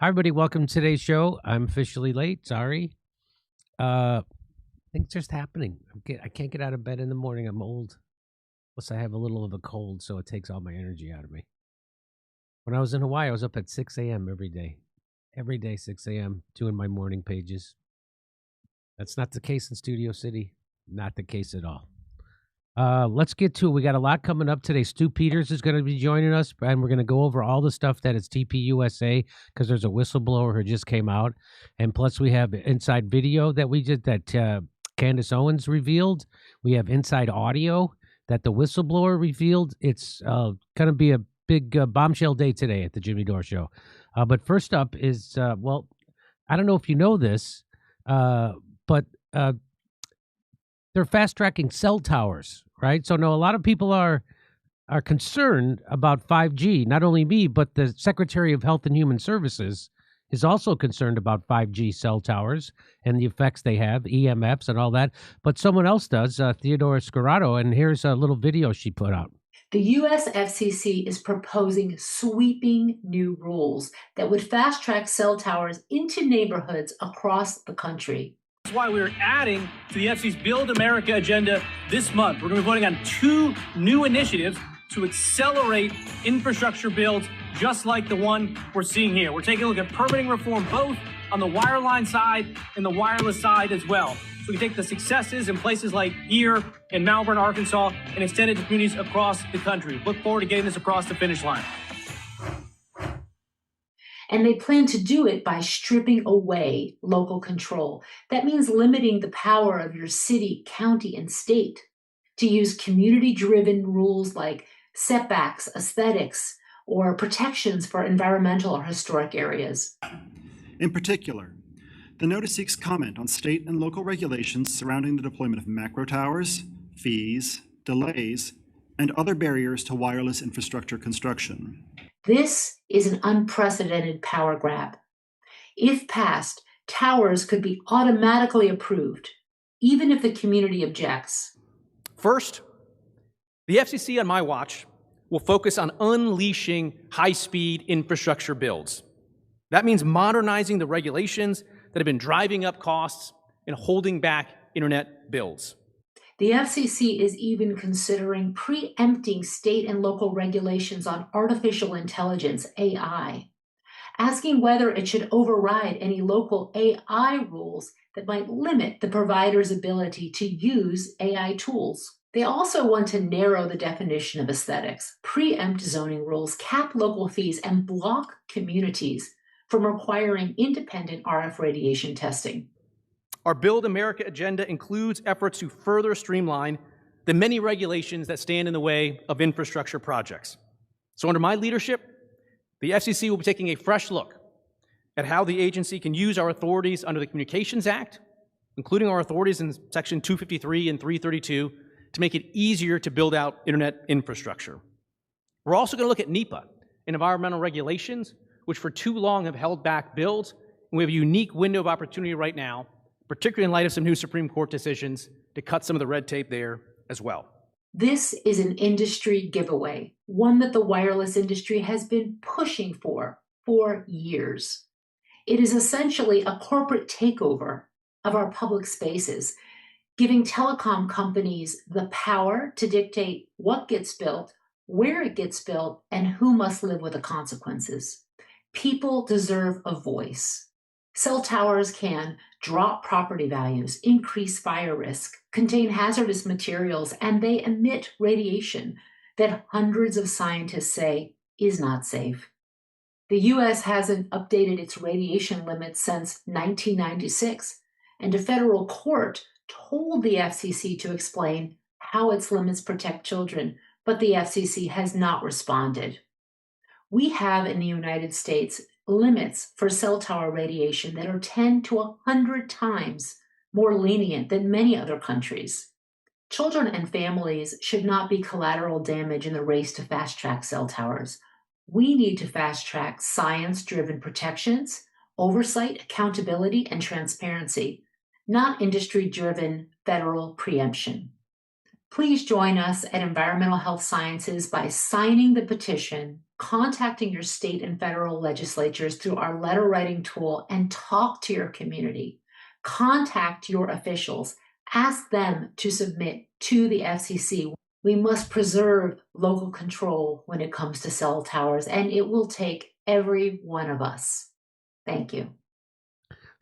Hi, everybody. Welcome to today's show. I'm officially late. Sorry. Things just happening. I can't get out of bed in the morning. I'm old. Plus, I have a little of a cold, so it takes all my energy out of me. When I was in Hawaii, I was up at 6 a.m. every day. Every day, 6 a.m., doing my morning pages. That's not the case in Studio City. Not the case at all. Let's get to it. We got a lot coming up today. Stu Peters is going to be joining us, and we're going to go over all the stuff that is TPUSA because there's a whistleblower who just came out. And plus, we have inside video that we did that Candace Owens revealed. We have inside audio that the whistleblower revealed. It's going to be a big bombshell day today at the Jimmy Dore Show. But first up is, well, I don't know if you know this, but they're fast-tracking cell towers, right? So, no, a lot of people are concerned about 5G. Not only me, but the Secretary of Health and Human Services is also concerned about 5G cell towers and the effects they have, EMFs and all that. But someone else does, Theodora Scarato, and here's a little video she put out. The U.S. FCC is proposing sweeping new rules that would fast-track cell towers into neighborhoods across the country. That's why we're adding to the FCC's Build America agenda this month. We're going to be voting on 2 new initiatives to accelerate infrastructure builds just like the one we're seeing here. We're taking a look at permitting reform both on the wireline side and the wireless side as well. So we can take the successes in places like here in Malvern, Arkansas, and extend it to communities across the country. Look forward to getting this across the finish line. And they plan to do it by stripping away local control. That means limiting the power of your city, county, and state to use community-driven rules like setbacks, aesthetics, or protections for environmental or historic areas. In particular, the notice seeks comment on state and local regulations surrounding the deployment of macro towers, fees, delays, and other barriers to wireless infrastructure construction. This is an unprecedented power grab. If passed, towers could be automatically approved, even if the community objects. First, the FCC on my watch will focus on unleashing high-speed infrastructure builds. That means modernizing the regulations that have been driving up costs and holding back internet builds. The FCC is even considering preempting state and local regulations on artificial intelligence, AI, asking whether it should override any local AI rules that might limit the provider's ability to use AI tools. They also want to narrow the definition of aesthetics, preempt zoning rules, cap local fees, and block communities from requiring independent RF radiation testing. Our Build America agenda includes efforts to further streamline the many regulations that stand in the way of infrastructure projects. So under my leadership, the FCC will be taking a fresh look at how the agency can use our authorities under the Communications Act, including our authorities in Section 253 and 332, to make it easier to build out internet infrastructure. We're also going to look at NEPA and environmental regulations, which for too long have held back builds, and we have a unique window of opportunity right now, particularly in light of some new Supreme Court decisions, to cut some of the red tape there as well. This is an industry giveaway, one that the wireless industry has been pushing for years. It is essentially a corporate takeover of our public spaces, giving telecom companies the power to dictate what gets built, where it gets built, and who must live with the consequences. People deserve a voice. Cell towers can drop property values, increase fire risk, contain hazardous materials, and they emit radiation that hundreds of scientists say is not safe. The U.S. hasn't updated its radiation limits since 1996, and a federal court told the FCC to explain how its limits protect children, but the FCC has not responded. We have in the United States limits for cell tower radiation that are 10 to 100 times more lenient than many other countries. Children and families should not be collateral damage in the race to fast-track cell towers. We need to fast-track science-driven protections, oversight, accountability, and transparency, not industry-driven federal preemption. Please join us at Environmental Health Sciences by signing the petition, contacting your state and federal legislatures through our letter writing tool, and talk to your community. Contact your officials. Ask them to submit to the FCC. We must preserve local control when it comes to cell towers, and it will take every one of us. Thank you.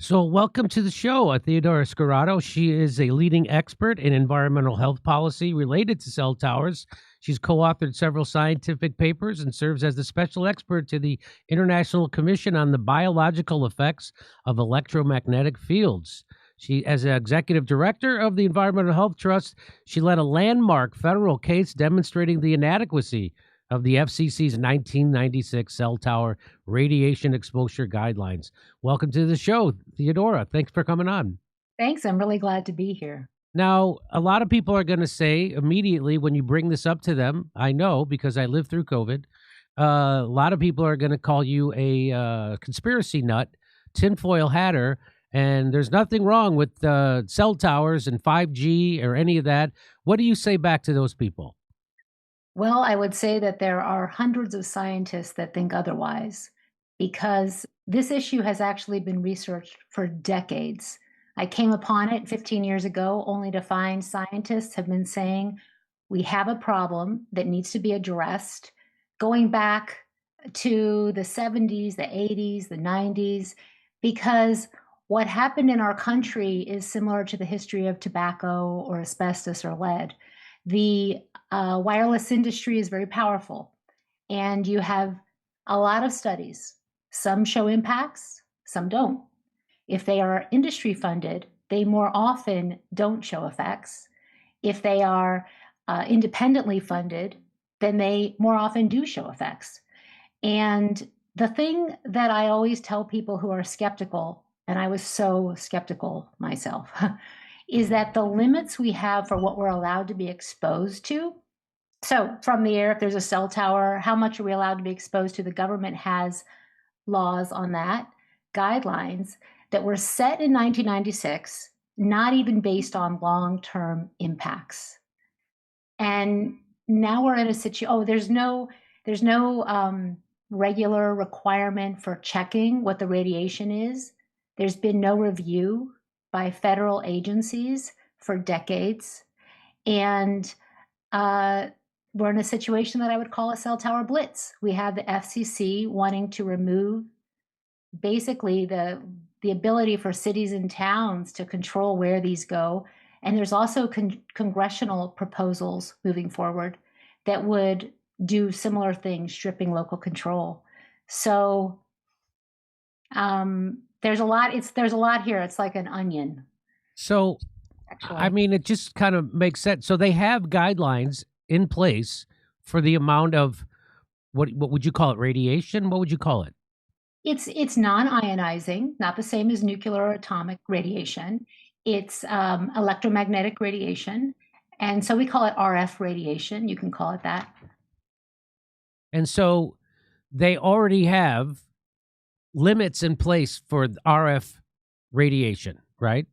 So welcome to the show, Theodora Scarato. She is a leading expert in environmental health policy related to cell towers. She's co-authored several scientific papers and serves as the special expert to the International Commission on the Biological Effects of Electromagnetic Fields. She, as an executive director of the Environmental Health Trust, she led a landmark federal case demonstrating the inadequacy of the FCC's 1996 cell tower radiation exposure guidelines. Welcome to the show, Theodora. Thanks for coming on. Thanks. I'm really glad to be here. Now, a lot of people are going to say immediately when you bring this up to them, I know because I lived through COVID, a lot of people are going to call you a conspiracy nut, tinfoil hatter, and there's nothing wrong with cell towers and 5G or any of that. What do you say back to those people? Well, I would say that there are hundreds of scientists that think otherwise, because this issue has actually been researched for decades. I came upon it 15 years ago only to find scientists have been saying we have a problem that needs to be addressed, going back to the 70s, the 80s, the 90s, because what happened in our country is similar to the history of tobacco or asbestos or lead. The wireless industry is very powerful, and you have a lot of studies. Some show impacts, some don't. If they are industry funded, they more often don't show effects. If they are independently funded, then they more often do show effects. And the thing that I always tell people who are skeptical, and I was so skeptical myself, is that the limits we have for what we're allowed to be exposed to. So from the air, if there's a cell tower, how much are we allowed to be exposed to? The government has laws on that, guidelines that were set in 1996, not even based on long-term impacts. And now we're in a situation, there's no regular requirement for checking what the radiation is. There's been no review by federal agencies for decades. And we're in a situation that I would call a cell tower blitz. We have the FCC wanting to remove basically the ability for cities and towns to control where these go. And there's also congressional proposals moving forward that would do similar things, stripping local control. So there's a lot here. It's like an onion. So, actually, I mean, it just kind of makes sense. So they have guidelines in place for the amount of, what would you call it, radiation? What would you call it? It's non-ionizing, not the same as nuclear or atomic radiation. It's electromagnetic radiation. And so we call it RF radiation. You can call it that. And so they already have limits in place for RF radiation, right?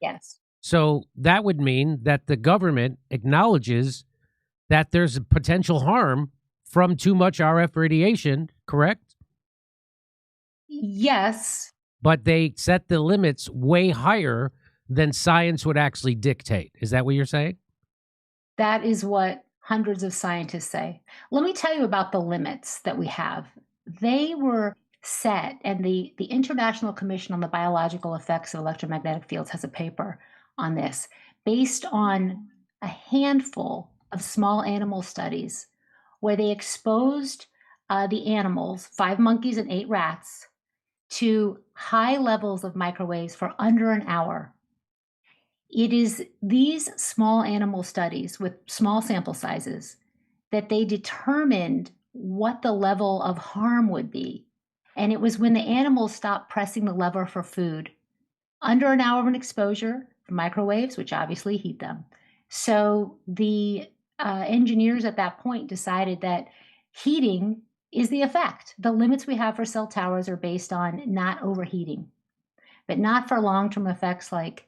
Yes. So that would mean that the government acknowledges that there's a potential harm from too much RF radiation, correct? Yes. But they set the limits way higher than science would actually dictate. Is that what you're saying? That is what hundreds of scientists say. Let me tell you about the limits that we have. They were set, and the International Commission on the Biological Effects of Electromagnetic Fields has a paper on this, based on a handful of small animal studies where they exposed the animals, 5 monkeys and 8 rats, to high levels of microwaves for under an hour. It is these small animal studies with small sample sizes that they determined what the level of harm would be. And it was when the animals stopped pressing the lever for food, under an hour of an exposure to microwaves, which obviously heat them. So the engineers at that point decided that heating is the effect. The limits we have for cell towers are based on not overheating, but not for long-term effects like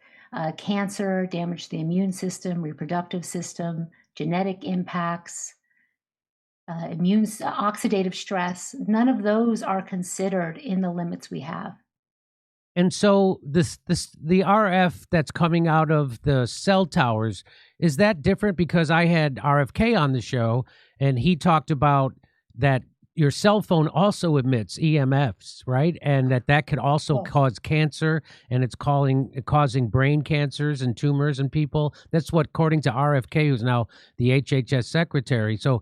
cancer, damage to the immune system, reproductive system, genetic impacts, oxidative stress. None of those are considered in the limits we have. And so the RF that's coming out of the cell towers, is that different? Because I had RFK on the show, and he talked about that your cell phone also emits EMFs, right? And that could also cause cancer, and it's causing brain cancers and tumors in people. That's what, according to RFK, who's now the HHS secretary. So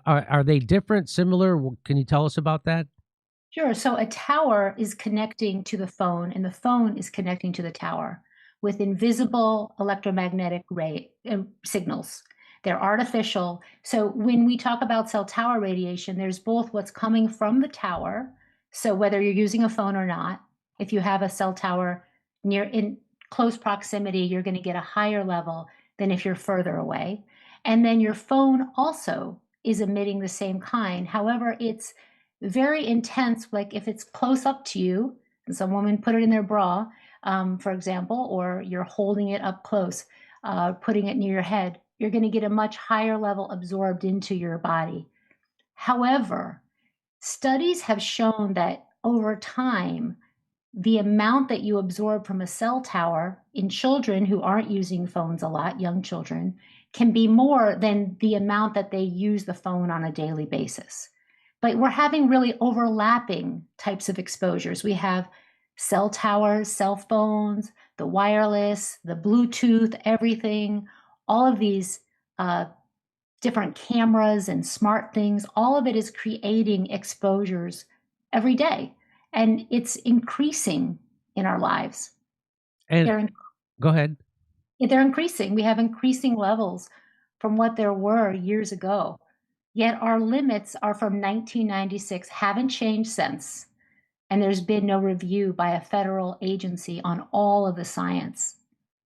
are they different, similar? Can you tell us about that? Sure. So a tower is connecting to the phone, and the phone is connecting to the tower. with invisible electromagnetic signals. They're artificial. So when we talk about cell tower radiation, there's both what's coming from the tower. So whether you're using a phone or not, if you have a cell tower in close proximity, you're going to get a higher level than if you're further away. And then your phone also is emitting the same kind. However, it's very intense, like if it's close up to you, and some women put it in their bra, for example, or you're holding it up close, putting it near your head, you're going to get a much higher level absorbed into your body. However, studies have shown that over time, the amount that you absorb from a cell tower in children who aren't using phones a lot, young children, can be more than the amount that they use the phone on a daily basis. But we're having really overlapping types of exposures. We have cell towers, cell phones, the wireless, the Bluetooth, everything, all of these different cameras and smart things, all of it is creating exposures every day. And it's increasing in our lives. And go ahead. They're increasing. We have increasing levels from what there were years ago. Yet our limits are from 1996, haven't changed since. And there's been no review by a federal agency on all of the science.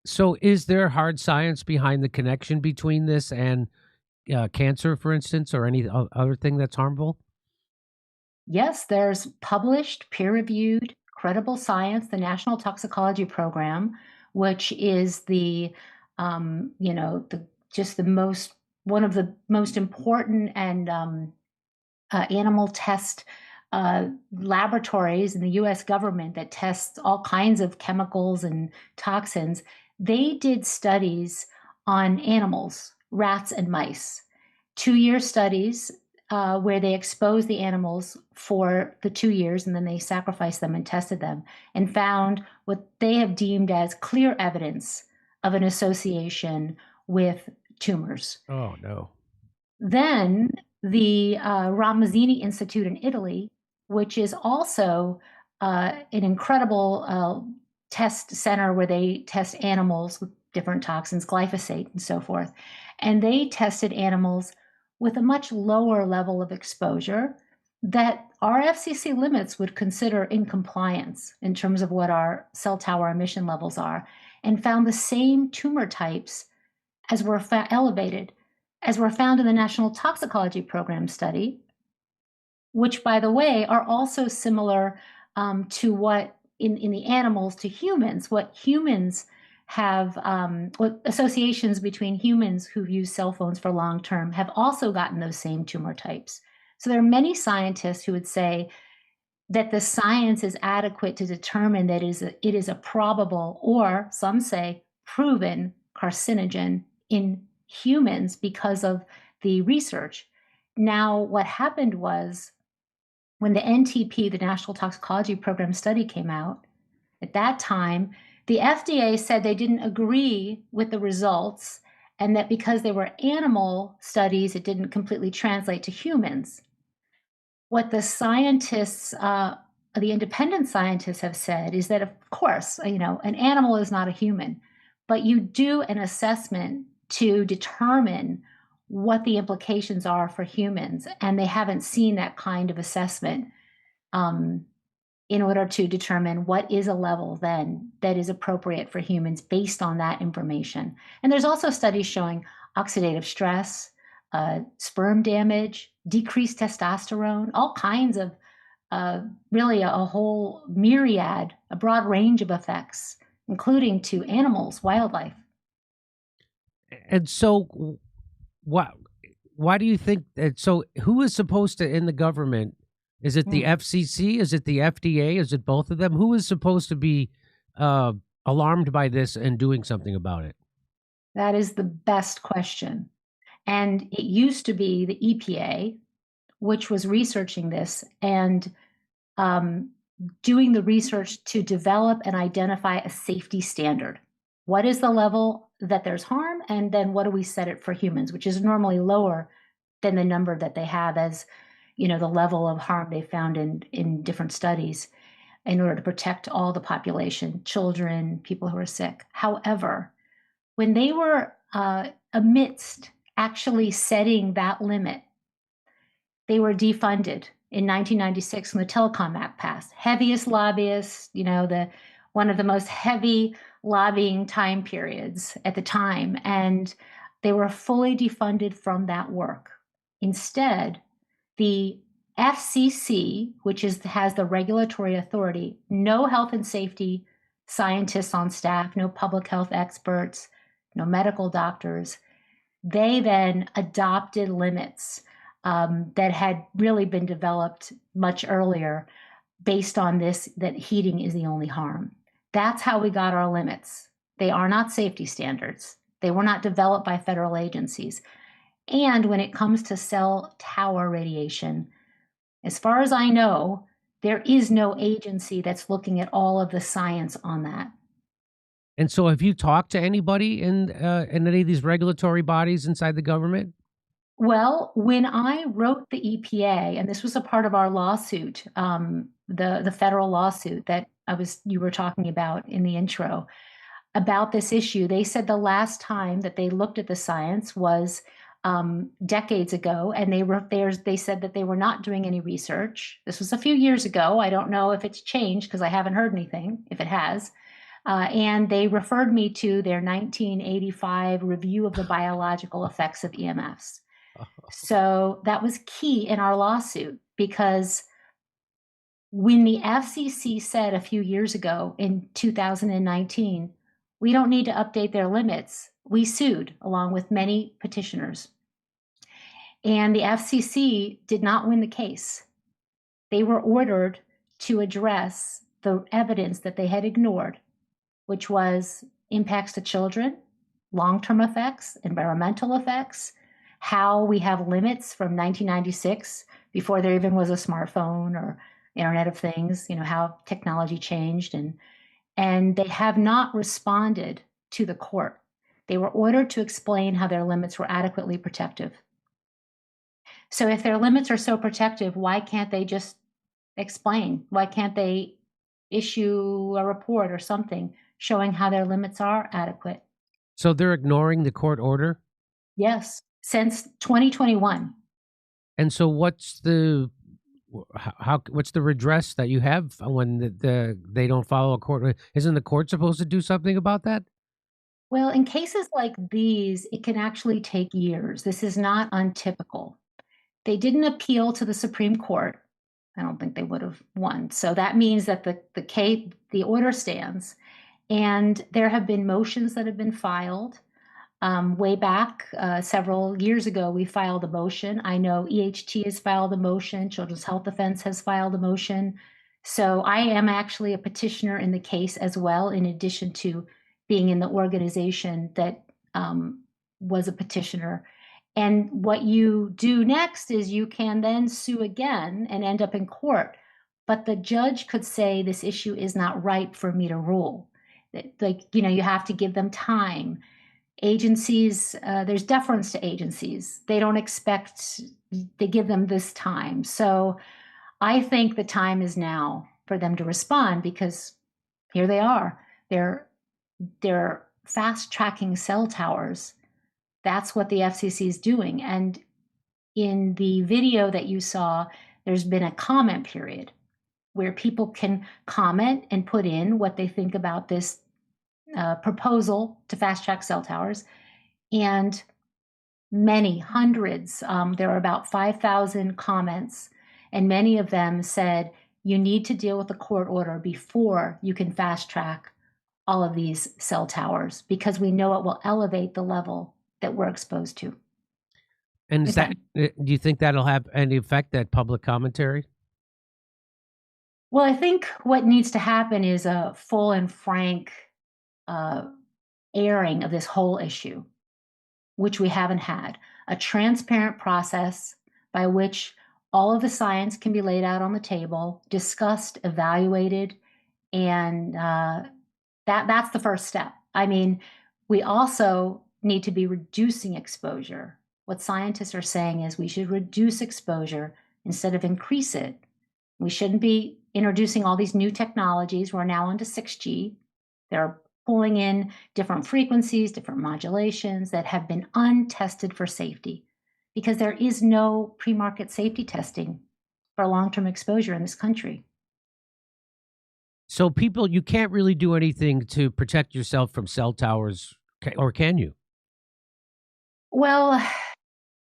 So is there hard science behind the connection between this and cancer, for instance, or any other thing that's harmful? Yes, there's published, peer-reviewed, credible science, the National Toxicology Program, which is one of the most important and animal test laboratories in the U.S. government that tests all kinds of chemicals and toxins. They did studies on animals, rats and mice, 2-year studies where they exposed the animals for the 2 years and then they sacrificed them and tested them and found what they have deemed as clear evidence of an association with tumors. Oh, no. Then the Ramazzini Institute in Italy, which is also an incredible test center where they test animals with different toxins, glyphosate and so forth. And they tested animals with a much lower level of exposure that our FCC limits would consider in compliance in terms of what our cell tower emission levels are, and found the same tumor types as were elevated, as were found in the National Toxicology Program study, which, by the way, are also similar to what in the animals to humans, what humans have, what associations between humans who've used cell phones for long term have also gotten those same tumor types. So there are many scientists who would say that the science is adequate to determine that it is a probable, or some say proven, carcinogen in humans because of the research. Now, what happened was when the NTP, the National Toxicology Program study came out, at that time, the FDA said they didn't agree with the results and that because they were animal studies, it didn't completely translate to humans. What the scientists, the independent scientists have said is that, of course, an animal is not a human, but you do an assessment to determine what the implications are for humans. And they haven't seen that kind of assessment in order to determine what is a level then that is appropriate for humans based on that information. And there's also studies showing oxidative stress, sperm damage, decreased testosterone, all kinds of really a whole myriad, a broad range of effects, including to animals, wildlife. And so why do you think that? So who is supposed to, in the government, is it the FCC? Is it the FDA? Is it both of them? Who is supposed to be alarmed by this and doing something about it? That is the best question. And it used to be the EPA, which was researching this and doing the research to develop and identify a safety standard. What is the level that there's harm? And then what do we set it for humans, which is normally lower than the number that they have as the level of harm they found in different studies. in order to protect all the population, children, people who are sick. However, when they were amidst actually setting that limit, they were defunded in 1996 when the Telecom Act passed. Heaviest lobbyists, one of the most heavy lobbying time periods at the time, and they were fully defunded from that work. Instead, the FCC, which has the regulatory authority, no health and safety scientists on staff, no public health experts, no medical doctors, they then adopted limits that had really been developed much earlier based on this, that heating is the only harm. That's how we got our limits. They are not safety standards. They were not developed by federal agencies. And when it comes to cell tower radiation, as far as I know, there is no agency that's looking at all of the science on that. And so have you talked to anybody in any of these regulatory bodies inside the government? Well, when I wrote the EPA, and this was a part of our lawsuit, the federal lawsuit that you were talking about in the intro, about this issue, they said the last time that they looked at the science was decades ago, and they said that they were not doing any research. This was a few years ago. I don't know if it's changed because I haven't heard anything, if it has. And they referred me to their 1985 review of the biological effects of EMFs. So that was key in our lawsuit, because when the FCC said a few years ago in 2019, we don't need to update their limits, we sued along with many petitioners. And the FCC did not win the case. They were ordered to address the evidence that they had ignored, which was impacts to children, long-term effects, environmental effects, how we have limits from 1996, before there even was a smartphone or Internet of Things, how technology changed. And they have not responded to the court. They were ordered to explain how their limits were adequately protective. So if their limits are so protective, why can't they just explain? Why can't they issue a report or something showing how their limits are adequate? So they're ignoring the court order? Yes, since 2021. And so what's the redress that you have when they don't follow a court? Isn't the court supposed to do something about that? Well, in cases like these, it can actually take years. This is not untypical. They didn't appeal to the Supreme Court. I don't think they would have won. So that means that the order stands. And there have been motions that have been filed. Way back, several years ago, we filed a motion. I know EHT has filed a motion. Children's Health Defense has filed a motion. So I am actually a petitioner in the case as well, in addition to being in the organization that was a petitioner. And what you do next is you can then sue again and end up in court. But the judge could say this issue is not ripe for me to rule. You have to give them time. Agencies, there's deference to agencies. They don't expect, they give them this time. So I think the time is now for them to respond, because here they are. They're fast tracking cell towers. That's what the FCC is doing. And in the video that you saw, there's been a comment period where people can comment and put in what they think about this proposal to fast track cell towers. And many, hundreds, there are about 5,000 comments, and many of them said, you need to deal with the court order before you can fast track all of these cell towers, because we know it will elevate the level that we're exposed to. And do you think that'll have any effect, that public commentary? Well, I think what needs to happen is a full and frank airing of this whole issue, which we haven't had. A transparent process by which all of the science can be laid out on the table, discussed, evaluated, and that's the first step. I mean, we also need to be reducing exposure. What scientists are saying is we should reduce exposure instead of increase it. We shouldn't be introducing all these new technologies. We're now onto 6G. They're pulling in different frequencies, different modulations that have been untested for safety, because there is no pre-market safety testing for long-term exposure in this country. So people, you can't really do anything to protect yourself from cell towers, or can you? Well,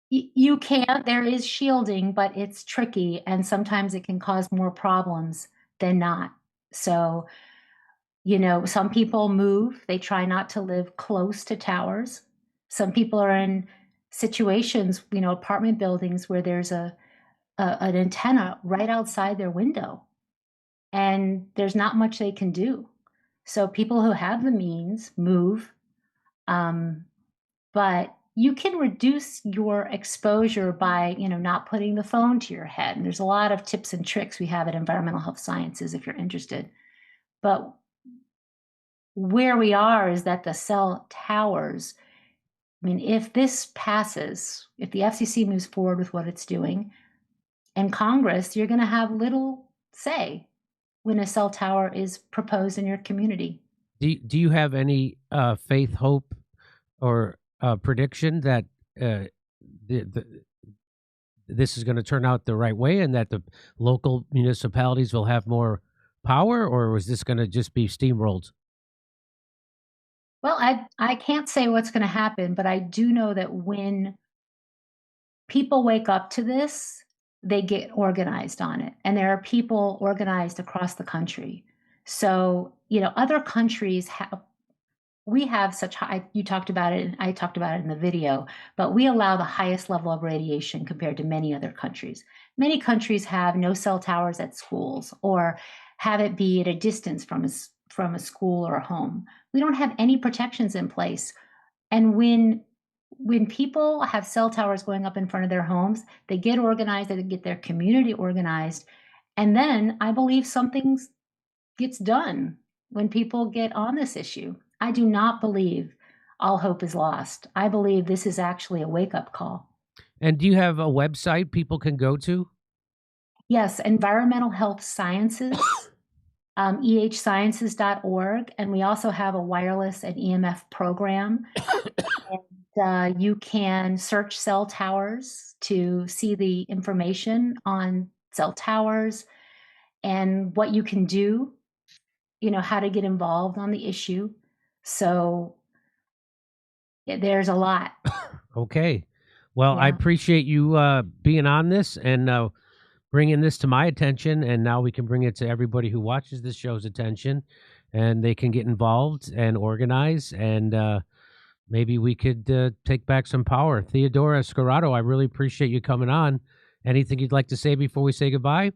you can. There is shielding, but it's tricky, and sometimes it can cause more problems than not. So, some people move. They try not to live close to towers. Some people are in situations, apartment buildings where there's an antenna right outside their window, and there's not much they can do. So people who have the means move, but you can reduce your exposure by, not putting the phone to your head. And there's a lot of tips and tricks we have at Environmental Health Sciences if you're interested. But where we are is that the cell towers, if this passes, if the FCC moves forward with what it's doing, and Congress, you're going to have little say when a cell tower is proposed in your community. Do you have any faith, hope, or prediction that this is going to turn out the right way and that the local municipalities will have more power, or was this going to just be steamrolled? Well, I can't say what's going to happen, but I do know that when people wake up to this, they get organized on it. And there are people organized across the country. So, other countries we have such high, you talked about it, and I talked about it in the video, but we allow the highest level of radiation compared to many other countries. Many countries have no cell towers at schools, or have it be at a distance from a school or a home. We don't have any protections in place. And when people have cell towers going up in front of their homes, they get organized, they get their community organized, and then I believe something gets done when people get on this issue. I do not believe all hope is lost. I believe this is actually a wake-up call. And do you have a website people can go to? Yes, Environmental Health Sciences, ehsciences.org, and we also have a wireless and EMF program. And you can search cell towers to see the information on cell towers and what you can do, how to get involved on the issue. So there's a lot. Okay. Well, Yeah. I appreciate you being on this and bringing this to my attention. And now we can bring it to everybody who watches this show's attention, and they can get involved and organize. And maybe we could take back some power. Theodora, Scarato, I really appreciate you coming on. Anything you'd like to say before we say goodbye?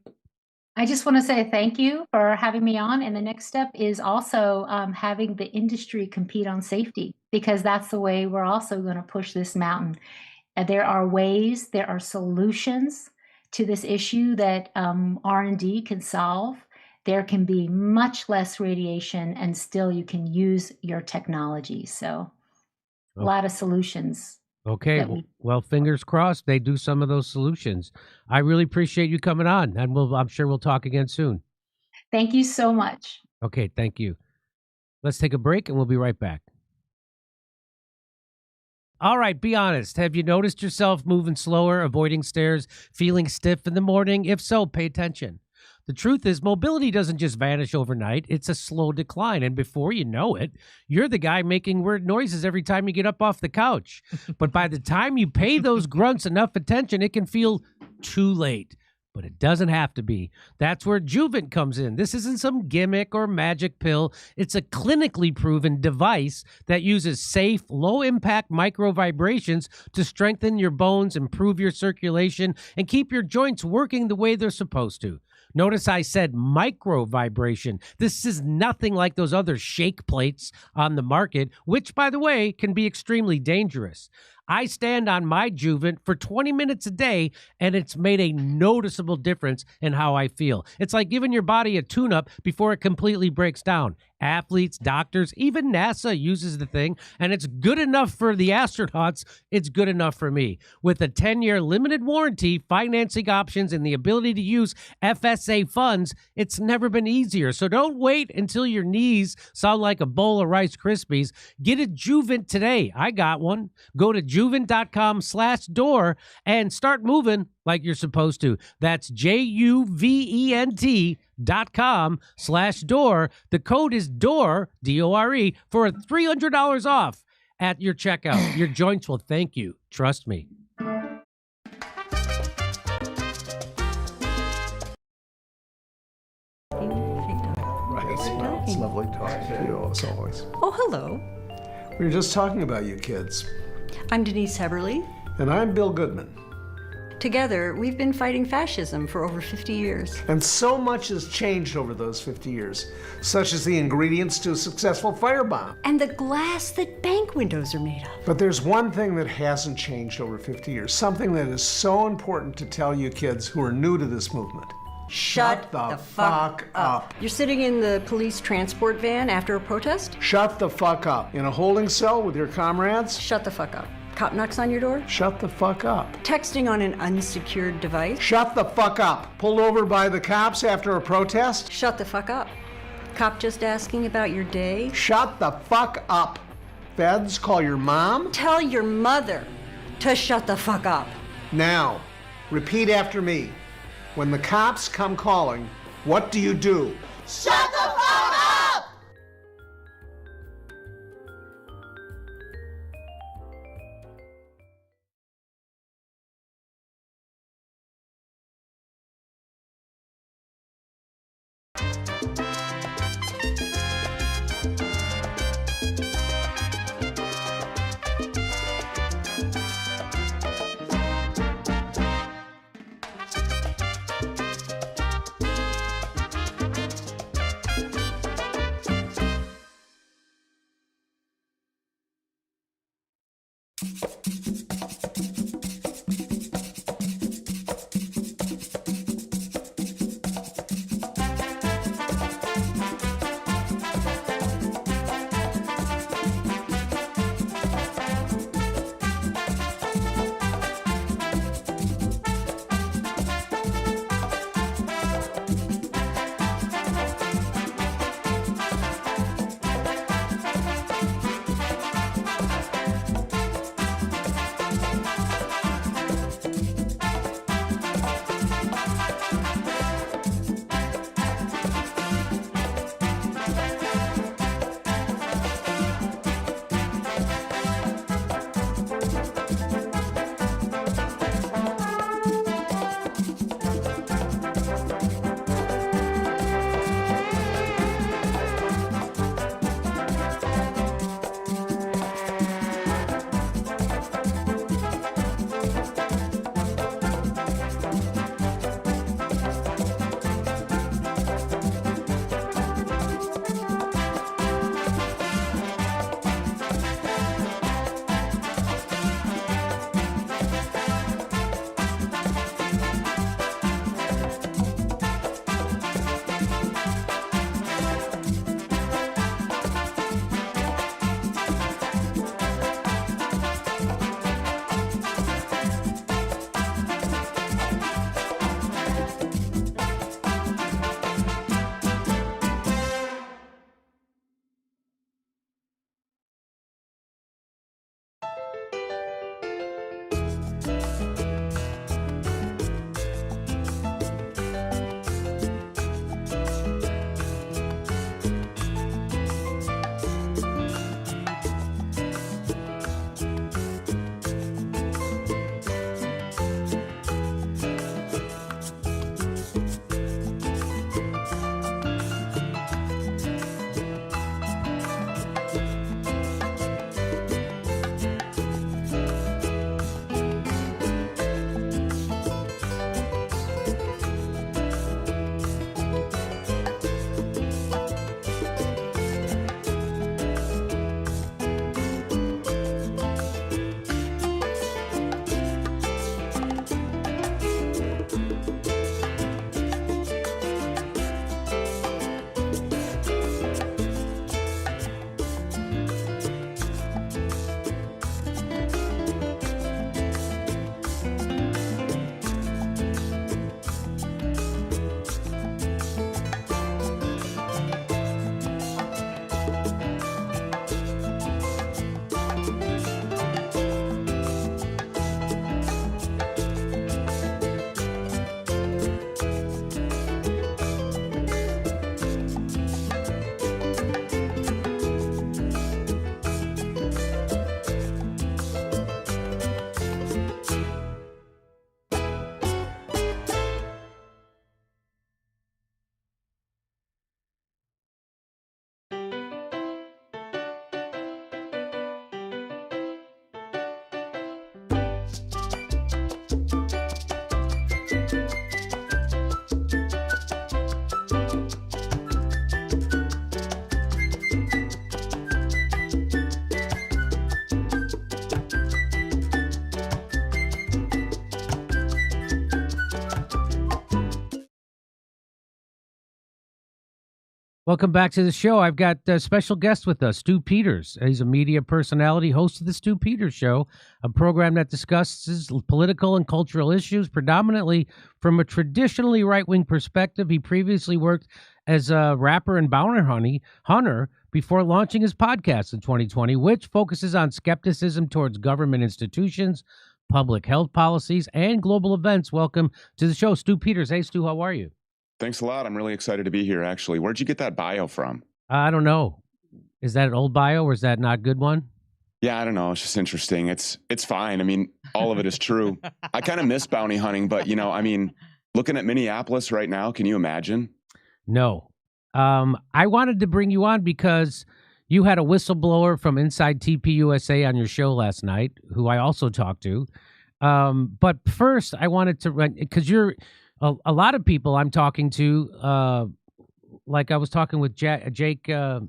I just want to say thank you for having me on. And the next step is also having the industry compete on safety, because that's the way we're also going to push this mountain. There are ways, there are solutions to this issue that R&D can solve. There can be much less radiation, and still you can use your technology. So a lot of solutions. Okay. Well, fingers crossed they do some of those solutions. I really appreciate you coming on, and I'm sure we'll talk again soon. Thank you so much. Okay. Thank you. Let's take a break and we'll be right back. All right, be honest. Have you noticed yourself moving slower, avoiding stairs, feeling stiff in the morning? If so, pay attention. The truth is, mobility doesn't just vanish overnight. It's a slow decline. And before you know it, you're the guy making weird noises every time you get up off the couch. But by the time you pay those grunts enough attention, it can feel too late. But it doesn't have to be. That's where Juvent comes in. This isn't some gimmick or magic pill. It's a clinically proven device that uses safe, low-impact micro vibrations to strengthen your bones, improve your circulation, and keep your joints working the way they're supposed to. Notice I said micro vibration. This is nothing like those other shake plates on the market, which, by the way, can be extremely dangerous. I stand on my Juvent for 20 minutes a day, and it's made a noticeable difference in how I feel. It's like giving your body a tune-up before it completely breaks down. Athletes, doctors, even NASA uses the thing, and it's good enough for the astronauts. It's good enough for me. With a 10-year limited warranty, financing options, and the ability to use FSA funds, it's never been easier. So don't wait until your knees sound like a bowl of Rice Krispies. Get a Juvent today. I got one. Go to juvent.com/door and start moving like you're supposed to. That's JUVENT.com/door. The code is DORE, D-O-R-E, for $300 off at your checkout. Your joints will thank you. Trust me. It's lovely talking to you, as always. Oh, hello. We were just talking about you kids. I'm Denise Heberly. And I'm Bill Goodman. Together, we've been fighting fascism for over 50 years. And so much has changed over those 50 years, such as the ingredients to a successful firebomb. And the glass that bank windows are made of. But there's one thing that hasn't changed over 50 years, something that is so important to tell you kids who are new to this movement. Shut the fuck up. You're sitting in the police transport van after a protest? Shut the fuck up. In a holding cell with your comrades? Shut the fuck up. Cop knocks on your door? Shut the fuck up. Texting on an unsecured device? Shut the fuck up. Pulled over by the cops after a protest? Shut the fuck up. Cop just asking about your day? Shut the fuck up. Feds, call your mom? Tell your mother to shut the fuck up. Now, repeat after me. When the cops come calling, what do you do? Shut the fuck up! Welcome back to the show. I've got a special guest with us, Stu Peters. He's a media personality, host of the Stu Peters Show, a program that discusses political and cultural issues, predominantly from a traditionally right-wing perspective. He previously worked as a rapper and bounty hunter before launching his podcast in 2020, which focuses on skepticism towards government institutions, public health policies, and global events. Welcome to the show, Stu Peters. Hey, Stu, how are you? Thanks a lot. I'm really excited to be here, actually. Where'd you get that bio from? I don't know. Is that an old bio or is that not a good one? Yeah, I don't know. It's just interesting. It's fine. I mean, all of it is true. I kind of miss bounty hunting, but, looking at Minneapolis right now, can you imagine? No. I wanted to bring you on because you had a whistleblower from inside TPUSA on your show last night, who I also talked to. But first, I wanted to run, because you're... A lot of people I'm talking to, like I was talking with Jake, who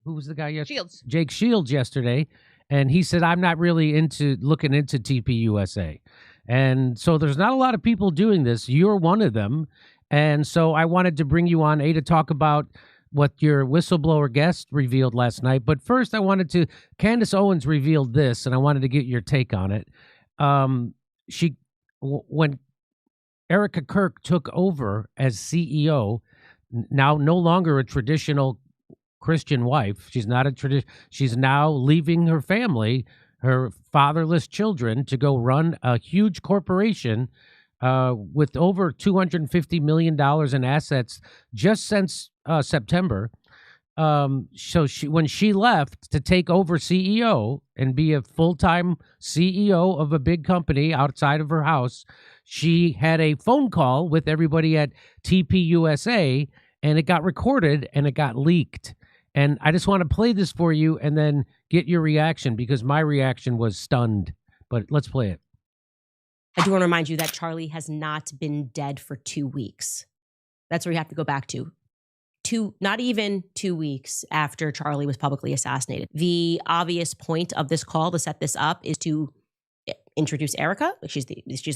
was the guy yesterday? Shields. Jake Shields yesterday, and he said, I'm not really looking into TPUSA. And so there's not a lot of people doing this. You're one of them. And so I wanted to bring you on, to talk about what your whistleblower guest revealed last night. But first, Candace Owens revealed this, and I wanted to get your take on it. When Erika Kirk took over as CEO, now no longer a traditional Christian wife. She's not she's now leaving her family, her fatherless children, to go run a huge corporation with over $250 million in assets just since September. So when she left to take over CEO and be a full-time CEO of a big company outside of her house, she had a phone call with everybody at TPUSA, and it got recorded and it got leaked. And I just want to play this for you and then get your reaction, because my reaction was stunned. But let's play it. I do want to remind you that Charlie has not been dead for 2 weeks. That's where you have to go back to. Not even 2 weeks after Charlie was publicly assassinated. The obvious point of this call to set this up is to introduce Erika. She's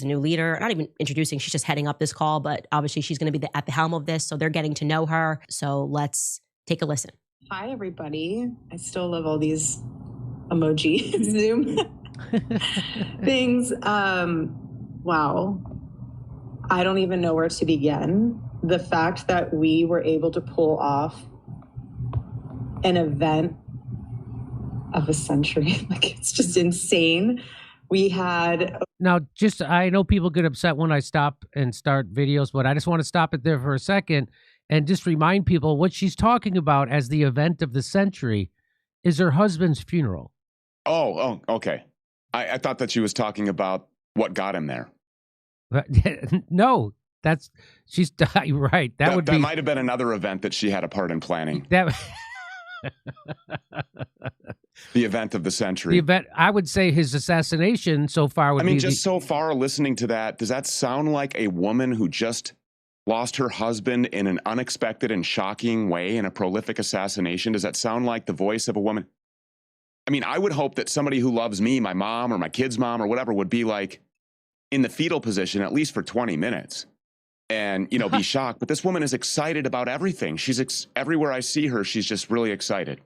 a new leader. Not even introducing, she's just heading up this call, but obviously she's going to be at the helm of this, so they're getting to know her. So let's take a listen. Hi, everybody. I still love all these emoji Zoom things. Wow. I don't even know where to begin. The fact that we were able to pull off an event of a century, it's just insane. We had... Now, I know people get upset when I stop and start videos, but I just want to stop it there for a second and just remind people what she's talking about as the event of the century is her husband's funeral. Oh, okay. I thought that she was talking about what got him there. No, she's right. That might have been another event that she had a part in planning. The event of the century. The event, I would say his assassination so far would be... so far listening to that, does that sound like a woman who just lost her husband in an unexpected and shocking way in a prolific assassination? Does that sound like the voice of a woman? I would hope that somebody who loves me, my mom or my kid's mom or whatever, would be in the fetal position at least for 20 minutes and, be shocked. But this woman is excited about everything. She's everywhere I see her, she's just really excited.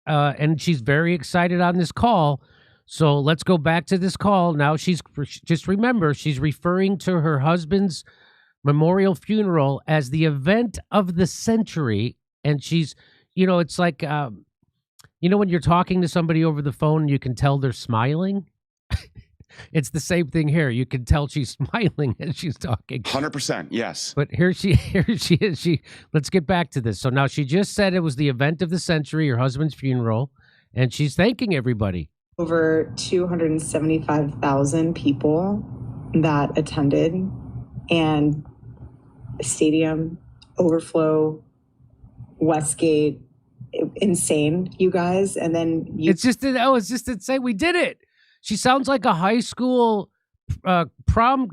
And she's very excited on this call. So let's go back to this call. Now just remember, she's referring to her husband's memorial funeral as the event of the century. And she's, it's like, when you're talking to somebody over the phone and you can tell they're smiling. It's the same thing here. You can tell she's smiling as she's talking. 100%, yes. But here she is. Let's get back to this. So now she just said it was the event of the century, her husband's funeral, and she's thanking everybody. Over 275,000 people that attended, and stadium, overflow, Westgate, insane, you guys. And then it's just insane. We did it. She sounds like a high school prom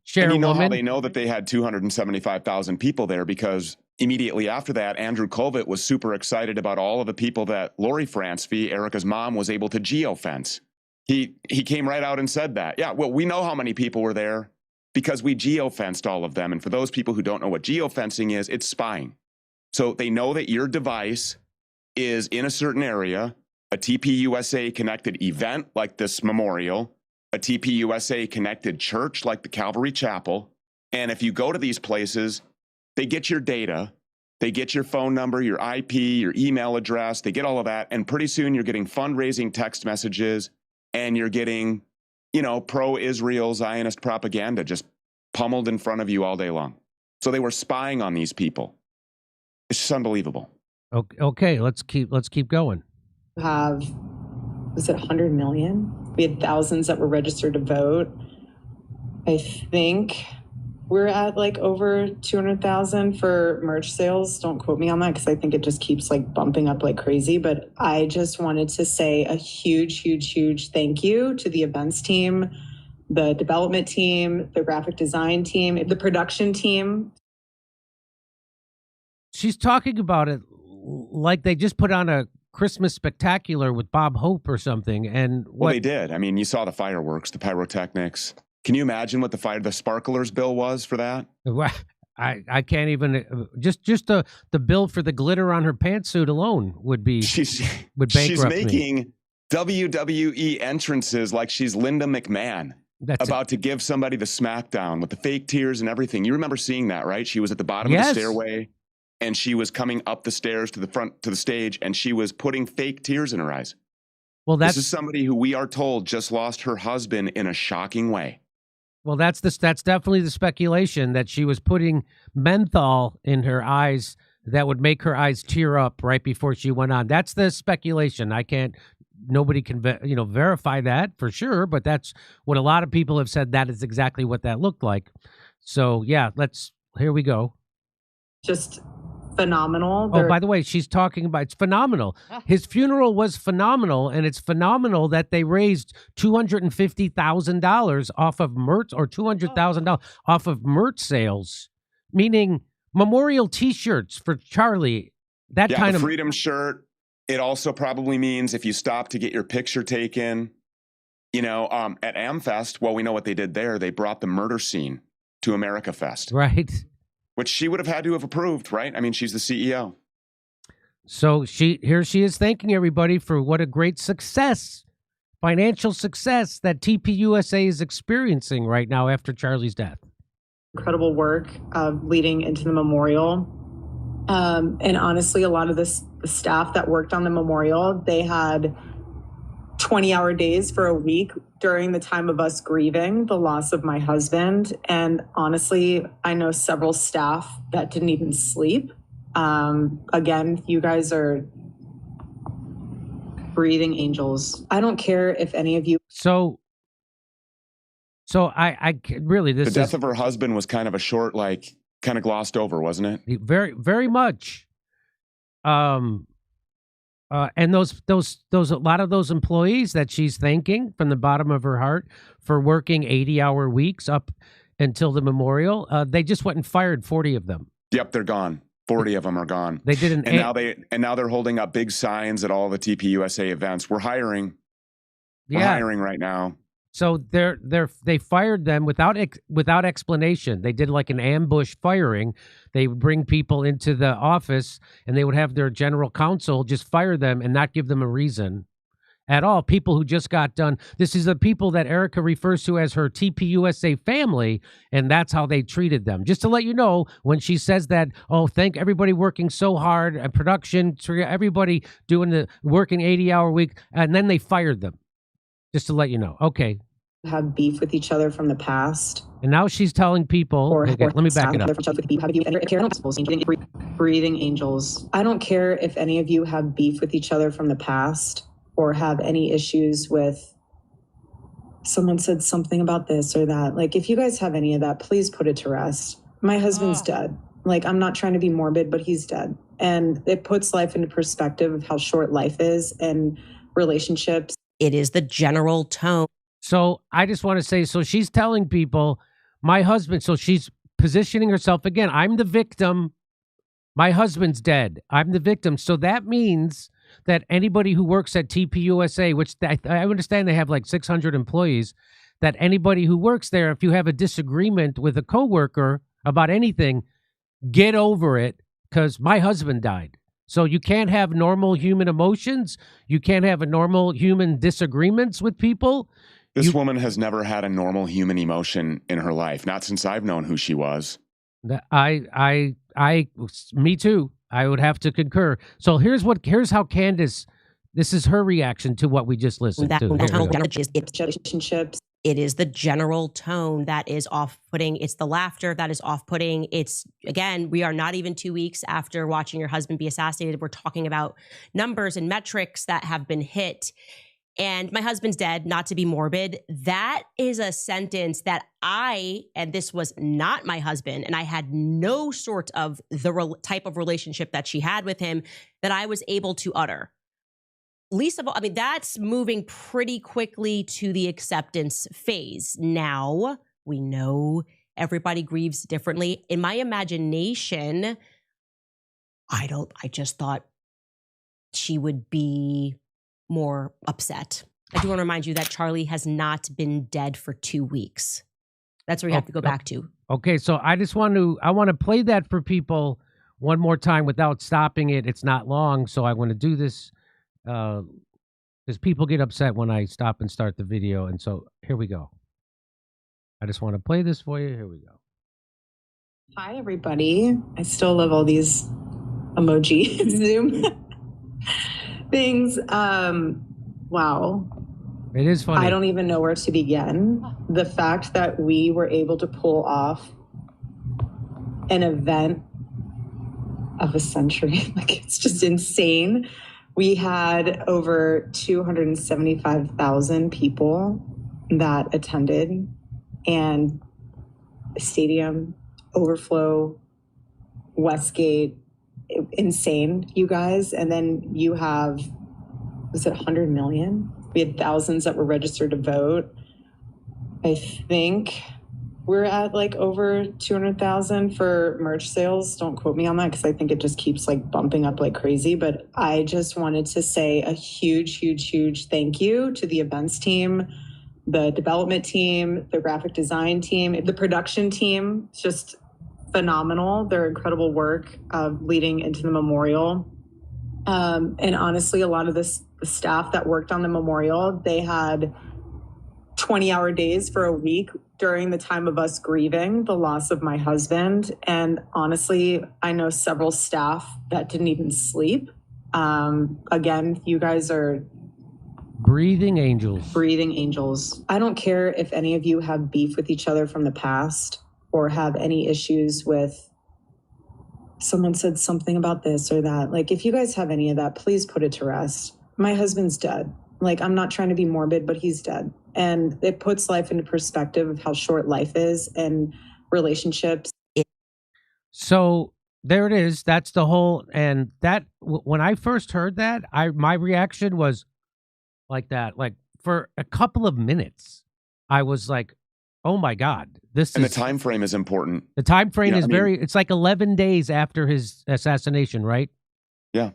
chairwoman. And you know how they know that they had 275,000 people there? Because immediately after that, Andrew Kovic was super excited about all of the people that Lori Francevy, Erika's mom, was able to geofence. He came right out and said that. Yeah, well, we know how many people were there because we geofenced all of them. And for those people who don't know what geofencing is, it's spying. So they know that your device is in a certain area, a TPUSA connected event like this memorial, a TPUSA connected church like the Calvary Chapel. And if you go to these places, they get your data, they get your phone number, your IP, your email address, they get all of that. And pretty soon you're getting fundraising text messages and you're getting, pro-Israel Zionist propaganda just pummeled in front of you all day long. So they were spying on these people. It's just unbelievable. Okay, let's keep going. Was it 100 million? We had thousands that were registered to vote. I think we're at like over 200,000 for merch sales. Don't quote me on that because I think it just keeps like bumping up like crazy. But I just wanted to say a huge, huge, huge thank you to the events team, the development team, the graphic design team, the production team. She's talking about it like they just put on a Christmas spectacular with Bob Hope or something. And well, they did. I mean, you saw the fireworks, the pyrotechnics. Can you imagine what the sparklers bill was for that? I can't even. Just the bill for the glitter on her pantsuit alone would bankrupt She's making WWE entrances like she's Linda McMahon. About to give somebody the smackdown with the fake tears and everything. You remember seeing that, right? She was at the bottom of the stairway. And she was coming up the stairs to the front to the stage, and she was putting fake tears in her eyes. Well, this is somebody who we are told just lost her husband in a shocking way. Well, that's definitely the speculation that she was putting menthol in her eyes that would make her eyes tear up right before she went on. That's the speculation. Nobody can verify that for sure, but that's what a lot of people have said. That is exactly what that looked like. So yeah, here we go. Just phenomenal. Oh, by the way, she's talking about it's phenomenal. His funeral was phenomenal, and it's phenomenal that they raised $250,000 off of merch or $200,000 off of merch sales, meaning memorial T-shirts for Charlie. The Freedom shirt. It also probably means if you stop to get your picture taken, at AmFest. Well, we know what they did there. They brought the murder scene to America Fest, right? Which she would have had to have approved, right? I mean, she's the CEO. So here she is thanking everybody for what a great success, financial success that TPUSA is experiencing right now after Charlie's death. Incredible work leading into the memorial. And honestly, a lot of the staff that worked on the memorial, they had 20-hour days for a week during the time of us grieving the loss of my husband. And honestly, I know several staff that didn't even sleep. Again, you guys are breathing angels. I don't care if any of you. So I really, the death of her husband was kind of a short, kind of glossed over, wasn't it? Very, very much. And those a lot of those employees that she's thanking from the bottom of her heart for working 80-hour weeks up until the memorial, they just went and fired 40 of them. Yep, they're gone. 40 of them are gone. They didn't. And now they're holding up big signs at all the TPUSA events. We're hiring. We're hiring right now. So they fired them without explanation. They did like an ambush firing. They would bring people into the office and they would have their general counsel just fire them and not give them a reason at all. People who just got done. This is the people that Erika refers to as her TPUSA family, and that's how they treated them. Just to let you know, when she says that, thank everybody working so hard, production, everybody doing the working 80-hour week, and then they fired them. Just to let you know. Okay. Have beef with each other from the past. And now she's telling people, let me back it up. Breathing angels. I don't care if any of you have beef with each other from the past or have any issues with someone said something about this or that. If you guys have any of that, please put it to rest. My husband's dead. I'm not trying to be morbid, but he's dead. And it puts life into perspective of how short life is and relationships. It is the general tone. So I just want to say, so she's telling people, my husband, so she's positioning herself again. I'm the victim. My husband's dead. I'm the victim. So that means that anybody who works at TPUSA, which I understand they have 600 employees, that anybody who works there, if you have a disagreement with a coworker about anything, get over it. because my husband died. So you can't have normal human emotions. You can't have a normal human disagreements with people. This woman has never had a normal human emotion in her life, not since I've known who she was. Me too. I would have to concur. So here's how Candace, this is her reaction to what we just listened to. Relationships. It is the general tone that is off-putting. It's the laughter that is off-putting. It's, again, we are not even 2 weeks after watching your husband be assassinated. We're talking about numbers and metrics that have been hit. And my husband's dead, not to be morbid. That is a sentence that and this was not my husband, and I had no sort of the type of relationship that she had with him that I was able to utter. Least of all, I mean, that's moving pretty quickly to the acceptance phase. Now, we know everybody grieves differently. In my imagination, I just thought she would be more upset. I do want to remind you that Charlie has not been dead for 2 weeks. That's where you have to go back to. Okay, so I want to play that for people one more time without stopping it. It's not long, so I want to do this because people get upset when I stop and start the video. And so here we go. I just want to play this for you. Here we go. Hi, everybody. I still love all these emoji Zoom things. Wow. It is funny. I don't even know where to begin. The fact that we were able to pull off an event of a century, like, it's just insane. We had over 275,000 people that attended, and stadium, overflow, Westgate, insane, you guys. And then you have, was it 100 million? We had thousands that were registered to vote. I think we're at like over 200,000 for merch sales. Don't quote me on that because I think it just keeps like bumping up like crazy. But I just wanted to say a huge, huge, huge thank you to the events team, the development team, the graphic design team, the production team. It's just phenomenal. Their incredible work leading into the memorial. And honestly, a lot of the staff that worked on the memorial, they had 20-hour days for a week during the time of us grieving the loss of my husband. And honestly, I know several staff that didn't even sleep. Again, you guys are breathing angels. Breathing angels. I don't care if any of you have beef with each other from the past or have any issues with someone said something about this or that. Like, if you guys have any of that, please put it to rest. My husband's dead. Like, I'm not trying to be morbid, but he's dead. And it puts life into perspective of how short life is and relationships. So there it is. That's the whole, and that, when I first heard that, my reaction was like that. Like, for a couple of minutes, I was like, oh my God, And the time frame is important. The time frame is it's like 11 days after his assassination, right? Yeah.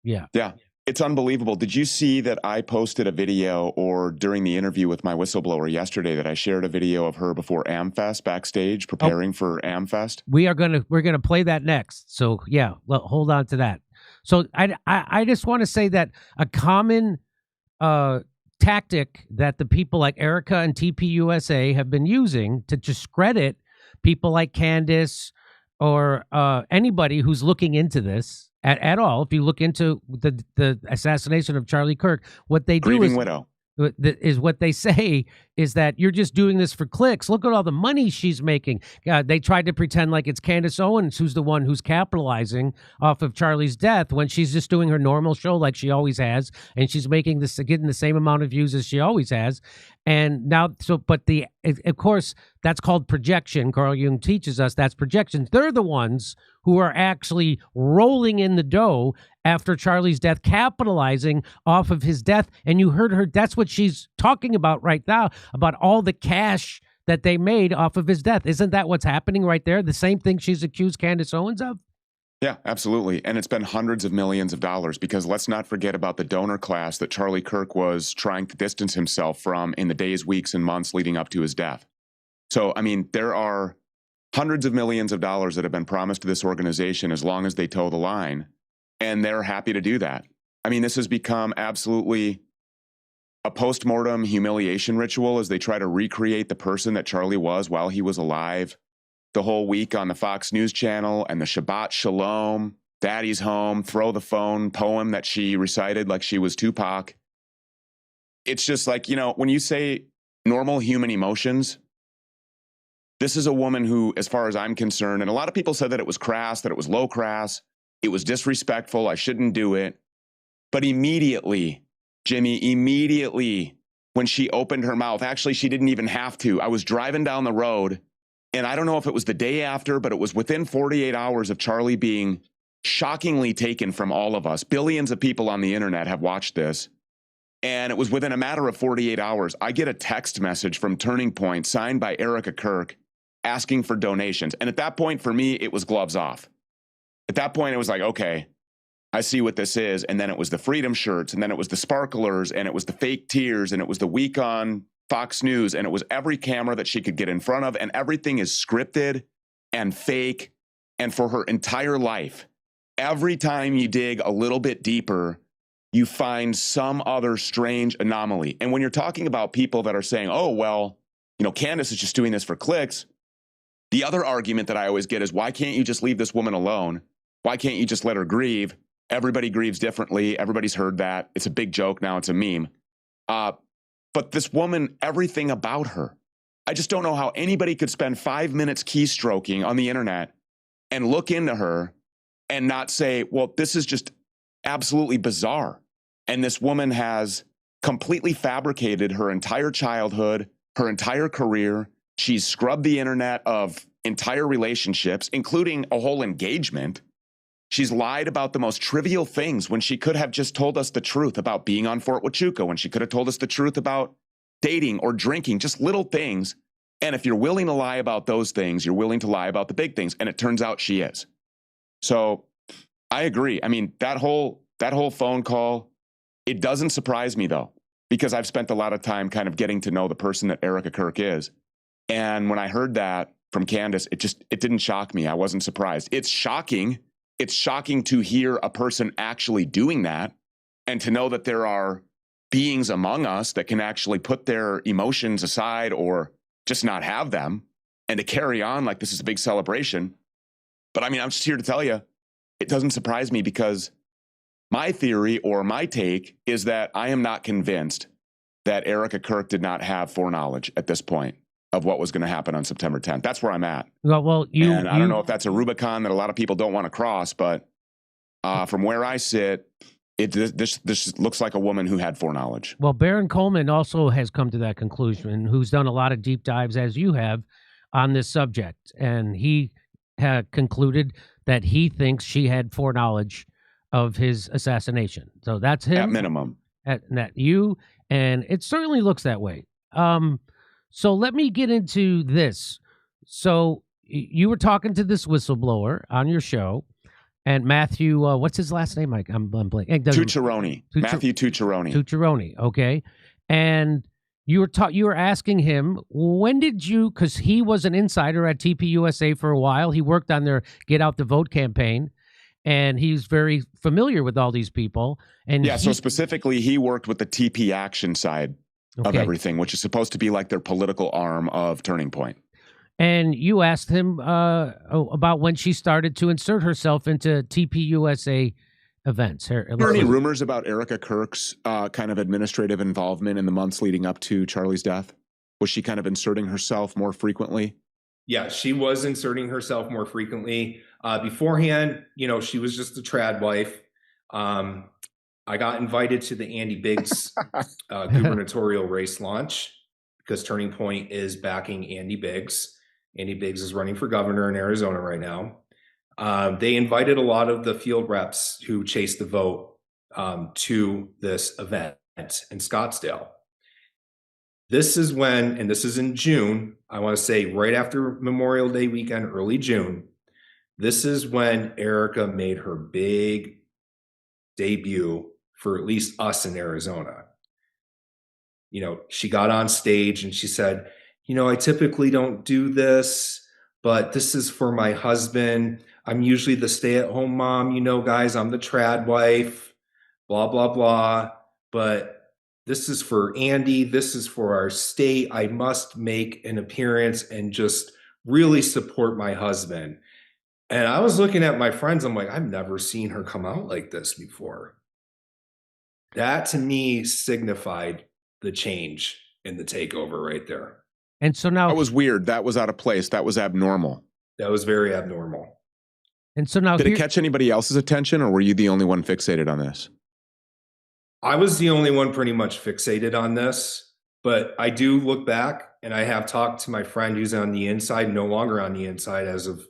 Yeah. Yeah. It's unbelievable. Did you see that I posted a video, or during the interview with my whistleblower yesterday, that I shared a video of her before AmFest backstage preparing for AmFest? We're gonna play that next. So yeah, well, hold on to that. So I just want to say that a common tactic that the people like Erika and TPUSA have been using to discredit people like Candace or anybody who's looking into this at all. If you look into the assassination of Charlie Kirk, what they do is what they say is that you're just doing this for clicks. Look at all the money she's making. They tried to pretend like it's Candace Owens who's the one who's capitalizing off of Charlie's death when she's just doing her normal show like she always has, and she's getting the same amount of views as she always has. And now, of course, that's called projection. Carl Jung teaches us that's projection. They're the ones who are actually rolling in the dough after Charlie's death, capitalizing off of his death. And you heard her, that's what she's talking about right now, about all the cash that they made off of his death. Isn't that what's happening right there? The same thing she's accused Candace Owens of? Yeah, absolutely. And it's been hundreds of millions of dollars, because let's not forget about the donor class that Charlie Kirk was trying to distance himself from in the days, weeks, and months leading up to his death. So, I mean, there are hundreds of millions of dollars that have been promised to this organization as long as they toe the line, and they're happy to do that. I mean, this has become absolutely a postmortem humiliation ritual as they try to recreate the person that Charlie was while he was alive. The whole week on the Fox News channel and the Shabbat Shalom, Daddy's home, throw the phone poem that she recited like she was Tupac. It's just like, you know, when you say normal human emotions, this is a woman who, as far as I'm concerned, and a lot of people said that it was crass, that it was low crass, it was disrespectful, I shouldn't do it. But immediately, Jimmy, when she opened her mouth, actually, she didn't even have to. I was driving down the road, and I don't know if it was the day after, but it was within 48 hours of Charlie being shockingly taken from all of us. Billions of people on the internet have watched this. And it was within a matter of 48 hours, I get a text message from Turning Point signed by Erika Kirk asking for donations. And at that point, for me, it was gloves off. At that point, it was like, okay, I see what this is. And then it was the Freedom shirts, and then it was the sparklers, and it was the fake tears, and it was the week on Fox News, and it was every camera that she could get in front of, and everything is scripted and fake. And for her entire life, every time you dig a little bit deeper, you find some other strange anomaly. And when you're talking about people that are saying, oh, well, you know, Candace is just doing this for clicks, the other argument that I always get is, why can't you just leave this woman alone? Why can't you just let her grieve? Everybody grieves differently. Everybody's heard that. It's a big joke now. It's a meme. But this woman, everything about her, I just don't know how anybody could spend 5 minutes keystroking on the internet and look into her and not say, well, this is just absolutely bizarre. And this woman has completely fabricated her entire childhood, her entire career. She's scrubbed the internet of entire relationships, including a whole engagement. She's lied about the most trivial things when she could have just told us the truth about being on Fort Huachuca, when she could have told us the truth about dating or drinking, just little things. And if you're willing to lie about those things, you're willing to lie about the big things. And it turns out she is. So I agree. I mean, that whole phone call, it doesn't surprise me, though, because I've spent a lot of time kind of getting to know the person that Erika Kirk is. And when I heard that from Candace, it didn't shock me. I wasn't surprised. It's shocking. It's shocking to hear a person actually doing that, and to know that there are beings among us that can actually put their emotions aside or just not have them, and to carry on like this is a big celebration. But I mean, I'm just here to tell you, it doesn't surprise me, because my theory or my take is that I am not convinced that Erika Kirk did not have foreknowledge at this point of what was going to happen on September 10th. That's where I'm at. Well, I don't know if that's a Rubicon that a lot of people don't want to cross, but from where I sit, this looks like a woman who had foreknowledge. Well, Baron Coleman also has come to that conclusion, who's done a lot of deep dives, as you have, on this subject. And he had concluded that he thinks she had foreknowledge of his assassination. So that's him. At minimum. And it certainly looks that way. So let me get into this. So you were talking to this whistleblower on your show, and Matthew, what's his last name? I'm blanking. Tucciarone. Matthew Tucciarone. Tucciarone. Okay. And you were asking him, when did you, because he was an insider at TPUSA for a while. He worked on their Get Out the Vote campaign, and he's very familiar with all these people. And so specifically, he worked with the TP Action side of everything, which is supposed to be like their political arm of Turning Point. And you asked him about when she started to insert herself into TPUSA events. Are there any rumors about Erika Kirk's kind of administrative involvement in the months leading up to Charlie's death? Was she kind of inserting herself more frequently? Yeah, she was inserting herself more frequently. Beforehand, she was just a trad wife. I got invited to the Andy Biggs gubernatorial race launch because Turning Point is backing Andy Biggs. Andy Biggs is running for governor in Arizona right now. They invited a lot of the field reps who chased the vote to this event in Scottsdale. This is when, and this is in June, I want to say right after Memorial Day weekend, early June, this is when Erika made her big debut for at least us in Arizona. She got on stage and she said, I typically don't do this, but this is for my husband. I'm usually the stay-at-home mom, you know, guys, I'm the trad wife, blah, blah, blah. But this is for Andy. This is for our state. I must make an appearance and just really support my husband. And I was looking at my friends. I'm like, I've never seen her come out like this before. That to me signified the change in the takeover right there. And so now that was weird. That was out of place. That was abnormal. That was very abnormal. And so now did it catch anybody else's attention, or were you the only one fixated on this? I was the only one pretty much fixated on this, but I do look back and I have talked to my friend who's on the inside, no longer on the inside as of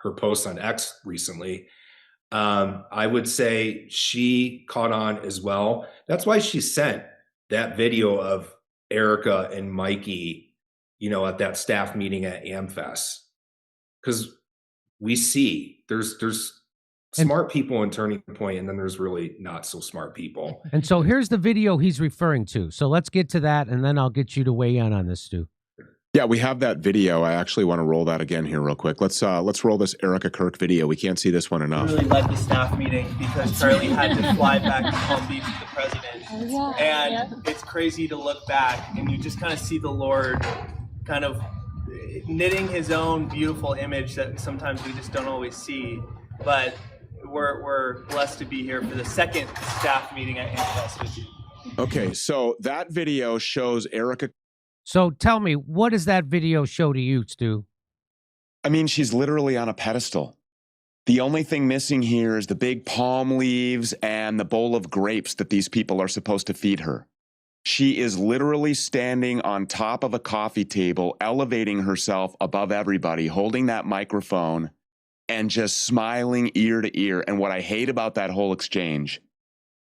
her post on X recently. I would say she caught on as well. That's why she sent that video of Erika and Mikey, you know, at that staff meeting at AmFest. Because we see there's smart people in Turning Point, and then there's really not so smart people. And so here's the video he's referring to. So let's get to that, and then I'll get you to weigh in on this, Stu. Yeah, we have that video. I actually want to roll that again here real quick. Let's roll this Erika Kirk video. We can't see this one enough. Really led the staff meeting because Charlie had to fly back to Palm Beach with the president. And it's crazy to look back and you just kind of see the Lord kind of knitting his own beautiful image that sometimes we just don't always see. But we're blessed to be here for the second staff meeting at AmFest with you. Okay, so that video shows Erika. So tell me, what does that video show to you, Stu? I mean, she's literally on a pedestal. The only thing missing here is the big palm leaves and the bowl of grapes that these people are supposed to feed her. She is literally standing on top of a coffee table, elevating herself above everybody, holding that microphone and just smiling ear to ear. And what I hate about that whole exchange,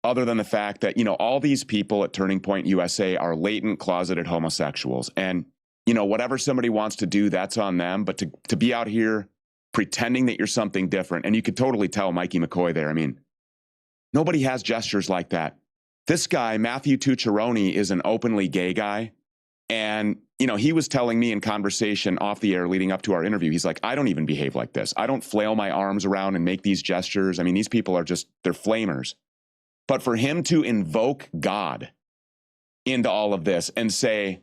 other than the fact that, you know, all these people at Turning Point USA are latent closeted homosexuals. And, you know, whatever somebody wants to do, that's on them. But to be out here pretending that you're something different, and you could totally tell Mikey McCoy there. I mean, nobody has gestures like that. This guy, Matthew Tucciaroni, is an openly gay guy. And, you know, he was telling me in conversation off the air leading up to our interview, he's like, I don't even behave like this. I don't flail my arms around and make these gestures. I mean, these people are just, they're flamers. But for him to invoke God into all of this and say,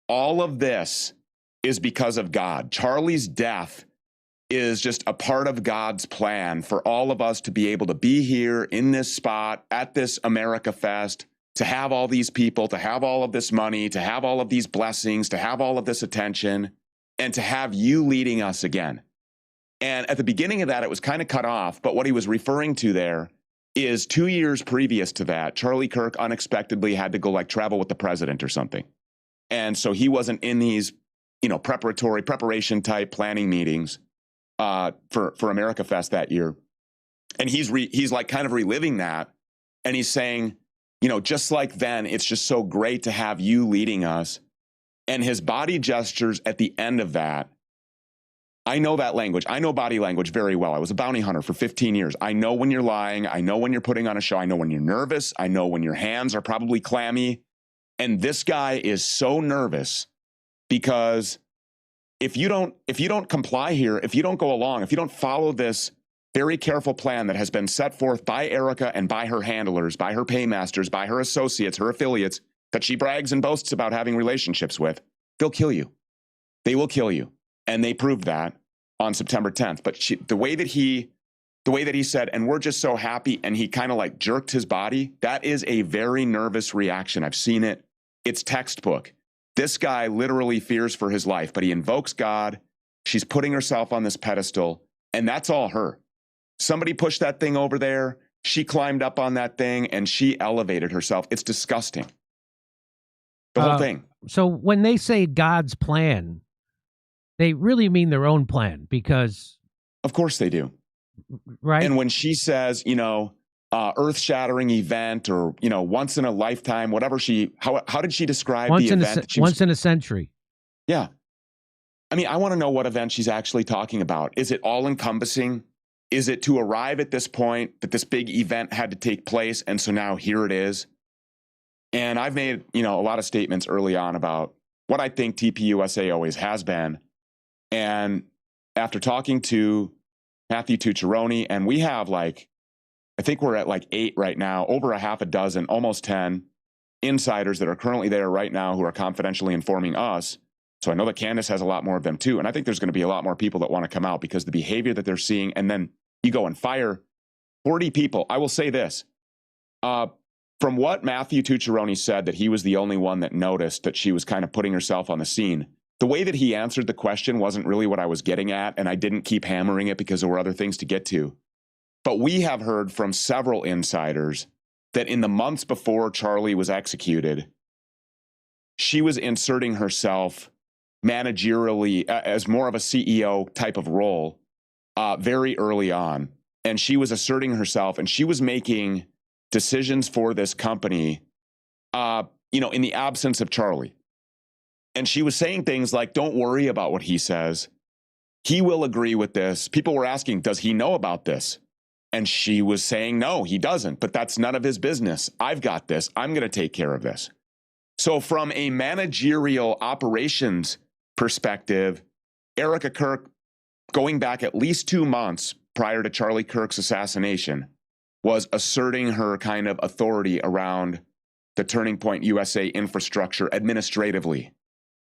all of this is because of God. Charlie's death is just a part of God's plan for all of us to be able to be here in this spot at this America Fest, to have all these people, to have all of this money, to have all of these blessings, to have all of this attention, and to have you leading us again. And at the beginning of that, it was kind of cut off, but what he was referring to there is 2 years previous to that, Charlie Kirk unexpectedly had to go like travel with the president or something. And so he wasn't in these, you know, preparation type planning meetings for America Fest that year. And he's like kind of reliving that. And he's saying, you know, just like then, it's just so great to have you leading us. And his body gestures at the end of that, I know that language. I know body language very well. I was a bounty hunter for 15 years. I know when you're lying. I know when you're putting on a show. I know when you're nervous. I know when your hands are probably clammy. And this guy is so nervous because if you don't comply here, if you don't go along, if you don't follow this very careful plan that has been set forth by Erika and by her handlers, by her paymasters, by her associates, her affiliates, that she brags and boasts about having relationships with, they'll kill you. They will kill you. And they proved that on September 10th. But the way that he said, and we're just so happy, and he kind of like jerked his body, that is a very nervous reaction. I've seen it. It's textbook. This guy literally fears for his life, but he invokes God. She's putting herself on this pedestal, and that's all her. Somebody pushed that thing over there. She climbed up on that thing, and she elevated herself. It's disgusting. The whole thing. So when they say God's plan, they really mean their own plan, because... Of course they do. Right. And when she says, you know, earth-shattering event, or, you know, once in a lifetime, whatever how did she describe the event? Once in a century. Yeah. I mean, I want to know what event she's actually talking about. Is it all-encompassing? Is it to arrive at this point that this big event had to take place, and so now here it is? And I've made, you know, a lot of statements early on about what I think TPUSA always has been. And after talking to Matthew Tucciarone, and we have I think we're at 8 right now, over a half a dozen, almost 10 insiders that are currently there right now who are confidentially informing us. So I know that Candace has a lot more of them too. And I think there's going to be a lot more people that want to come out because the behavior that they're seeing, and then you go and fire 40 people. I will say this. From what Matthew Tucciarone said, that he was the only one that noticed that she was kind of putting herself on the scene. The way that he answered the question wasn't really what I was getting at, and I didn't keep hammering it because there were other things to get to. But we have heard from several insiders that in the months before Charlie was executed, she was inserting herself managerially as more of a CEO type of role very early on. And she was asserting herself, and she was making decisions for this company, in the absence of Charlie. And she was saying things like, don't worry about what he says. He will agree with this. People were asking, does he know about this? And she was saying, no, he doesn't, but that's none of his business. I've got this. I'm going to take care of this. So from a managerial operations perspective, Erika Kirk, going back at least 2 months prior to Charlie Kirk's assassination, was asserting her kind of authority around the Turning Point USA infrastructure administratively,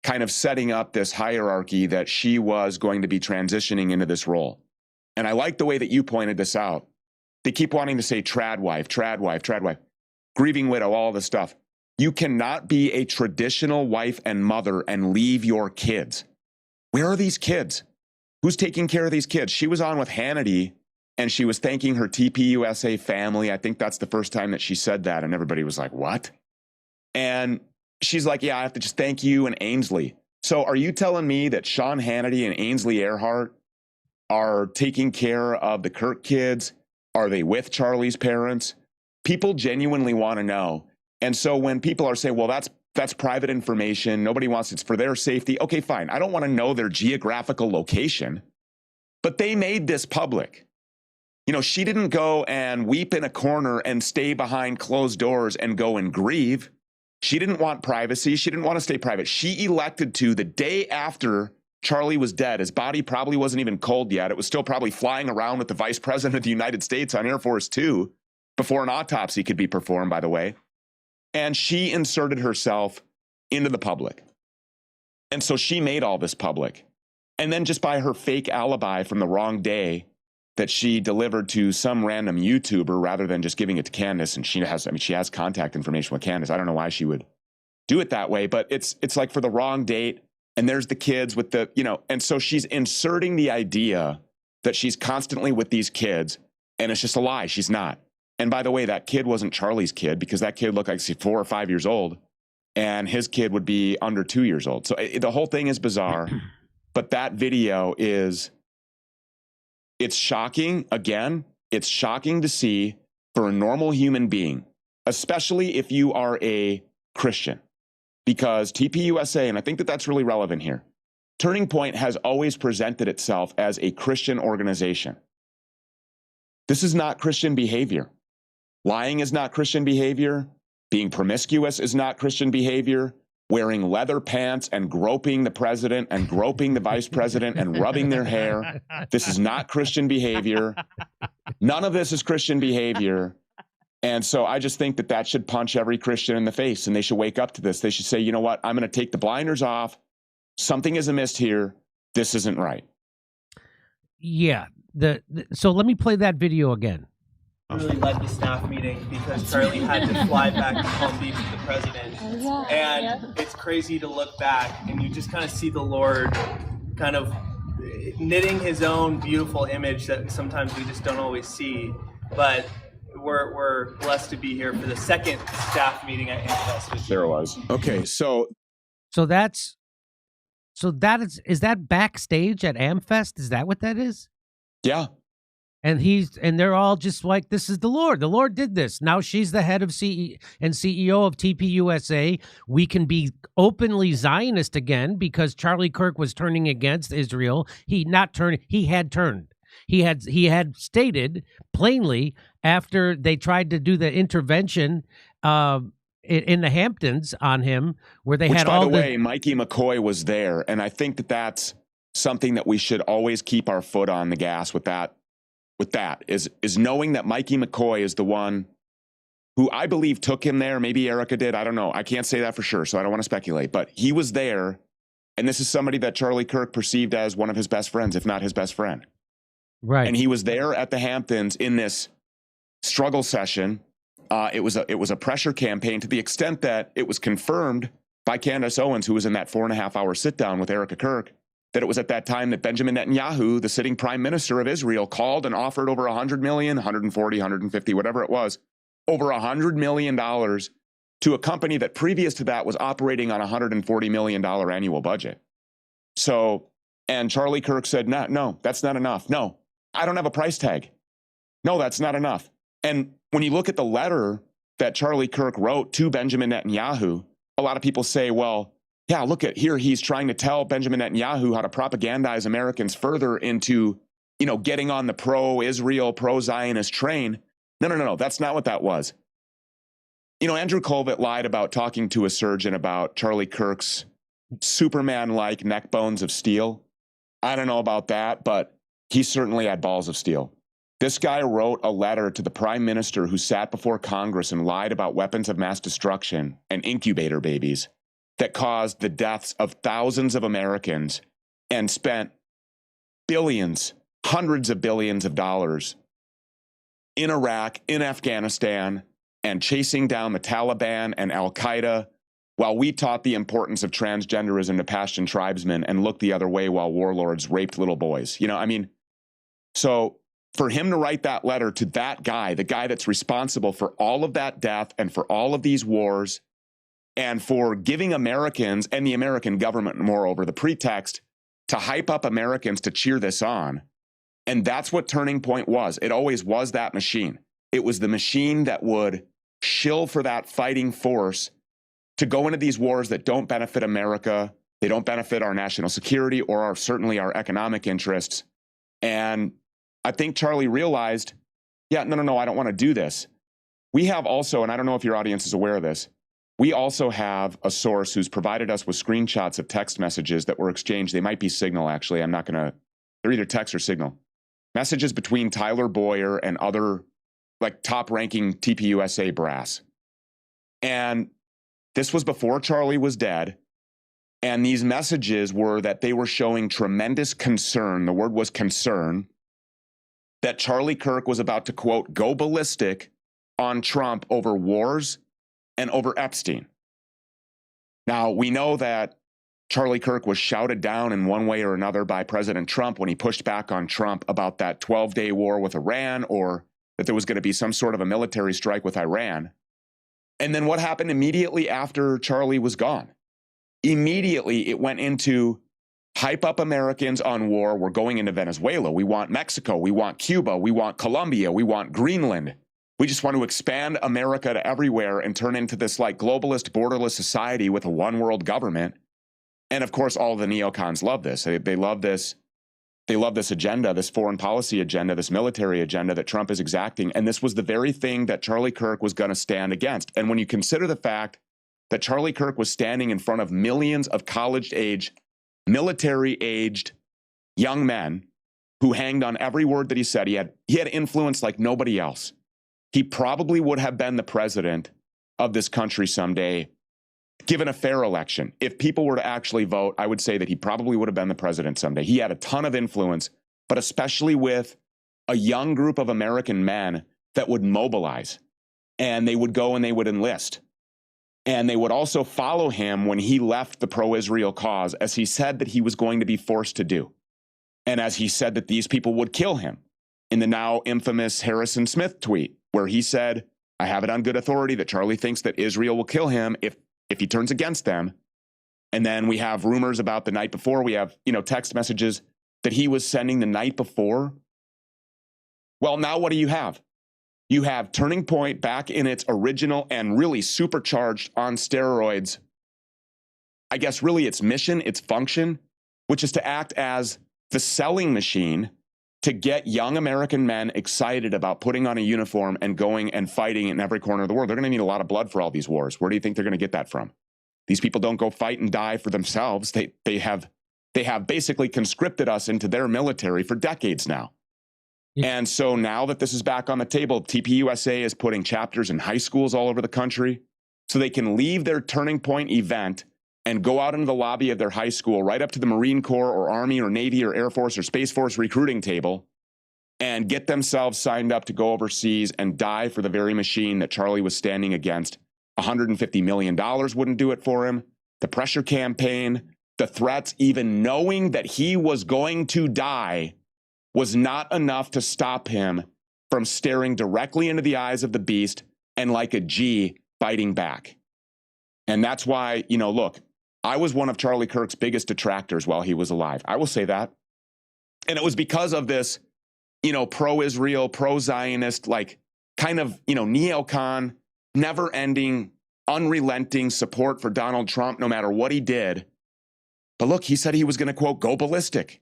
kind of setting up this hierarchy that she was going to be transitioning into this role. And I like the way that you pointed this out. They keep wanting to say trad wife, grieving widow, all this stuff. You cannot be a traditional wife and mother and leave your kids. Where are these kids? Who's taking care of these kids? She was on with Hannity, and she was thanking her TPUSA family. I think that's the first time that she said that, and everybody was like, what? And she's like, yeah, I have to just thank you and Ainsley. So are you telling me that Sean Hannity and Ainsley Earhart are taking care of the Kirk kids? Are they with Charlie's parents? People genuinely want to know. And so when people are saying, well, that's private information, nobody wants, it's for their safety. Okay, fine. I don't want to know their geographical location, but they made this public. She didn't go and weep in a corner and stay behind closed doors and go and grieve. She didn't want privacy. She didn't want to stay private. She elected to, the day after Charlie was dead, his body probably wasn't even cold yet. It was still probably flying around with the Vice President of the United States on Air Force Two before an autopsy could be performed, by the way. And she inserted herself into the public. And so she made all this public. And then just by her fake alibi from the wrong day that she delivered to some random YouTuber rather than just giving it to Candace, and she has contact information with Candace. I don't know why she would do it that way, but it's like for the wrong date. And there's the kids with the, and so she's inserting the idea that she's constantly with these kids, and it's just a lie. She's not. And by the way, that kid wasn't Charlie's kid, because that kid looked like he's 4 or 5 years old, and his kid would be under 2 years old. So the whole thing is bizarre, but that video it's shocking. Again, it's shocking to see for a normal human being, especially if you are a Christian, because TPUSA, and I think that that's really relevant here, Turning Point has always presented itself as a Christian organization. This is not Christian behavior. Lying is not Christian behavior. Being promiscuous is not Christian behavior. Wearing leather pants and groping the president and groping the vice president and rubbing their hair. This is not Christian behavior. None of this is Christian behavior. And so I just think that should punch every Christian in the face, and they should wake up to this. They should say, you know what? I'm going to take the blinders off. Something is amiss here. This isn't right. Yeah. So let me play that video again. Really led the staff meeting because Charlie had to fly back to Palm Beach with the president. And it's crazy to look back and you just kind of see the Lord kind of knitting his own beautiful image that sometimes we just don't always see. But we're blessed to be here for the second staff meeting at AmFest. There was. Okay, so that is that backstage at AmFest? Is that what that is? Yeah. And they're all just like, this is the Lord. The Lord did this. Now she's the head of CEO of TPUSA. We can be openly Zionist again because Charlie Kirk was turning against Israel. He had turned. He had stated plainly after they tried to do the intervention in the Hamptons on him, where they had all by the way, Mikey McCoy was there, and I think that's something that we should always keep our foot on the gas with that is knowing that Mikey McCoy is the one who I believe took him there. Maybe Erika did. I don't know. I can't say that for sure, so I don't want to speculate. But he was there, and this is somebody that Charlie Kirk perceived as one of his best friends, if not his best friend. Right. And he was there at the Hamptons in this struggle session. It was a pressure campaign to the extent that it was confirmed by Candace Owens, who was in that 4.5-hour sit-down with Erika Kirk, that it was at that time that Benjamin Netanyahu, the sitting prime minister of Israel, called and offered over $100 million, 140, 150, whatever it was, over $100 million to a company that previous to that was operating on a $140 million annual budget. So, and Charlie Kirk said, no, that's not enough. No, I don't have a price tag. No, that's not enough. And when you look at the letter that Charlie Kirk wrote to Benjamin Netanyahu, a lot of people say, well, yeah, look at here, he's trying to tell Benjamin Netanyahu how to propagandize Americans further into, getting on the pro-Israel, pro-Zionist train. No, that's not what that was. Andrew Colvett lied about talking to a surgeon about Charlie Kirk's Superman-like neck bones of steel. I don't know about that, but he certainly had balls of steel. This guy wrote a letter to the prime minister who sat before Congress and lied about weapons of mass destruction and incubator babies that caused the deaths of thousands of Americans and spent billions, hundreds of billions of dollars in Iraq, in Afghanistan, and chasing down the Taliban and Al-Qaeda while we taught the importance of transgenderism to Pashtun tribesmen and looked the other way while warlords raped little boys. So for him to write that letter to that guy, the guy that's responsible for all of that death and for all of these wars, and for giving Americans and the American government, moreover, the pretext to hype up Americans to cheer this on. And that's what Turning Point was. It always was that machine. It was the machine that would shill for that fighting force to go into these wars that don't benefit America. They don't benefit our national security or certainly our economic interests. And I think Charlie realized, no, I don't want to do this. We have also, and I don't know if your audience is aware of this, we also have a source who's provided us with screenshots of text messages that were exchanged. They might be Signal, actually. They're either text or Signal. Messages between Tyler Boyer and other top-ranking TPUSA brass. And this was before Charlie was dead. And these messages were that they were showing tremendous concern. The word was concern that Charlie Kirk was about to, quote, go ballistic on Trump over wars and over Epstein. Now, we know that Charlie Kirk was shouted down in one way or another by President Trump when he pushed back on Trump about that 12-day war with Iran, or that there was going to be some sort of a military strike with Iran. And then what happened immediately after Charlie was gone? Immediately, it went into hype up Americans on war. We're going into Venezuela. We want Mexico. We want Cuba. We want Colombia. We want Greenland. We just want to expand America to everywhere and turn into this globalist, borderless society with a one world government. And of course, all the neocons love this. They love this. They love this agenda, this foreign policy agenda, this military agenda that Trump is exacting. And this was the very thing that Charlie Kirk was going to stand against. And when you consider the fact that Charlie Kirk was standing in front of millions of college-age, military-aged young men who hanged on every word that he said, he had influence like nobody else. He probably would have been the president of this country someday, given a fair election. If people were to actually vote, I would say that he probably would have been the president someday. He had a ton of influence, but especially with a young group of American men that would mobilize, and they would go and they would enlist. And they would also follow him when he left the pro-Israel cause, as he said that he was going to be forced to do. And as he said that these people would kill him in the now infamous Harrison Smith tweet, where he said, I have it on good authority that Charlie thinks that Israel will kill him if he turns against them. And then we have rumors about the night before. We have, text messages that he was sending the night before. Well, now what do you have? You have Turning Point back in its original and really supercharged on steroids. I guess really its mission, its function, which is to act as the selling machine to get young American men excited about putting on a uniform and going and fighting in every corner of the world. They're going to need a lot of blood for all these wars. Where do you think they're going to get that from? These people don't go fight and die for themselves. They have They have basically conscripted us into their military for decades now. And so now that this is back on the table, TPUSA is putting chapters in high schools all over the country so they can leave their Turning Point event and go out into the lobby of their high school, right up to the Marine Corps or Army or Navy or Air Force or Space Force recruiting table, and get themselves signed up to go overseas and die for the very machine that Charlie was standing against. $150 million wouldn't do it for him. The pressure campaign, the threats, even knowing that he was going to die, was not enough to stop him from staring directly into the eyes of the beast and like a G fighting back. And that's why, you know, look, I was one of Charlie Kirk's biggest detractors while he was alive. I will say that. And it was because of this, you know, pro-Israel, pro-Zionist, like kind of, you know, neocon, never-ending, unrelenting support for Donald Trump no matter what he did. But look, he said he was going to, quote, go ballistic.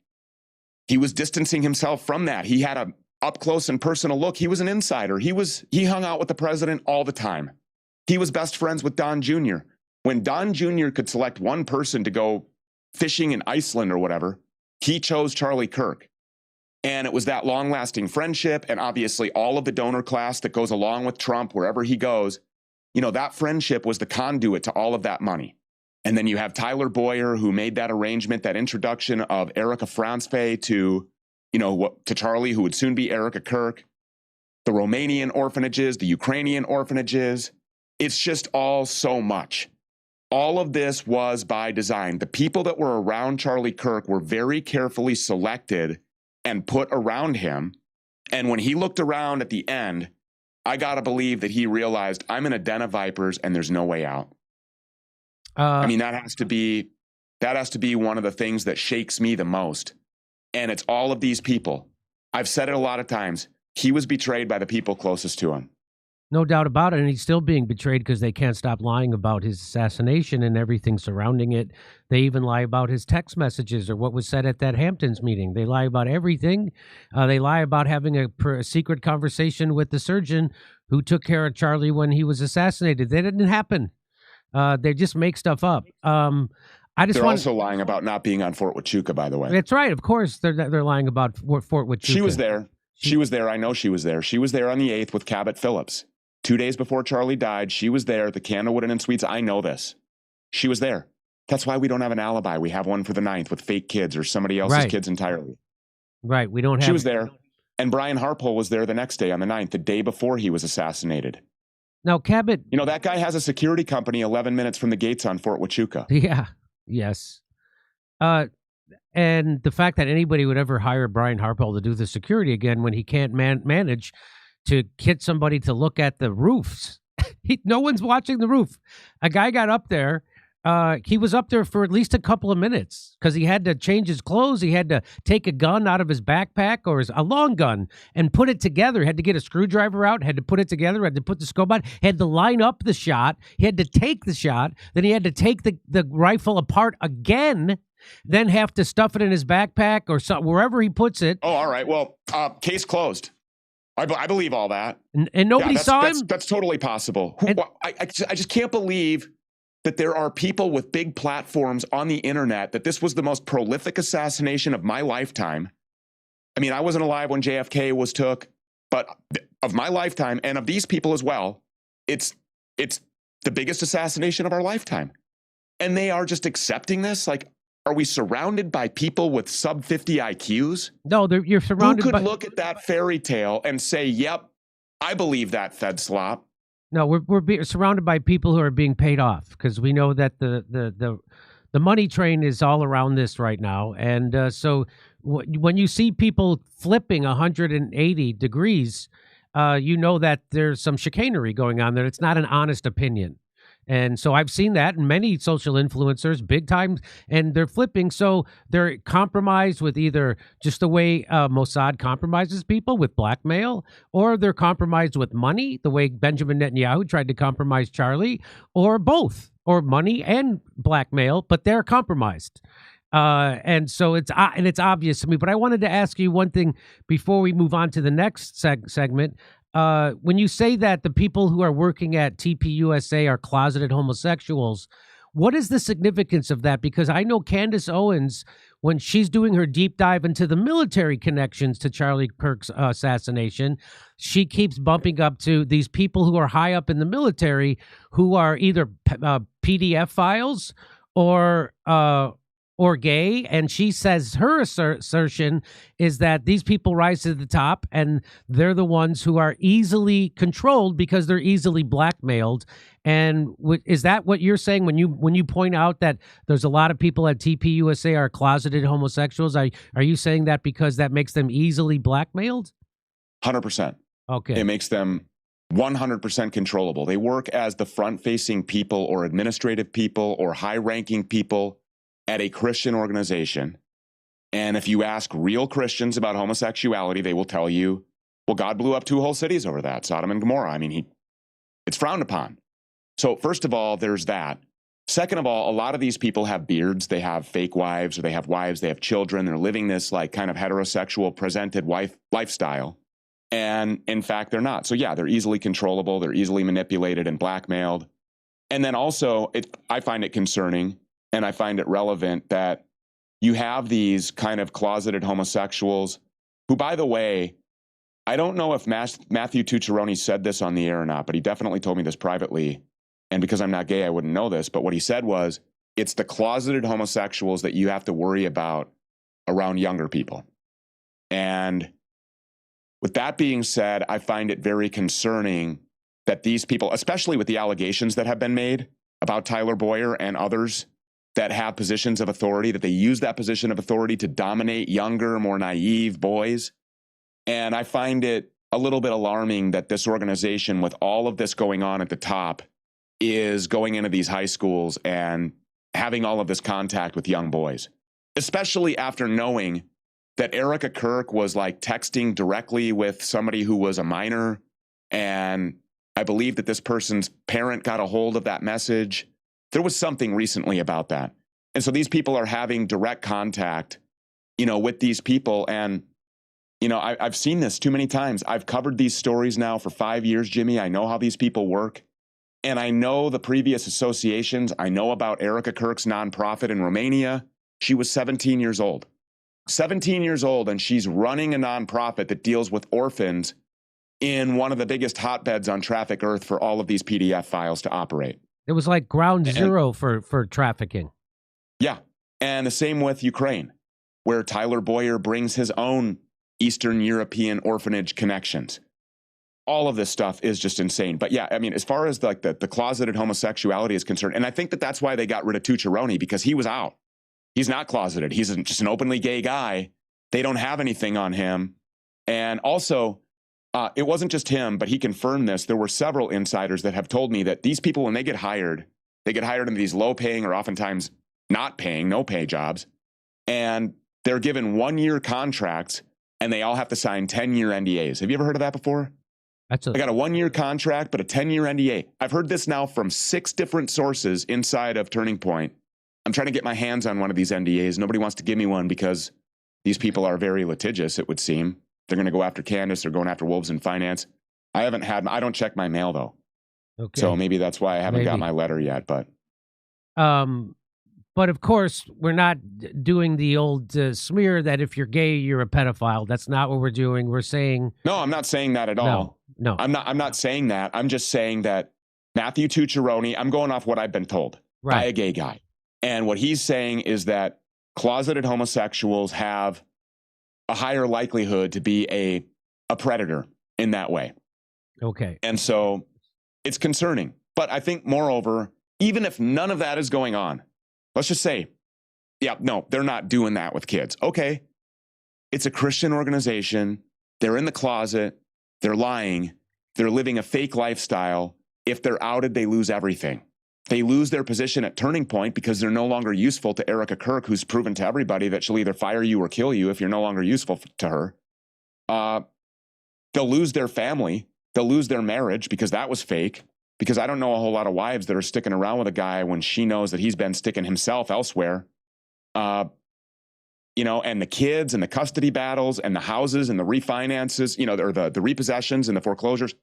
He was distancing himself from that. He had a up close and personal look. He was an insider. He hung out with the president all the time. He was best friends with Don Jr. When Don Jr. could select one person to go fishing in Iceland or whatever, he chose Charlie Kirk. And it was that long-lasting friendship and obviously all of the donor class that goes along with Trump wherever he goes. You know, that friendship was the conduit to all of that money. And then you have Tyler Boyer, who made that arrangement, that introduction of Erika Franzfey to, you know, to Charlie, who would soon be Erika Kirk, the Romanian orphanages, the Ukrainian orphanages. It's just all so much. All of this was by design. The people that were around Charlie Kirk were very carefully selected and put around him. And when he looked around at the end, I got to believe that he realized, I'm in a den of vipers and there's no way out. I mean, that has to be one of the things that shakes me the most. And it's all of these people. I've said it a lot of times. He was betrayed by the people closest to him. No doubt about it. And he's still being betrayed because they can't stop lying about his assassination and everything surrounding it. They even lie about his text messages or what was said at that Hamptons meeting. They lie about everything. They lie about having a secret conversation with the surgeon who took care of Charlie when he was assassinated. That didn't happen. They just make stuff up. They're also lying about not being on Fort Huachuca, by the way. That's right. Of course, they're lying about Fort Huachuca. She was there. She was there. I know she was there. She was there on the 8th with Cabot Phillips. 2 days before Charlie died, she was there. The Candlewood Inn and Suites. I know this. She was there. That's why we don't have an alibi. We have one for the 9th with fake kids or somebody else's kids entirely. Right. We don't have. She was there. And Brian Harpole was there the next day on the 9th, the day before he was assassinated. Now, Cabot. You know, that guy has a security company 11 minutes from the gates on Fort Huachuca. Yeah. Yes. And the fact that anybody would ever hire Brian Harpole to do the security again when he can't manage to get somebody to look at the roofs. No one's watching the roof. A guy got up there. He was up there for at least a couple of minutes because he had to change his clothes. He had to take a gun out of his backpack or a long gun and put it together. Had to get a screwdriver out, had to put it together, had to put the scope on, had to line up the shot. He had to take the shot. Then he had to take the rifle apart again, then have to stuff it in his backpack or wherever he puts it. Oh, all right. Well, case closed. I believe all that. And nobody saw him? That's totally possible. I just can't believe that there are people with big platforms on the internet that this was the most prolific assassination of my lifetime. I mean, I wasn't alive when JFK was took, but of my lifetime and of these people as well, it's the biggest assassination of our lifetime. And they are just accepting this? Like, are we surrounded by people with sub 50 IQs? No, you're surrounded by... Who could look at that fairy tale and say, yep, I believe that Fed slop? No, we're surrounded by people who are being paid off because we know that the money train is all around this right now. And so when you see people flipping 180 degrees, you know that there's some chicanery going on there. It's not an honest opinion. And so I've seen that in many social influencers, big time, and they're flipping. So they're compromised with either just the way Mossad compromises people with blackmail, or they're compromised with money, the way Benjamin Netanyahu tried to compromise Charlie, or both, or money and blackmail, but they're compromised. And so it's obvious to me. But I wanted to ask you one thing before we move on to the next segment. When you say that the people who are working at TPUSA are closeted homosexuals, What is the significance of that? Because I know Candace Owens, when she's doing her deep dive into the military connections to Charlie Kirk's assassination, she keeps bumping up to these people who are high up in the military who are either PDF files or gay, and she says her assertion is that these people rise to the top and they're the ones who are easily controlled because they're easily blackmailed. And is that what you're saying when you point out that there's a lot of people at TPUSA are closeted homosexuals? Are you saying that because that makes them easily blackmailed? 100%. Okay. It makes them 100% controllable. They work as the front-facing people or administrative people or high-ranking people at a Christian organization. And if you ask real Christians about homosexuality, they will tell you, well, God blew up 2 whole cities over that, Sodom and Gomorrah. I mean, it's frowned upon. So first of all, there's that. Second of all, a lot of these people have beards. They have fake wives, or they have wives, they have children. They're living this like kind of heterosexual presented lifestyle. And in fact, they're not. So yeah, they're easily controllable. They're easily manipulated and blackmailed. And then also, I find it concerning and I find it relevant that you have these kind of closeted homosexuals who, by the way, I don't know if Matthew Tucciarone said this on the air or not, but he definitely told me this privately. And because I'm not gay, I wouldn't know this. But what he said was, it's the closeted homosexuals that you have to worry about around younger people. And with that being said, I find it very concerning that these people, especially with the allegations that have been made about Tyler Boyer and others that have positions of authority, that they use that position of authority to dominate younger, more naive boys. And I find it a little bit alarming that this organization, with all of this going on at the top, is going into these high schools and having all of this contact with young boys, especially after knowing that Erika Kirk was like texting directly with somebody who was a minor. And I believe that this person's parent got a hold of that message. There was something recently about that. And so these people are having direct contact, with these people. And, I've seen this too many times. I've covered these stories now for 5 years, Jimmy. I know how these people work. And I know the previous associations. I know about Erika Kirk's nonprofit in Romania. She was 17 years old. 17 years old, and she's running a nonprofit that deals with orphans in one of the biggest hotbeds on traffic earth for all of these PDF files to operate. It was like ground zero for trafficking. Yeah. And the same with Ukraine, where Tyler Boyer brings his own Eastern European orphanage connections. All of this stuff is just insane. But yeah, I mean, as far as like the closeted homosexuality is concerned, and I think that that's why they got rid of Tucciarone, because he was out. He's not closeted. He's just an openly gay guy. They don't have anything on him. And also, it wasn't just him, but he confirmed this. There were several insiders that have told me that these people, when they get hired into these low-paying or oftentimes not paying, no-pay jobs, and they're given 1-year contracts, and they all have to sign 10-year NDAs. Have you ever heard of that before? I got a 1-year contract, but a 10-year NDA. I've heard this now from 6 different sources inside of Turning Point. I'm trying to get my hands on one of these NDAs. Nobody wants to give me one because these people are very litigious, it would seem. They're going to go after Candace. They're going after wolves in finance. I don't check my mail, though. Okay. So maybe that's why I haven't got my letter yet. But of course, we're not doing the old smear that if you're gay, you're a pedophile. That's not what we're doing. We're saying... No, I'm not saying that at all. No. I'm not saying that. I'm just saying that Matthew Tucciarone, I'm going off what I've been told by a gay guy. And what he's saying is that closeted homosexuals have a higher likelihood to be a predator in that way. Okay. And so it's concerning. But I think, moreover, even if none of that is going on, let's just say, they're not doing that with kids. Okay. It's a Christian organization. They're in the closet. They're lying. They're living a fake lifestyle. If they're outed, they lose everything. They lose their position at Turning Point because they're no longer useful to Erika Kirk, who's proven to everybody that she'll either fire you or kill you if you're no longer useful to her. They'll lose their family. They'll lose their marriage because that was fake. Because I don't know a whole lot of wives that are sticking around with a guy when she knows that he's been sticking himself elsewhere. And the kids and the custody battles and the houses and the refinances, or the repossessions and the foreclosures.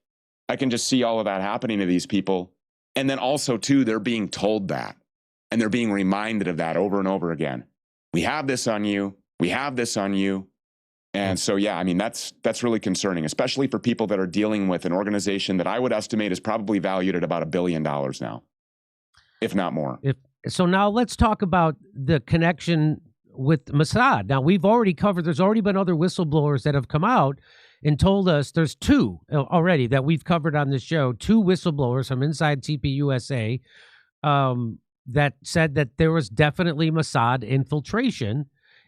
I can just see all of that happening to these people. And then also, too, they're being told that. And they're being reminded of that over and over again. We have this on you. We have this on you. And so, yeah, I mean, that's really concerning, especially for people that are dealing with an organization that I would estimate is probably valued at about $1 billion now, if not more. So now let's talk about the connection with Mossad. Now, we've already covered, there's already been other whistleblowers that have come out and told us, there's two already that we've covered on this show, two whistleblowers from inside TPUSA that said that there was definitely Mossad infiltration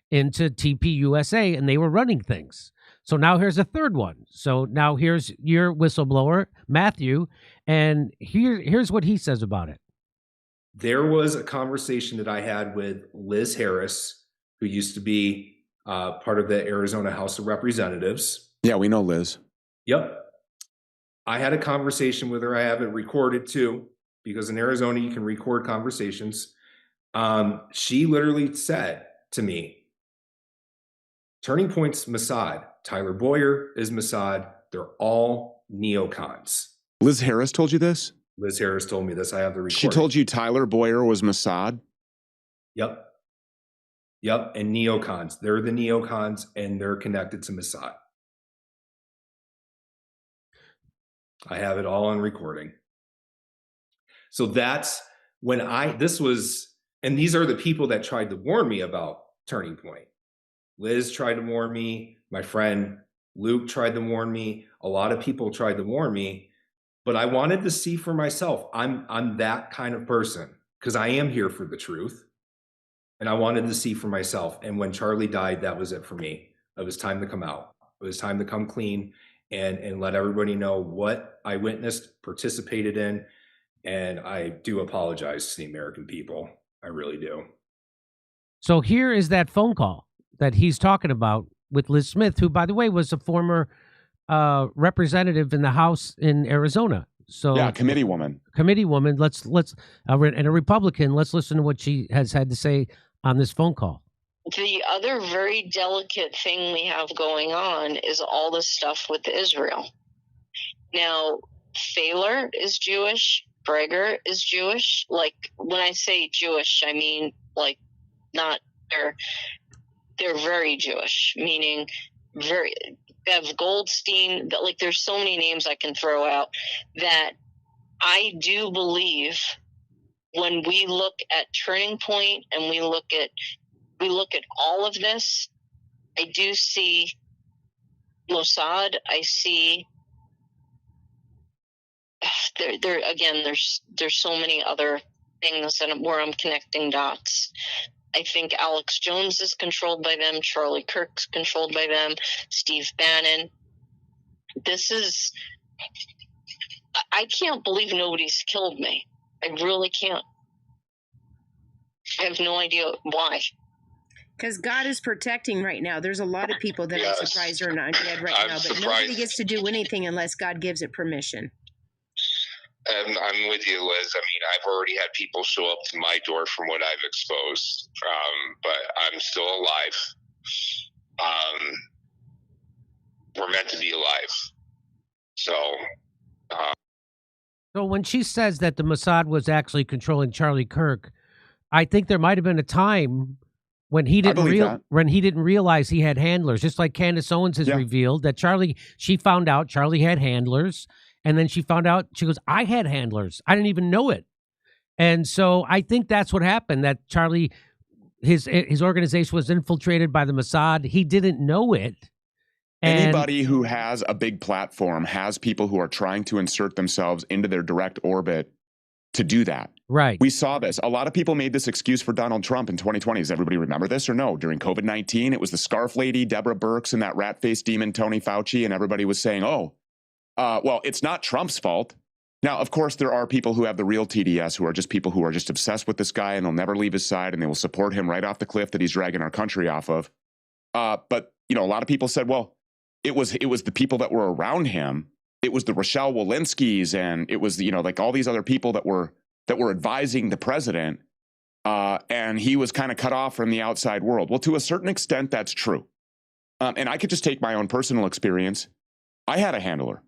into TPUSA and they were running things. So now here's a third one. So now here's your whistleblower, Matthew, and here's what he says about it. There was a conversation that I had with Liz Harris, who used to be part of the Arizona House of Representatives. Yeah, we know Liz. Yep. I had a conversation with her. I have it recorded too, because in Arizona, you can record conversations. She literally said to me, Turning Point's Mossad. Tyler Boyer is Mossad. They're all neocons. Liz Harris told you this? Liz Harris told me this. I have the recording. She told you Tyler Boyer was Mossad? Yep. Yep. And neocons. They're the neocons and they're connected to Mossad. I have it all on recording. So that's when and these are the people that tried to warn me about Turning Point. Liz tried to warn me. My friend Luke tried to warn me. A lot of people tried to warn me, but I wanted to see for myself. I'm that kind of person because I am here for the truth. And I wanted to see for myself. And when Charlie died, that was it for me. It was time to come out. It was time to come clean and let everybody know what I witnessed, participated in. And I do apologize to the American people. I really do. So here is that phone call that he's talking about with Liz Smith, who, by the way, was a former representative in the House in Arizona. So yeah, committee woman. Let's and a Republican. Let's listen to what she has had to say on this phone call. The other very delicate thing we have going on is all this stuff with Israel. Now, Thaler is Jewish. Breger is Jewish. Like, when I say Jewish, I mean, like, not they're very Jewish, meaning Bev Goldstein. Like, there's so many names I can throw out that I do believe when we look at Turning Point and we look at all of this, I do see Mossad. I see there again. There's so many other things where I'm connecting dots. I think Alex Jones is controlled by them. Charlie Kirk's controlled by them. Steve Bannon. I can't believe nobody's killed me. I really can't. I have no idea why. Because God is protecting right now. There's a lot of people that I'm surprised are not dead right now. But nobody gets to do anything unless God gives it permission. I'm with you, Liz. I mean, I've already had people show up to my door from what I've exposed, but I'm still alive. We're meant to be alive. So when she says that the Mossad was actually controlling Charlie Kirk, I think there might have been a time when he didn't realize he had handlers, just like Candace Owens has revealed that she found out Charlie had handlers. And then she found out, she goes, I had handlers. I didn't even know it. And so I think that's what happened, that Charlie, his organization was infiltrated by the Mossad. He didn't know it. And anybody who has a big platform has people who are trying to insert themselves into their direct orbit to do that. Right. We saw this. A lot of people made this excuse for Donald Trump in 2020. Does everybody remember this or no? During COVID-19, it was the scarf lady, Deborah Birx, and that rat-faced demon, Tony Fauci, and everybody was saying, well, it's not Trump's fault. Now, of course, there are people who have the real TDS, who are just people who are just obsessed with this guy and they'll never leave his side and they will support him right off the cliff that he's dragging our country off of. But, a lot of people said, well, it was the people that were around him. It was the Rochelle Walensky's and it was, like all these other people that were advising the president. And he was kind of cut off from the outside world. Well, to a certain extent, that's true. And I could just take my own personal experience. I had a handler.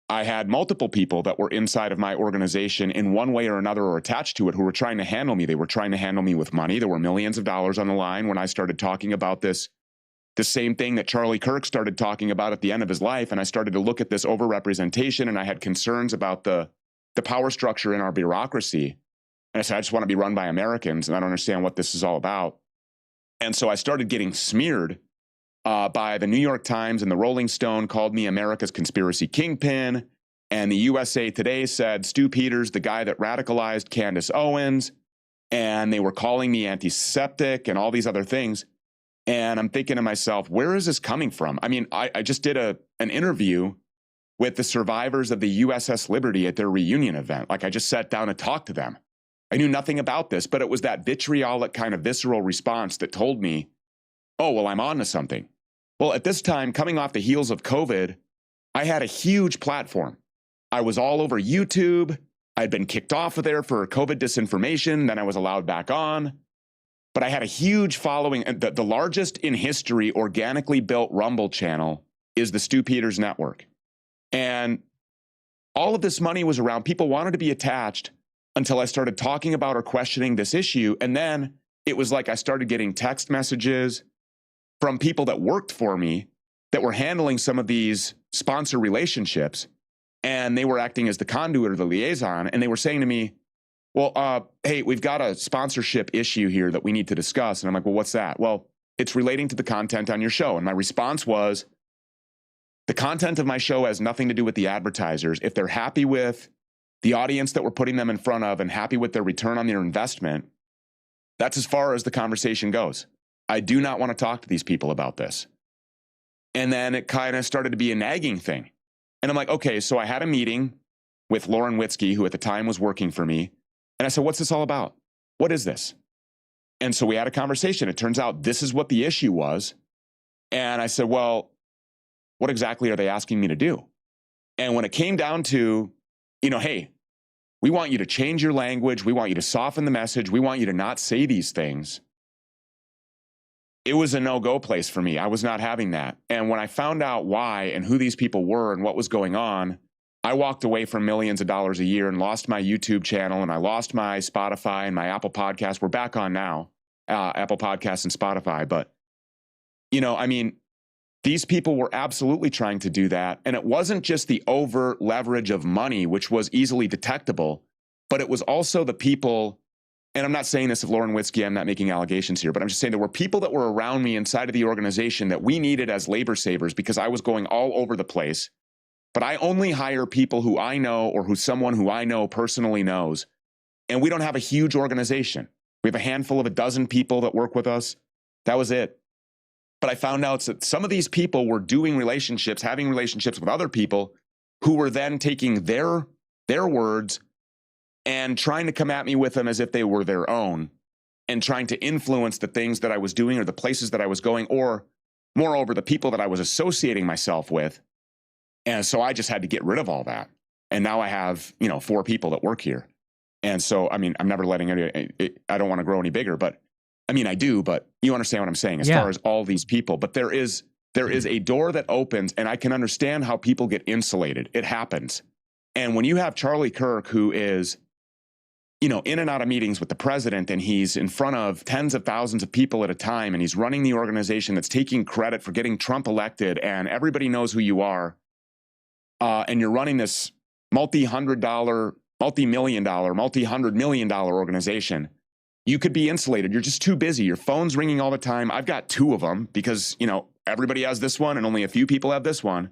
I had multiple people that were inside of my organization in one way or another or attached to it who were trying to handle me. They were trying to handle me with money. There were millions of dollars on the line when I started talking about this, the same thing that Charlie Kirk started talking about at the end of his life. And I started to look at this overrepresentation, and I had concerns about the power structure in our bureaucracy. And I said, I just want to be run by Americans, and I don't understand what this is all about. And so I started getting smeared by the New York Times, and the Rolling Stone called me America's conspiracy kingpin. And the USA Today said Stu Peters, the guy that radicalized Candace Owens. And they were calling me antiseptic and all these other things. And I'm thinking to myself, where is this coming from? I mean, I just did an interview with the survivors of the USS Liberty at their reunion event. Like, I just sat down and talked to them. I knew nothing about this, but it was that vitriolic kind of visceral response that told me, oh, well, I'm on to something. Well, at this time, coming off the heels of COVID, I had a huge platform. I was all over YouTube. I'd been kicked off of there for COVID disinformation. Then I was allowed back on. But I had a huge following. The largest in history organically built Rumble channel is the Stu Peters Network. And all of this money was around. People wanted to be attached until I started talking about or questioning this issue. And then it was like I started getting text messages from people that worked for me that were handling some of these sponsor relationships. And they were acting as the conduit or the liaison. And they were saying to me, well, hey, we've got a sponsorship issue here that we need to discuss. And I'm like, well, what's that? Well, it's relating to the content on your show. And my response was, the content of my show has nothing to do with the advertisers. If they're happy with the audience that we're putting them in front of and happy with their return on their investment, that's as far as the conversation goes. I do not want to talk to these people about this. And then it kind of started to be a nagging thing. And I'm like, okay, so I had a meeting with Lauren Witzke, who at the time was working for me. And I said, what's this all about? What is this? And so we had a conversation. It turns out this is what the issue was. And I said, well, what exactly are they asking me to do? And when it came down to, hey, we want you to change your language. We want you to soften the message. We want you to not say these things. It was a no-go place for me. I was not having that. And when I found out why and who these people were and what was going on, I walked away from millions of dollars a year and lost my YouTube channel, and I lost my Spotify and my Apple Podcasts. We're back on now, Apple Podcasts and Spotify. But, these people were absolutely trying to do that. And it wasn't just the overt leverage of money, which was easily detectable, but it was also the people. And I'm not saying this of Lauren Witzke, I'm not making allegations here, but I'm just saying there were people that were around me inside of the organization that we needed as labor savers because I was going all over the place. But I only hire people who I know or who someone who I know personally knows. And we don't have a huge organization. We have a handful of a dozen people that work with us. That was it. But I found out that some of these people were doing relationships, having relationships with other people who were then taking their words and trying to come at me with them as if they were their own and trying to influence the things that I was doing or the places that I was going, or moreover, the people that I was associating myself with. And so I just had to get rid of all that. And now I have, 4 people that work here. And so, I'm never letting I don't want to grow any bigger, but I do, but you understand what I'm saying as far as all these people. But there is a door that opens, and I can understand how people get insulated. It happens. And when you have Charlie Kirk, who is, in and out of meetings with the president, and he's in front of tens of thousands of people at a time, and he's running the organization that's taking credit for getting Trump elected, and everybody knows who you are, and you're running this multi-million-dollar, multi-hundred-million-dollar organization, you could be insulated. You're just too busy. Your phone's ringing all the time. I've got 2 of them because, everybody has this one and only a few people have this one.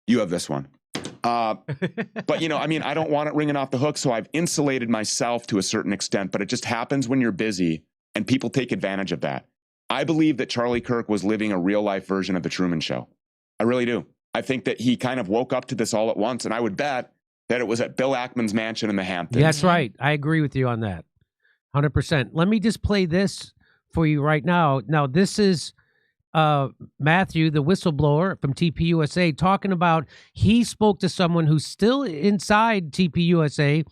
You have this one. But, I don't want it ringing off the hook. So I've insulated myself to a certain extent, but it just happens when you're busy and people take advantage of that. I believe that Charlie Kirk was living a real life version of the Truman Show. I really do. I think that he kind of woke up to this all at once. And I would bet that it was at Bill Ackman's mansion in the Hamptons. That's right. I agree with you on that. 100%. Let me just play this for you right now. Now, this is Matthew, the whistleblower from TPUSA, talking about he spoke to someone who's still inside TPUSA,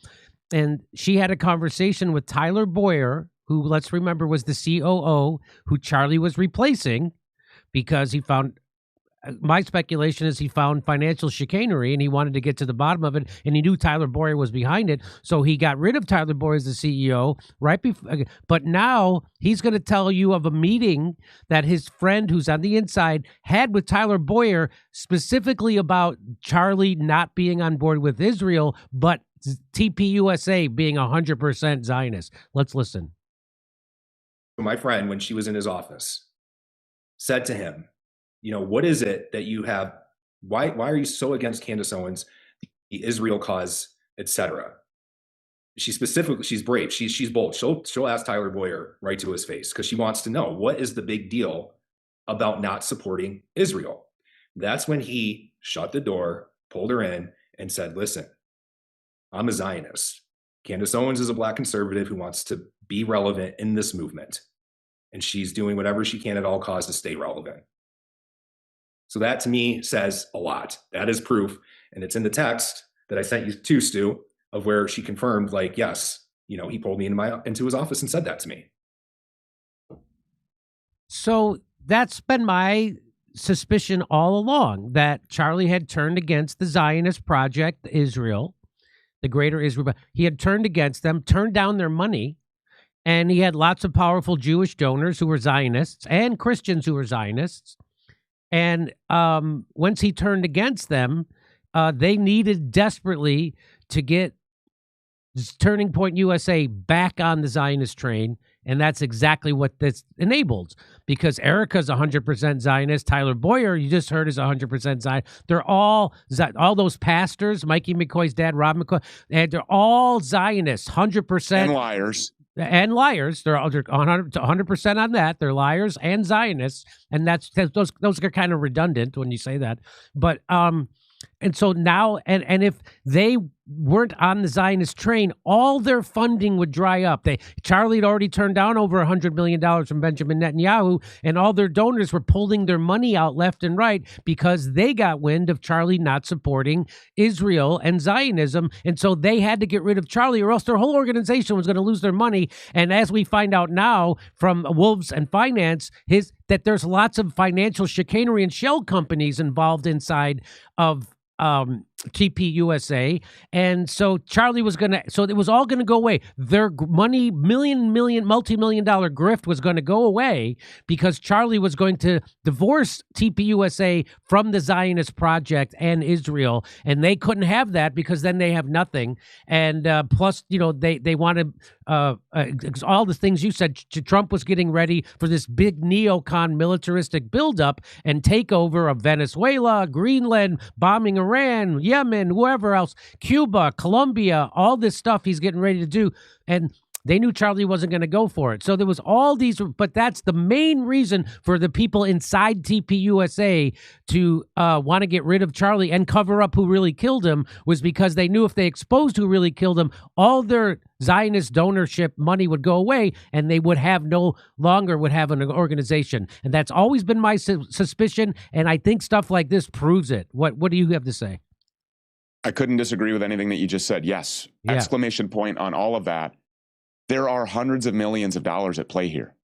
and she had a conversation with Tyler Boyer, who, let's remember, was the COO who Charlie was replacing because he found my speculation is he found financial chicanery and he wanted to get to the bottom of it, and he knew Tyler Boyer was behind it, so he got rid of Tyler Boyer as the CEO right before. But now he's going to tell you of a meeting that his friend who's on the inside had with Tyler Boyer specifically about Charlie not being on board with Israel, but TPUSA being 100% Zionist. Let's listen. My friend, when she was in his office, said to him, what is it that you have? Why are you so against Candace Owens, the Israel cause, etc.? She's brave. She's bold. She'll ask Tyler Boyer right to his face because she wants to know what is the big deal about not supporting Israel. That's when he shut the door, pulled her in, and said, "Listen, I'm a Zionist. Candace Owens is a Black conservative who wants to be relevant in this movement, and she's doing whatever she can at all costs to stay relevant." So that to me says a lot. That is proof, and it's in the text that I sent you to, Stu, of where she confirmed, like, yes, he pulled me into his office and said that to me. So that's been my suspicion all along, that Charlie had turned against the Zionist project, Israel, the greater Israel. He had turned against them, turned down their money, and he had lots of powerful Jewish donors who were Zionists and Christians who were Zionists. And once he turned against them, they needed desperately to get Turning Point USA back on the Zionist train. And that's exactly what this enabled, because Erika's 100% Zionist. Tyler Boyer, you just heard, is 100% Zionist. They're all those pastors, Mikey McCoy's dad, Rob McCoy, and they're all Zionists, 100%. And liars. And liars. They're 100% on that. They're liars and Zionists. And those are kind of redundant when you say that. But and so now, and if they weren't on the Zionist train, all their funding would dry up. Charlie had already turned down over $100 million from Benjamin Netanyahu, and all their donors were pulling their money out left and right because they got wind of Charlie not supporting Israel and Zionism. And so they had to get rid of Charlie, or else their whole organization was going to lose their money. And as we find out now from Wolves and Finance, that there's lots of financial chicanery and shell companies involved inside of TPUSA. And so Charlie was so it was all going to go away. Their money, multi-million dollar grift was going to go away because Charlie was going to divorce TPUSA from the Zionist project and Israel. And they couldn't have that because then they have nothing. And plus, they wanted all the things you said. Trump was getting ready for this big neocon militaristic buildup and takeover of Venezuela, Greenland, bombing Iran, Yemen, whoever else, Cuba, Colombia, all this stuff he's getting ready to do. And they knew Charlie wasn't going to go for it. So there was all these, but that's the main reason for the people inside TPUSA to want to get rid of Charlie and cover up who really killed him, was because they knew if they exposed who really killed him, all their Zionist donorship money would go away and they would have no longer have an organization. And that's always been my suspicion. And I think stuff like this proves it. What do you have to say? I couldn't disagree with anything that you just said. Yes. Yeah. Exclamation point on all of that. There are hundreds of millions of dollars at play here.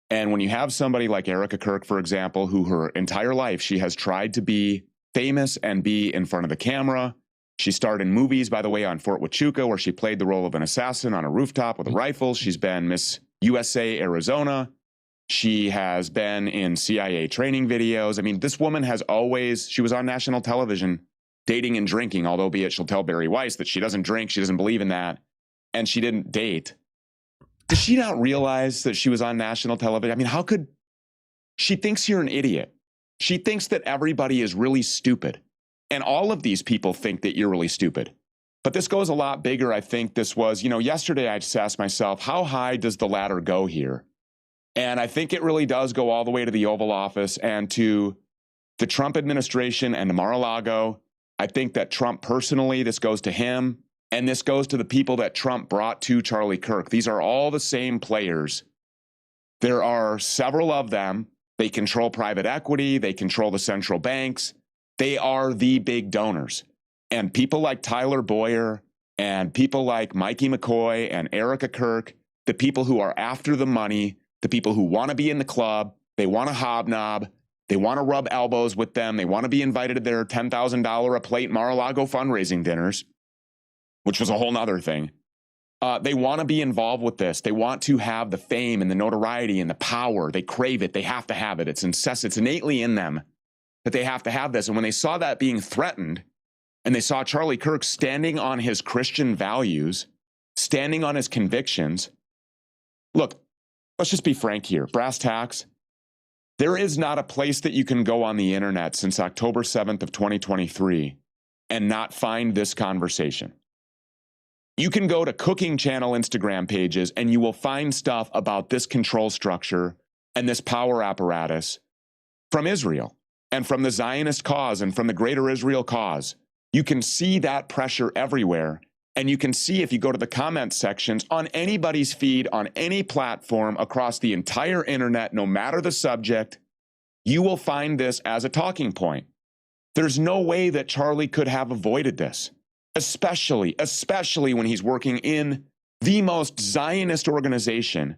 And when you have somebody like Erika Kirk, for example, who her entire life, she has tried to be famous and be in front of the camera. She starred in movies, by the way, on Fort Huachuca, where she played the role of an assassin on a rooftop with a rifle. She's been Miss USA Arizona. She has been in CIA training videos. I mean, this woman she was on national television dating and drinking, although be it she'll tell Barry Weiss that she doesn't drink, she doesn't believe in that, and she didn't date. Does she not realize that she was on national television? I mean, she thinks you're an idiot. She thinks that everybody is really stupid. And all of these people think that you're really stupid. But this goes a lot bigger. I think this was, yesterday I just asked myself, how high does the ladder go here? And I think it really does go all the way to the Oval Office and to the Trump administration and to Mar-a-Lago. I think that Trump personally, this goes to him. And this goes to the people that Trump brought to Charlie Kirk. These are all the same players. There are several of them. They control private equity. They control the central banks. They are the big donors. And people like Tyler Boyer and people like Mikey McCoy and Erika Kirk, the people who are after the money, the people who want to be in the club, they want to hobnob, They want to rub elbows with them. They want to be invited to their $10,000 a plate Mar-a-Lago fundraising dinners, which was a whole nother thing. They want to be involved with this. They want to have the fame and the notoriety and the power. They crave it. They have to have it. It's innately in them that they have to have this. And when they saw that being threatened, and they saw Charlie Kirk standing on his Christian values, standing on his convictions, look, let's just be frank here. Brass tacks. There is not a place that you can go on the internet since October 7th of 2023 and not find this conversation. You can go to cooking channel Instagram pages and you will find stuff about this control structure and this power apparatus from Israel and from the Zionist cause and from the greater Israel cause. You can see that pressure everywhere. And you can see if you go to the comment sections on anybody's feed, on any platform across the entire internet, no matter the subject, you will find this as a talking point. There's no way that Charlie could have avoided this, especially when he's working in the most Zionist organization,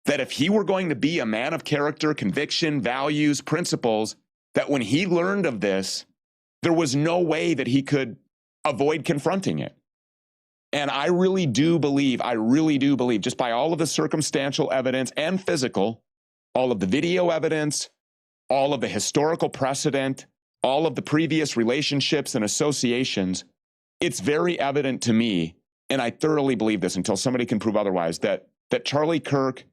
that if he were going to be a man of character, conviction, values, principles, that when he learned of this, there was no way that he could avoid confronting it. And I really do believe, just by all of the circumstantial evidence and physical, all of the video evidence, all of the historical precedent, all of the previous relationships and associations, it's very evident to me, and I thoroughly believe this until somebody can prove otherwise, that Charlie Kirk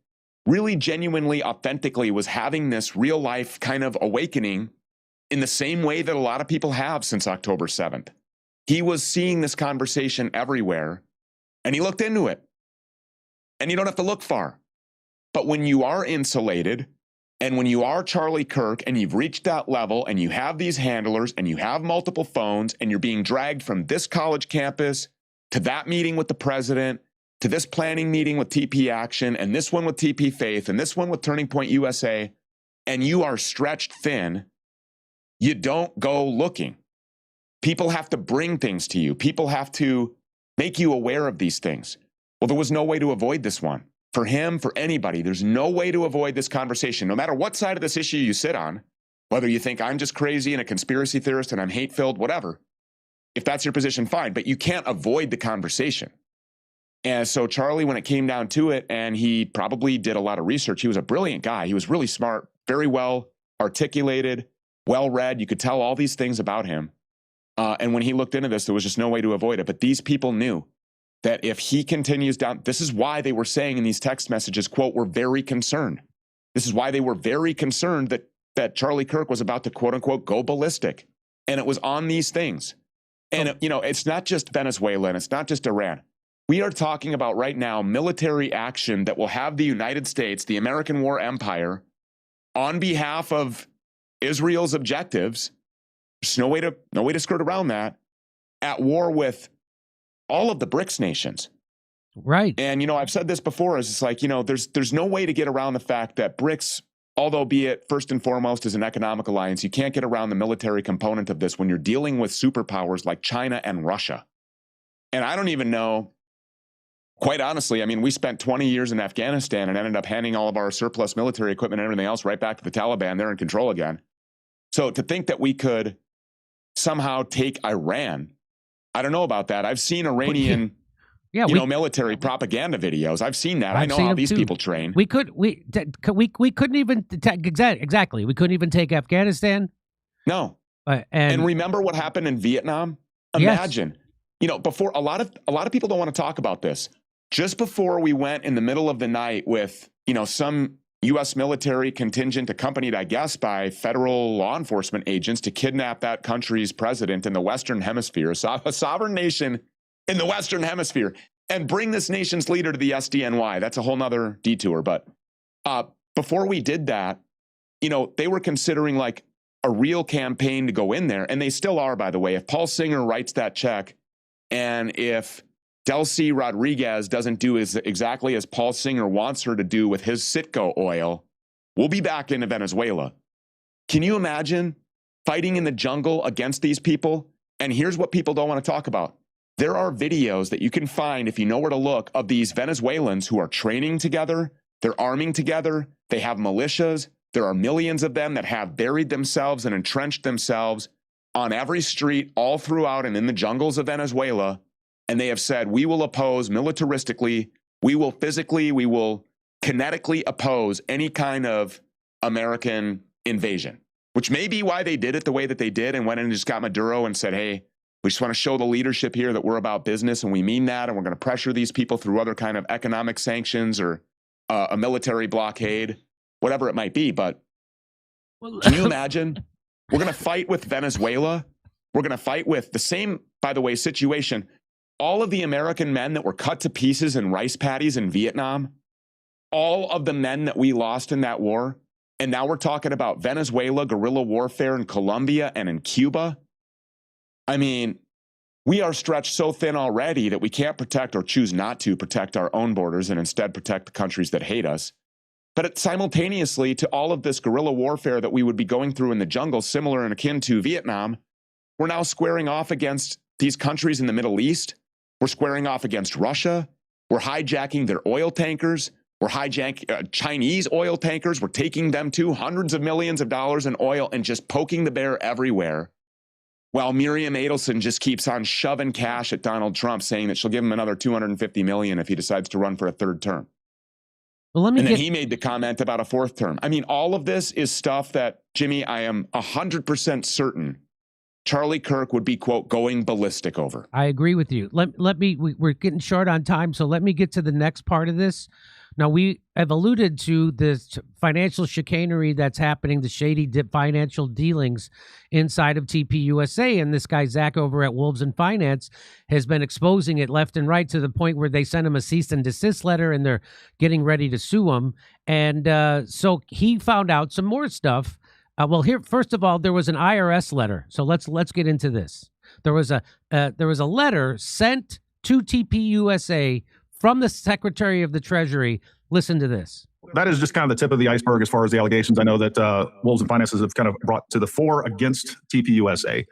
really genuinely, authentically was having this real life kind of awakening in the same way that a lot of people have since October 7th. He was seeing this conversation everywhere, and he looked into it. And you don't have to look far. But when you are insulated, and when you are Charlie Kirk, and you've reached that level, and you have these handlers, and you have multiple phones, and you're being dragged from this college campus to that meeting with the president, to this planning meeting with TP Action, and this one with TP Faith, and this one with Turning Point USA, and you are stretched thin, you don't go looking. People have to bring things to you. People have to make you aware of these things. Well, there was no way to avoid this one. For him, for anybody, there's no way to avoid this conversation. No matter what side of this issue you sit on, whether you think I'm just crazy and a conspiracy theorist and I'm hate-filled, whatever. If that's your position, fine, but you can't avoid the conversation. And so Charlie, when it came down to it, and he probably did a lot of research, he was a brilliant guy. He was really smart, very well articulated, well-read. You could tell all these things about him. And when he looked into this, there was just no way to avoid it. But these people knew that if he continues down, this is why they were saying in these text messages, quote, we're very concerned. This is why they were very concerned that Charlie Kirk was about to, quote unquote, go ballistic. And it was on these things. And, it's not just Venezuela and it's not just Iran. We are talking about right now military action that will have the United States, the American war empire, on behalf of Israel's objectives. There's no way to skirt around that, at war with all of the BRICS nations. Right. And, I've said this before, it's like, there's no way to get around the fact that BRICS, although be it first and foremost is an economic alliance, you can't get around the military component of this when you're dealing with superpowers like China and Russia. And I don't even know, quite honestly, we spent 20 years in Afghanistan and ended up handing all of our surplus military equipment and everything else right back to the Taliban. They're in control again. So to think that we could somehow take Iran, I don't know about that. I've seen Iranian, military propaganda videos. I've seen that. I know how these people train. We couldn't even exactly. We couldn't even take Afghanistan. No. And remember what happened in Vietnam? Imagine, before a lot of people don't want to talk about this. Just before we went in the middle of the night with, some U.S. military contingent accompanied, I guess, by federal law enforcement agents to kidnap that country's president in the Western Hemisphere, a sovereign nation in the Western Hemisphere, and bring this nation's leader to the SDNY. That's a whole nother detour. But before we did that, they were considering like a real campaign to go in there, and they still are, by the way. If Paul Singer writes that check, and if Delcy Rodriguez doesn't do exactly as Paul Singer wants her to do with his Citgo oil, we'll be back into Venezuela. Can you imagine fighting in the jungle against these people? And here's what people don't want to talk about. There are videos that you can find, if you know where to look, of these Venezuelans who are training together, they're arming together, they have militias, There are millions of them that have buried themselves and entrenched themselves on every street all throughout and in the jungles of Venezuela. And they have said, we will oppose militaristically, we will physically, we will kinetically oppose any kind of American invasion, which may be why they did it the way that they did and went in and just got Maduro and said, hey, we just want to show the leadership here that we're about business and we mean that, and we're going to pressure these people through other kind of economic sanctions or a military blockade, whatever it might be. But can you imagine? We're going to fight with Venezuela. We're going to fight with the same, by the way, situation. All of the American men that were cut to pieces in rice paddies in Vietnam, all of the men that we lost in that war, and now we're talking about Venezuela, guerrilla warfare in Colombia and in Cuba. I mean, we are stretched so thin already that we can't protect or choose not to protect our own borders and instead protect the countries that hate us. But simultaneously to all of this guerrilla warfare that we would be going through in the jungle, similar and akin to Vietnam, we're now squaring off against these countries in the Middle East. We're squaring off against Russia. We're hijacking their oil tankers. We're hijacking Chinese oil tankers. We're taking them to hundreds of millions of dollars in oil and just poking the bear everywhere. While Miriam Adelson just keeps on shoving cash at Donald Trump, saying that she'll give him another $250 million if he decides to run for a third term. Well, then he made the comment about a fourth term. I mean, all of this is stuff that, Jimmy, I am 100% certain Charlie Kirk would be, quote, going ballistic over. I agree with you. We're getting short on time, so let me get to the next part of this. Now, we have alluded to this financial chicanery that's happening, the shady financial dealings inside of TPUSA, and this guy, Zach, over at Wolves in Finance, has been exposing it left and right to the point where they sent him a cease and desist letter, and they're getting ready to sue him. And so he found out some more stuff. Well, here, first of all, there was an IRS letter. So let's get into this. There was a letter sent to TPUSA from the Secretary of the Treasury. Listen to this. That is just kind of the tip of the iceberg as far as the allegations I know that Wolves and Finances have kind of brought to the fore against TPUSA.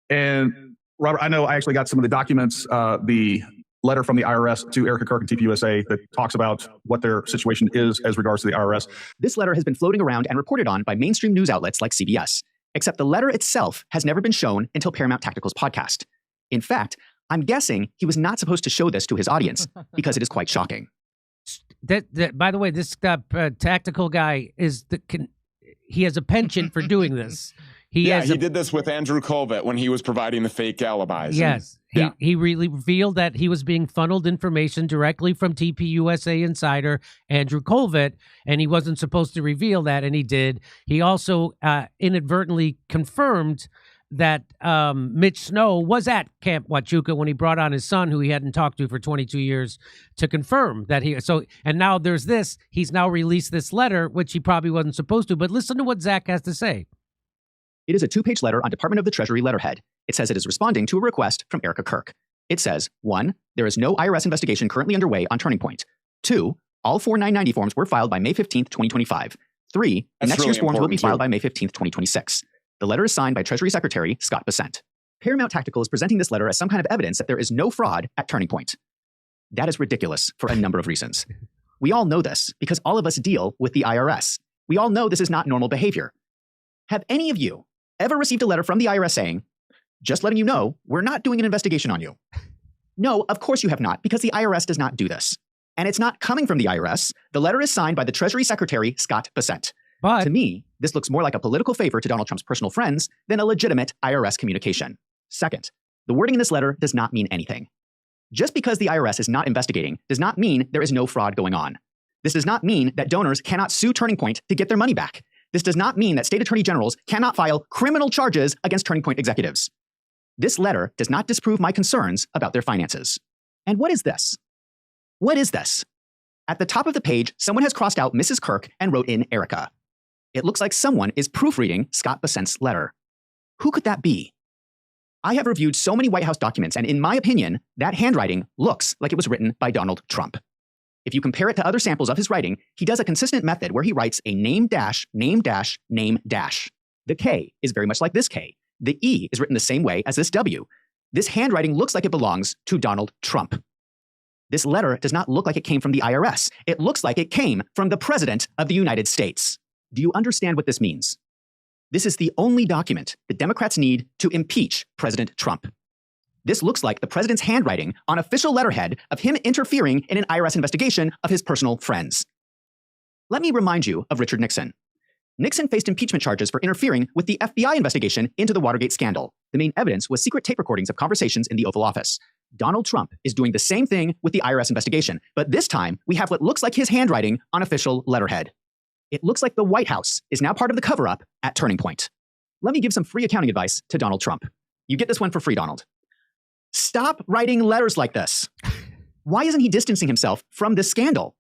And Robert, I know I actually got some of the documents, the letter from the IRS to Erika Kirk and TPUSA that talks about what their situation is as regards to the IRS. This letter has been floating around and reported on by mainstream news outlets like CBS, except the letter itself has never been shown until Paramount Tactical's podcast. In fact, I'm guessing he was not supposed to show this to his audience because it is quite shocking. That by the way, this tactical guy he has a penchant for doing this. He did this with Andrew Colvett when he was providing the fake alibis. Yes. He really revealed that he was being funneled information directly from TPUSA insider Andrew Colvett, and he wasn't supposed to reveal that, and he did. He also inadvertently confirmed that Mitch Snow was at Camp Huachuca when he brought on his son, who he hadn't talked to for 22 years, to confirm that and now there's this. He's now released this letter, which he probably wasn't supposed to, but listen to what Zach has to say. It is a 2-page letter on Department of the Treasury letterhead. It says it is responding to a request from Erika Kirk. It says, 1, there is no IRS investigation currently underway on Turning Point. 2, all 4 990 forms were filed by May 15th, 2025. 3, the next year's forms will be filed by May 15th, 2026. The letter is signed by Treasury Secretary Scott Bessent. Paramount Tactical is presenting this letter as some kind of evidence that there is no fraud at Turning Point. That is ridiculous for a number of reasons. We all know this because all of us deal with the IRS. We all know this is not normal behavior. Have any of you ever received a letter from the IRS saying, just letting you know, we're not doing an investigation on you? No, of course you have not, because the IRS does not do this. And it's not coming from the IRS. The letter is signed by the Treasury Secretary, Scott Bessent. But to me, this looks more like a political favor to Donald Trump's personal friends than a legitimate IRS communication. Second, the wording in this letter does not mean anything. Just because the IRS is not investigating does not mean there is no fraud going on. This does not mean that donors cannot sue Turning Point to get their money back. This does not mean that state attorney generals cannot file criminal charges against Turning Point executives. This letter does not disprove my concerns about their finances. And what is this? What is this? At the top of the page, someone has crossed out Mrs. Kirk and wrote in Erika. It looks like someone is proofreading Scott Bessent's letter. Who could that be? I have reviewed so many White House documents, and in my opinion, that handwriting looks like it was written by Donald Trump. If you compare it to other samples of his writing, he does a consistent method where he writes a name dash, name dash, name dash. The K is very much like this K. The E is written the same way as this W. This handwriting looks like it belongs to Donald Trump. This letter does not look like it came from the IRS. It looks like it came from the President of the United States. Do you understand what this means? This is the only document the Democrats need to impeach President Trump. This looks like the president's handwriting on official letterhead of him interfering in an IRS investigation of his personal friends. Let me remind you of Richard Nixon. Nixon faced impeachment charges for interfering with the FBI investigation into the Watergate scandal. The main evidence was secret tape recordings of conversations in the Oval Office. Donald Trump is doing the same thing with the IRS investigation, but this time we have what looks like his handwriting on official letterhead. It looks like the White House is now part of the cover-up at Turning Point. Let me give some free accounting advice to Donald Trump. You get this one for free, Donald. Stop writing letters like this. Why isn't he distancing himself from this scandal?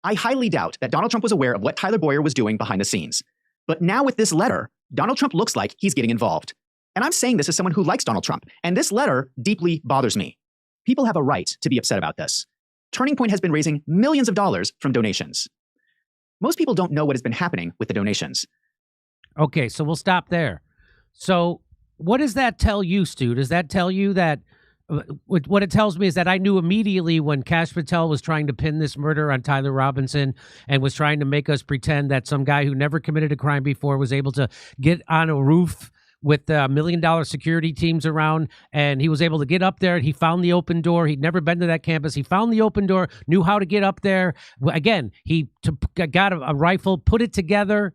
I highly doubt that Donald Trump was aware of what Tyler Boyer was doing behind the scenes. But now with this letter, Donald Trump looks like he's getting involved. And I'm saying this as someone who likes Donald Trump, and this letter deeply bothers me. People have a right to be upset about this. Turning Point has been raising millions of dollars from donations. Most people don't know what has been happening with the donations. Okay, so we'll stop there. So what does that tell you, Stu? Does that tell you that what it tells me is that I knew immediately when Kash Patel was trying to pin this murder on Tyler Robinson and was trying to make us pretend that some guy who never committed a crime before was able to get on a roof with $1 million security teams around, and he was able to get up there. He found the open door. He'd never been to that campus. He found the open door, knew how to get up there. Again, he got a rifle, put it together,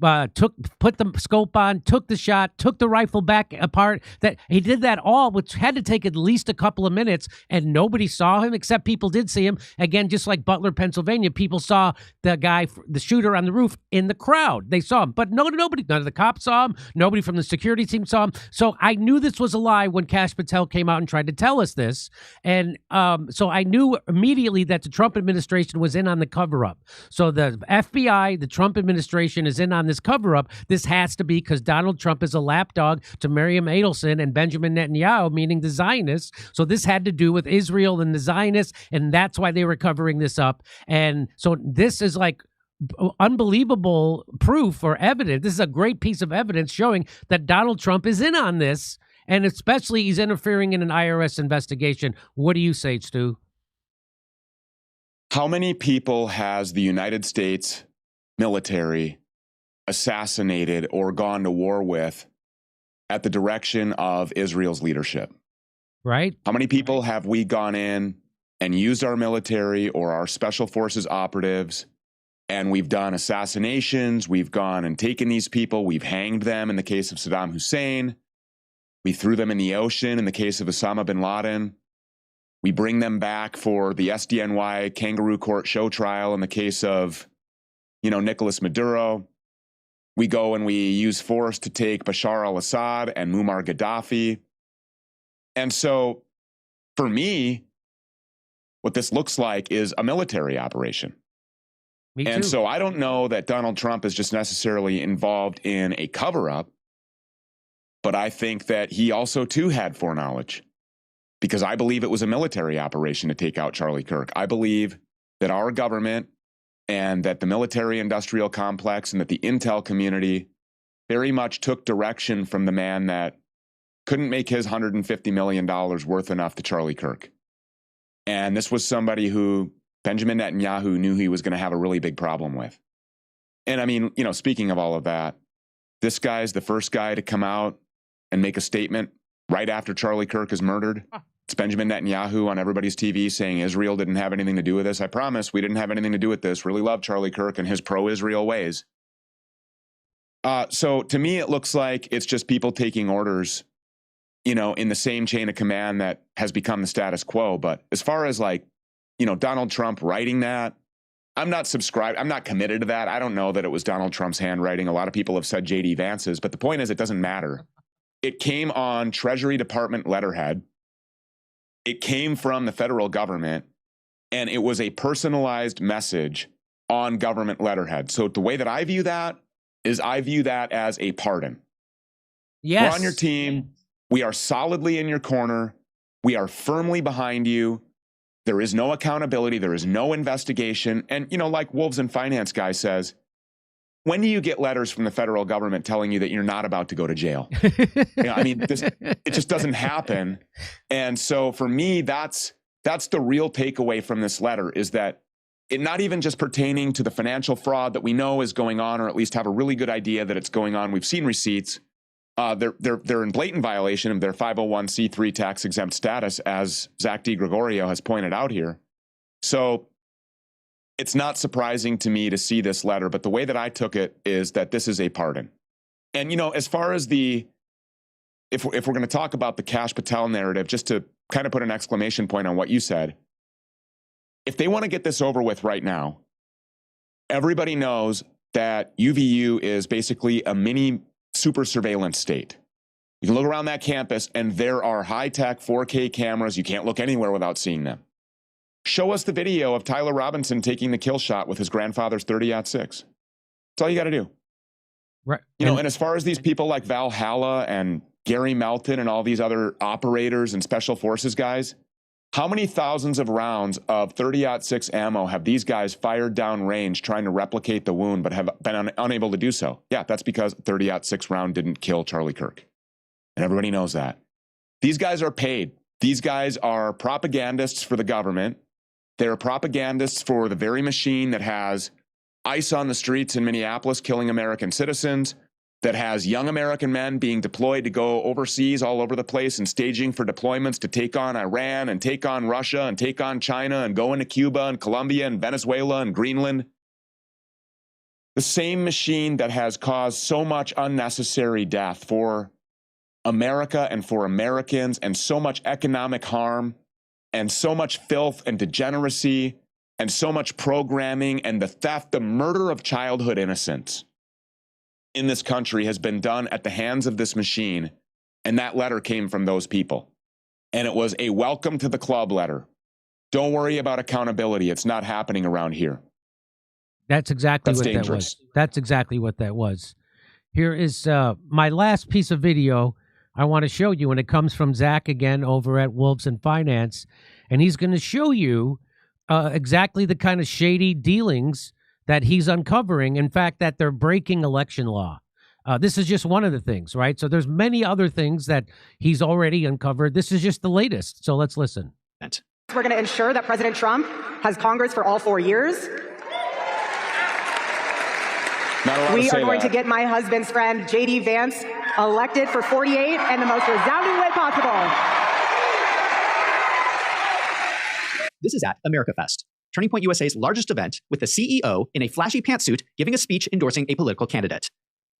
put the scope on, took the shot, took the rifle back apart. That he did that all, which had to take at least a couple of minutes, and nobody saw him except people did see him. Again, just like Butler, Pennsylvania, people saw the guy, the shooter on the roof in the crowd. They saw him, but nobody, none of the cops saw him. Nobody from the security team saw him. So I knew this was a lie when Kash Patel came out and tried to tell us this, and so I knew immediately that the Trump administration was in on the cover-up. So the FBI, the Trump administration, is in on this cover-up. This has to be because Donald Trump is a lapdog to Miriam Adelson and Benjamin Netanyahu, meaning the Zionists. So this had to do with Israel and the Zionists, and that's why they were covering this up. And so this is like unbelievable proof or evidence. This is a great piece of evidence showing that Donald Trump is in on this, and especially he's interfering in an IRS investigation. What do you say, Stu? How many people has the United States military assassinated or gone to war with at the direction of Israel's leadership? Right. How many people have we gone in and used our military or our special forces operatives, and we've done assassinations, we've gone and taken these people, we've hanged them in the case of Saddam Hussein, we threw them in the ocean in the case of Osama bin Laden, we bring them back for the SDNY kangaroo court show trial in the case of, Nicolas Maduro. We go and we use force to take Bashar al-Assad and Muammar Gaddafi. And so, for me, what this looks like is a military operation. Me too. And so I don't know that Donald Trump is just necessarily involved in a cover-up, but I think that he also, too, had foreknowledge, because I believe it was a military operation to take out Charlie Kirk. I believe that our government and that the military-industrial complex and that the intel community very much took direction from the man that couldn't make his $150 million worth enough to Charlie Kirk. And this was somebody who Benjamin Netanyahu knew he was going to have a really big problem with. And I mean, speaking of all of that, this guy's the first guy to come out and make a statement right after Charlie Kirk is murdered. It's Benjamin Netanyahu on everybody's TV saying Israel didn't have anything to do with this. I promise we didn't have anything to do with this. Really love Charlie Kirk and his pro-Israel ways. So to me, it looks like it's just people taking orders, in the same chain of command that has become the status quo. But as far as Donald Trump writing that, I'm not subscribed. I'm not committed to that. I don't know that it was Donald Trump's handwriting. A lot of people have said J.D. Vance's, but the point is it doesn't matter. It came on Treasury Department letterhead. It came from the federal government, and it was a personalized message on government letterhead. So the way that I view that is I view that as a pardon. Yes. We're on your team. We are solidly in your corner. We are firmly behind you. There is no accountability. There is no investigation. And, like Wolves and Finance guy says, when do you get letters from the federal government telling you that you're not about to go to jail? It just doesn't happen. And so for me, that's the real takeaway from this letter, is that it not even just pertaining to the financial fraud that we know is going on, or at least have a really good idea that it's going on. We've seen receipts. They're in blatant violation of their 501c3 tax-exempt status, as Zach DiGregorio has pointed out here. So it's not surprising to me to see this letter, but the way that I took it is that this is a pardon. And, you know, as far as if we're going to talk about the Kash Patel narrative, just to kind of put an exclamation point on what you said, if they want to get this over with right now, everybody knows that UVU is basically a mini super surveillance state. You can look around that campus and there are high-tech 4K cameras. You can't look anywhere without seeing them. Show us the video of Tyler Robinson taking the kill shot with his grandfather's 30-06. That's all you got to do. Right. You know, and as far as these people like Valhalla and Gary Melton and all these other operators and special forces guys, how many thousands of rounds of 30-06 ammo have these guys fired down range trying to replicate the wound but have been unable to do so? Yeah, that's because 30-06 round didn't kill Charlie Kirk. And everybody knows that. These guys are paid. These guys are propagandists for the government. They're propagandists for the very machine that has ICE on the streets in Minneapolis killing American citizens, that has young American men being deployed to go overseas all over the place and staging for deployments to take on Iran and take on Russia and take on China and go into Cuba and Colombia and Venezuela and Greenland. The same machine that has caused so much unnecessary death for America and for Americans, and so much economic harm and so much filth and degeneracy and so much programming and the theft, the murder of childhood innocence in this country has been done at the hands of this machine. And that letter came from those people. And it was a welcome to the club letter. Don't worry about accountability. It's not happening around here. That's exactly what dangerous. That was. That's exactly what that was. Here is my last piece of video I want to show you, and it comes from Zach again over at Wolves in Finance, and he's going to show you exactly the kind of shady dealings that he's uncovering. In fact, that they're breaking election law. This is just one of the things, right? So there's many other things that he's already uncovered. This is just the latest. So let's listen. We're going to ensure that President Trump has Congress for all 4 years. We are going to get my husband's friend, J.D. Vance, elected for 48 in the most resounding way possible. This is at AmericaFest, Turning Point USA's largest event, with the CEO in a flashy pantsuit giving a speech endorsing a political candidate.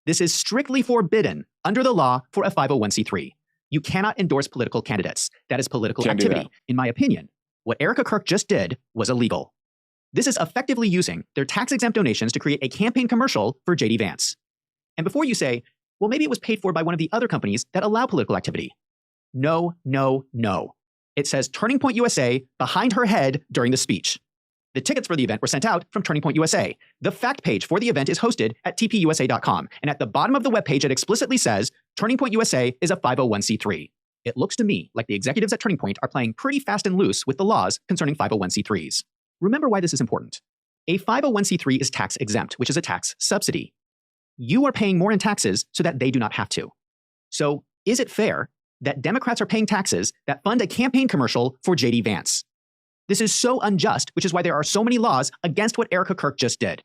This is strictly forbidden under the law for a 501c3. You cannot endorse political candidates. That is political activity. In my opinion, what Erika Kirk just did was illegal. This is effectively using their tax-exempt donations to create a campaign commercial for J.D. Vance. And before you say, well, maybe it was paid for by one of the other companies that allow political activity. No, no, no. It says Turning Point USA behind her head during the speech. The tickets for the event were sent out from Turning Point USA. The fact page for the event is hosted at tpusa.com. And at the bottom of the webpage, it explicitly says Turning Point USA is a 501c3. It looks to me like the executives at Turning Point are playing pretty fast and loose with the laws concerning 501c3s. Remember why this is important. A 501c3 is tax exempt, which is a tax subsidy. You are paying more in taxes so that they do not have to. So is it fair that Democrats are paying taxes that fund a campaign commercial for J.D. Vance? This is so unjust, which is why there are so many laws against what Erika Kirk just did.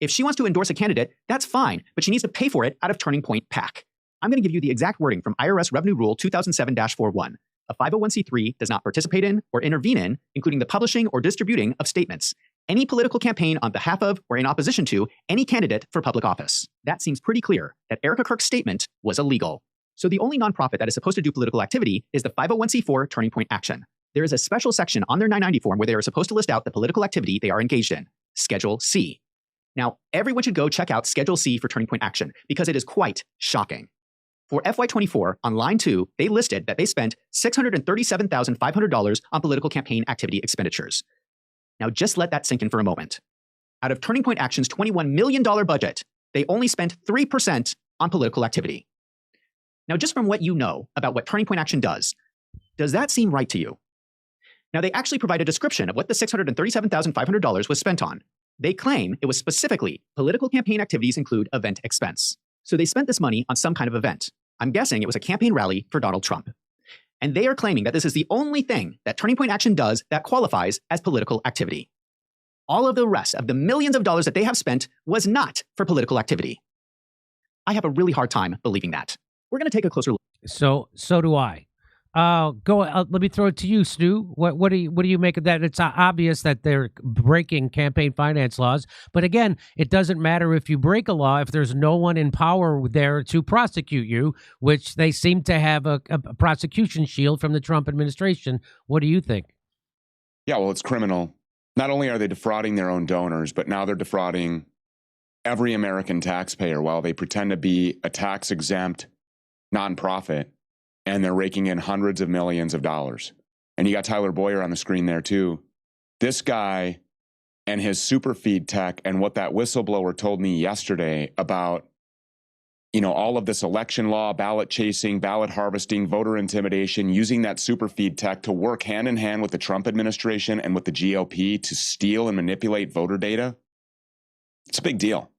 If she wants to endorse a candidate, that's fine, but she needs to pay for it out of Turning Point PAC. I'm going to give you the exact wording from IRS Revenue Rule 2007-41. A 501c3 does not participate in or intervene in, including the publishing or distributing of statements, any political campaign on behalf of or in opposition to any candidate for public office. That seems pretty clear that Erika Kirk's statement was illegal. So the only nonprofit that is supposed to do political activity is the 501c4 Turning Point Action. There is a special section on their 990 form where they are supposed to list out the political activity they are engaged in, Schedule C. Now, everyone should go check out Schedule C for Turning Point Action because it is quite shocking. For FY24, on line 2, they listed that they spent $637,500 on political campaign activity expenditures. Now, just let that sink in for a moment. Out of Turning Point Action's $21 million budget, they only spent 3% on political activity. Now, just from what you know about what Turning Point Action does that seem right to you? Now, they actually provide a description of what the $637,500 was spent on. They claim it was specifically political campaign activities include event expense. So they spent this money on some kind of event. I'm guessing it was a campaign rally for Donald Trump. And they are claiming that this is the only thing that Turning Point Action does that qualifies as political activity. all of the rest of the millions of dollars that they have spent was not for political activity. I have a really hard time believing that. We're going to take a closer look. So do I. Let me throw it to you, Stu. What do you make of that? It's obvious that they're breaking campaign finance laws, but again, it doesn't matter if you break a law if there's no one in power there to prosecute you, which they seem to have a prosecution shield from the Trump administration. What do you think? Yeah, well, it's criminal. Not only are they defrauding their own donors, but now they're defrauding every American taxpayer while they pretend to be a tax-exempt nonprofit. And they're raking in hundreds of millions of dollars. And you got Tyler Boyer on the screen there too. This guy and his superfeed tech and what that whistleblower told me yesterday about, all of this election law, ballot chasing, ballot harvesting, voter intimidation, using that superfeed tech to work hand in hand with the Trump administration and with the GOP to steal and manipulate voter data. It's a big deal.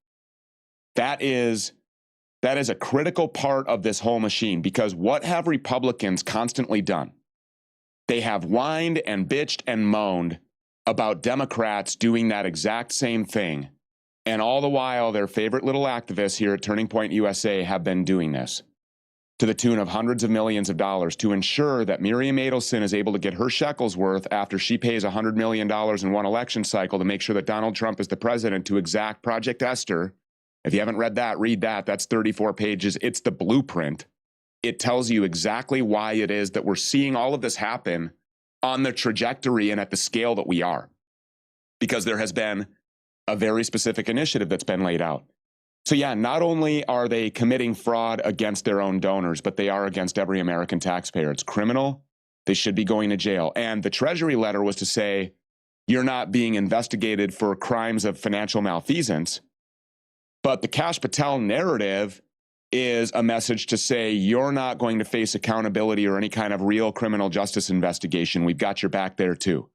That is a critical part of this whole machine, because what have Republicans constantly done? They have whined and bitched and moaned about Democrats doing that exact same thing. And all the while, their favorite little activists here at Turning Point USA have been doing this to the tune of hundreds of millions of dollars to ensure that Miriam Adelson is able to get her shekels worth after she pays $100 million in one election cycle to make sure that Donald Trump is the president to exact Project Esther. If you haven't read that, read that. That's 34 pages. It's the blueprint. It tells you exactly why it is that we're seeing all of this happen on the trajectory and at the scale that we are. Because there has been a very specific initiative that's been laid out. So yeah, not only are they committing fraud against their own donors, but they are against every American taxpayer. It's criminal. They should be going to jail. And the Treasury letter was to say, you're not being investigated for crimes of financial malfeasance. But the Kash Patel narrative is a message to say you're not going to face accountability or any kind of real criminal justice investigation. We've got your back there too.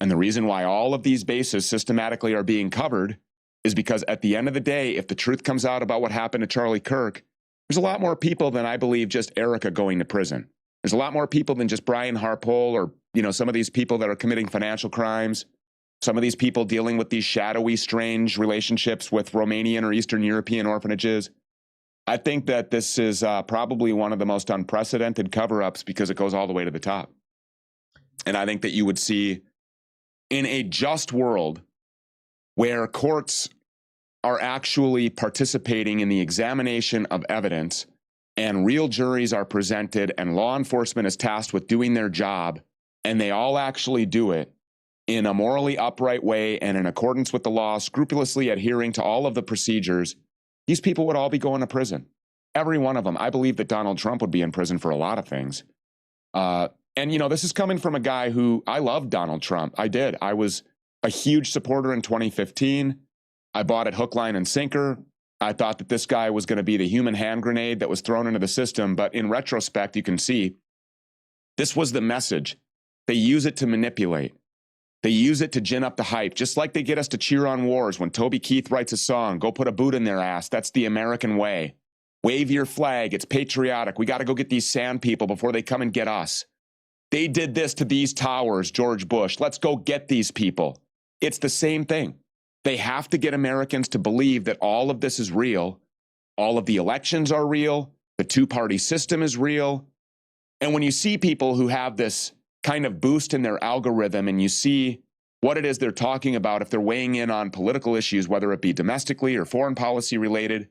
And the reason why all of these bases systematically are being covered is because at the end of the day, if the truth comes out about what happened to Charlie Kirk, there's a lot more people than I believe just Erika going to prison. There's a lot more people than just Brian Harpole or, some of these people that are committing financial crimes. Some of these people dealing with these shadowy, strange relationships with Romanian or Eastern European orphanages. I think that this is probably one of the most unprecedented cover-ups because it goes all the way to the top. And I think that you would see in a just world where courts are actually participating in the examination of evidence and real juries are presented and law enforcement is tasked with doing their job and they all actually do it in a morally upright way and in accordance with the law, scrupulously adhering to all of the procedures, these people would all be going to prison. Every one of them. I believe that Donald Trump would be in prison for a lot of things. This is coming from a guy who, I loved Donald Trump. I did. I was a huge supporter in 2015. I bought it hook, line, and sinker. I thought that this guy was going to be the human hand grenade that was thrown into the system. But in retrospect, you can see this was the message. They use it to manipulate. They use it to gin up the hype, just like they get us to cheer on wars. When Toby Keith writes a song, go put a boot in their ass. That's the American way. Wave your flag. It's patriotic. We got to go get these sand people before they come and get us. They did this to these towers, George Bush. Let's go get these people. It's the same thing. They have to get Americans to believe that all of this is real. All of the elections are real. The two-party system is real. And when you see people who have this kind of boost in their algorithm and you see what it is they're talking about, if they're weighing in on political issues, whether it be domestically or foreign policy related,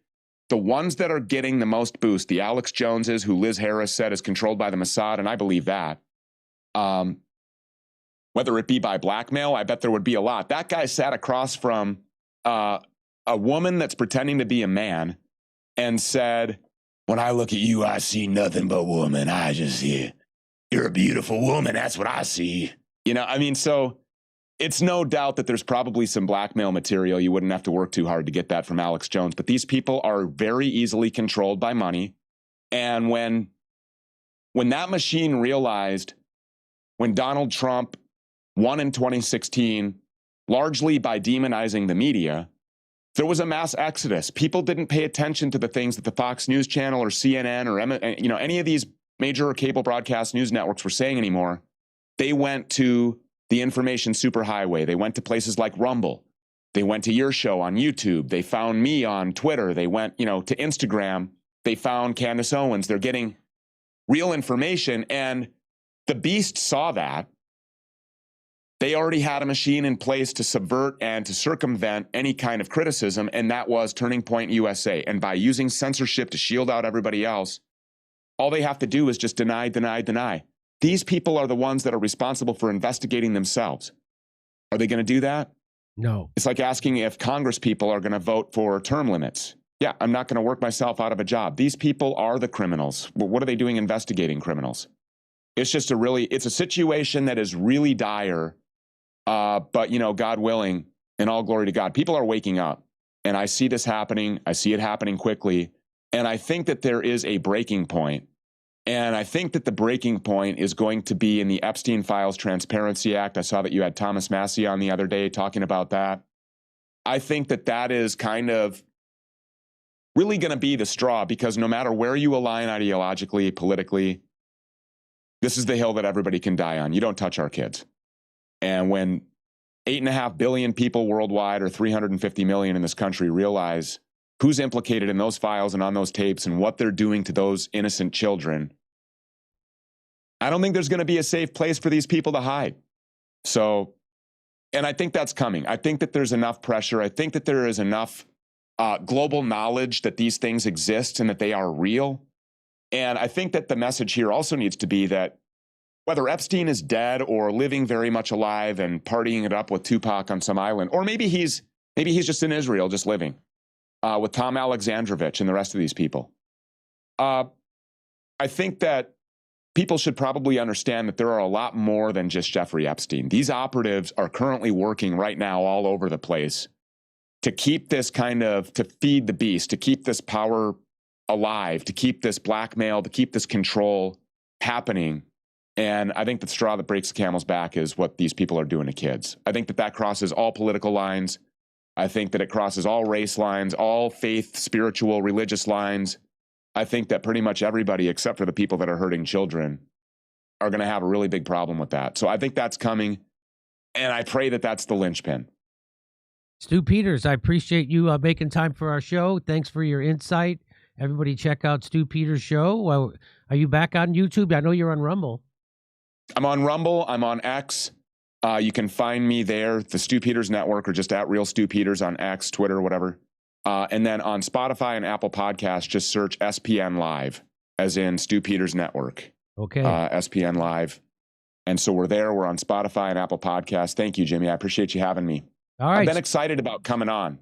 the ones that are getting the most boost, the Alex Joneses, who Liz Harris said is controlled by the Mossad, and I believe that, whether it be by blackmail, I bet there would be a lot. That guy sat across from a woman that's pretending to be a man and said, when I look at you, I see nothing but woman. I just see it. You're a beautiful woman. That's what I see. So it's no doubt that there's probably some blackmail material. You wouldn't have to work too hard to get that from Alex Jones. But these people are very easily controlled by money. And when that machine realized, when Donald Trump won in 2016, largely by demonizing the media, there was a mass exodus. People didn't pay attention to the things that the Fox News Channel or CNN or any of these major cable broadcast news networks were saying anymore. They went to the information superhighway. They went to places like Rumble. They went to your show on YouTube. They found me on Twitter. They went, to Instagram. They found Candace Owens. They're getting real information. And the beast saw that. They already had a machine in place to subvert and to circumvent any kind of criticism, and that was Turning Point USA. And by using censorship to shield out everybody else, all they have to do is just deny, deny, deny. These people are the ones that are responsible for investigating themselves. Are they going to do that? No. It's like asking if Congress people are going to vote for term limits. Yeah, I'm not going to work myself out of a job. These people are the criminals. What are they doing investigating criminals? It's just it's a situation that is really dire. But, God willing, and all glory to God, people are waking up. And I see this happening. I see it happening quickly. And I think that there is a breaking point. And I think that the breaking point is going to be in the Epstein Files Transparency Act. I saw that you had Thomas Massey on the other day talking about that. I think that that is kind of really going to be the straw, because no matter where you align ideologically, politically, this is the hill that everybody can die on. You don't touch our kids. And when 8.5 billion people worldwide, or 350 million in this country, realize who's implicated in those files and on those tapes and what they're doing to those innocent children, I don't think there's going to be a safe place for these people to hide. So, and I think that's coming. I think that there's enough pressure. I think that there is enough global knowledge that these things exist and that they are real. And I think that the message here also needs to be that whether Epstein is dead or living very much alive and partying it up with Tupac on some island, or maybe he's just in Israel, just living with Tom Alexandrovich and the rest of these people. I think that people should probably understand that there are a lot more than just Jeffrey Epstein. These operatives are currently working right now all over the place to keep this to feed the beast, to keep this power alive, to keep this blackmail, to keep this control happening. And I think the straw that breaks the camel's back is what these people are doing to kids. I think that that crosses all political lines. I think that it crosses all race lines, all faith, spiritual, religious lines. I think that pretty much everybody, except for the people that are hurting children, are going to have a really big problem with that. So I think that's coming, and I pray that that's the linchpin. Stu Peters, I appreciate you making time for our show. Thanks for your insight. Everybody check out Stu Peters' show. Are you back on YouTube? I know you're on Rumble. I'm on Rumble. I'm on X. You can find me there, the Stu Peters Network, or just at Real Stu Peters on X, Twitter, whatever. And then on Spotify and Apple Podcasts, just search SPN Live, as in Stu Peters Network. Okay. SPN Live. And so we're there. We're on Spotify and Apple Podcasts. Thank you, Jimmy. I appreciate you having me. All right. I've been excited about coming on.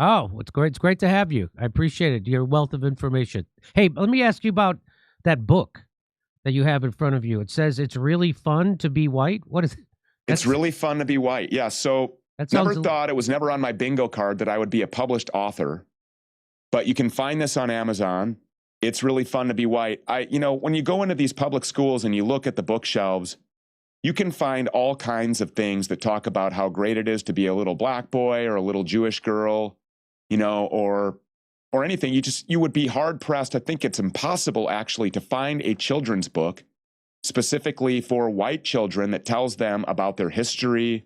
Oh, it's great. It's great to have you. I appreciate it. Your wealth of information. Hey, let me ask you about that book that you have in front of you. It says it's really fun to be white. What is it? It's really fun to be white. Yeah. So never thought, it was never on my bingo card that I would be a published author, but you can find this on Amazon. It's really fun to be white. When you go into these public schools and you look at the bookshelves, you can find all kinds of things that talk about how great it is to be a little black boy or a little Jewish girl, or anything. You would be hard pressed. I think it's impossible actually to find a children's book specifically for white children that tells them about their history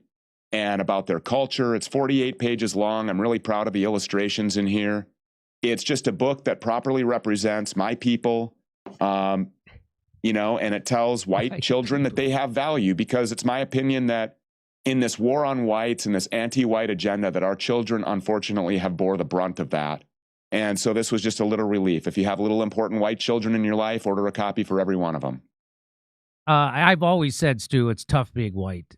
and about their culture. It's 48 pages long. I'm really proud of the illustrations in here. It's just a book that properly represents my people, and it tells white children that they have value, because it's my opinion that in this war on whites and this anti-white agenda that our children unfortunately have bore the brunt of that. And so this was just a little relief. If you have little important white children in your life, order a copy for every one of them. I've always said, Stu, it's tough being white.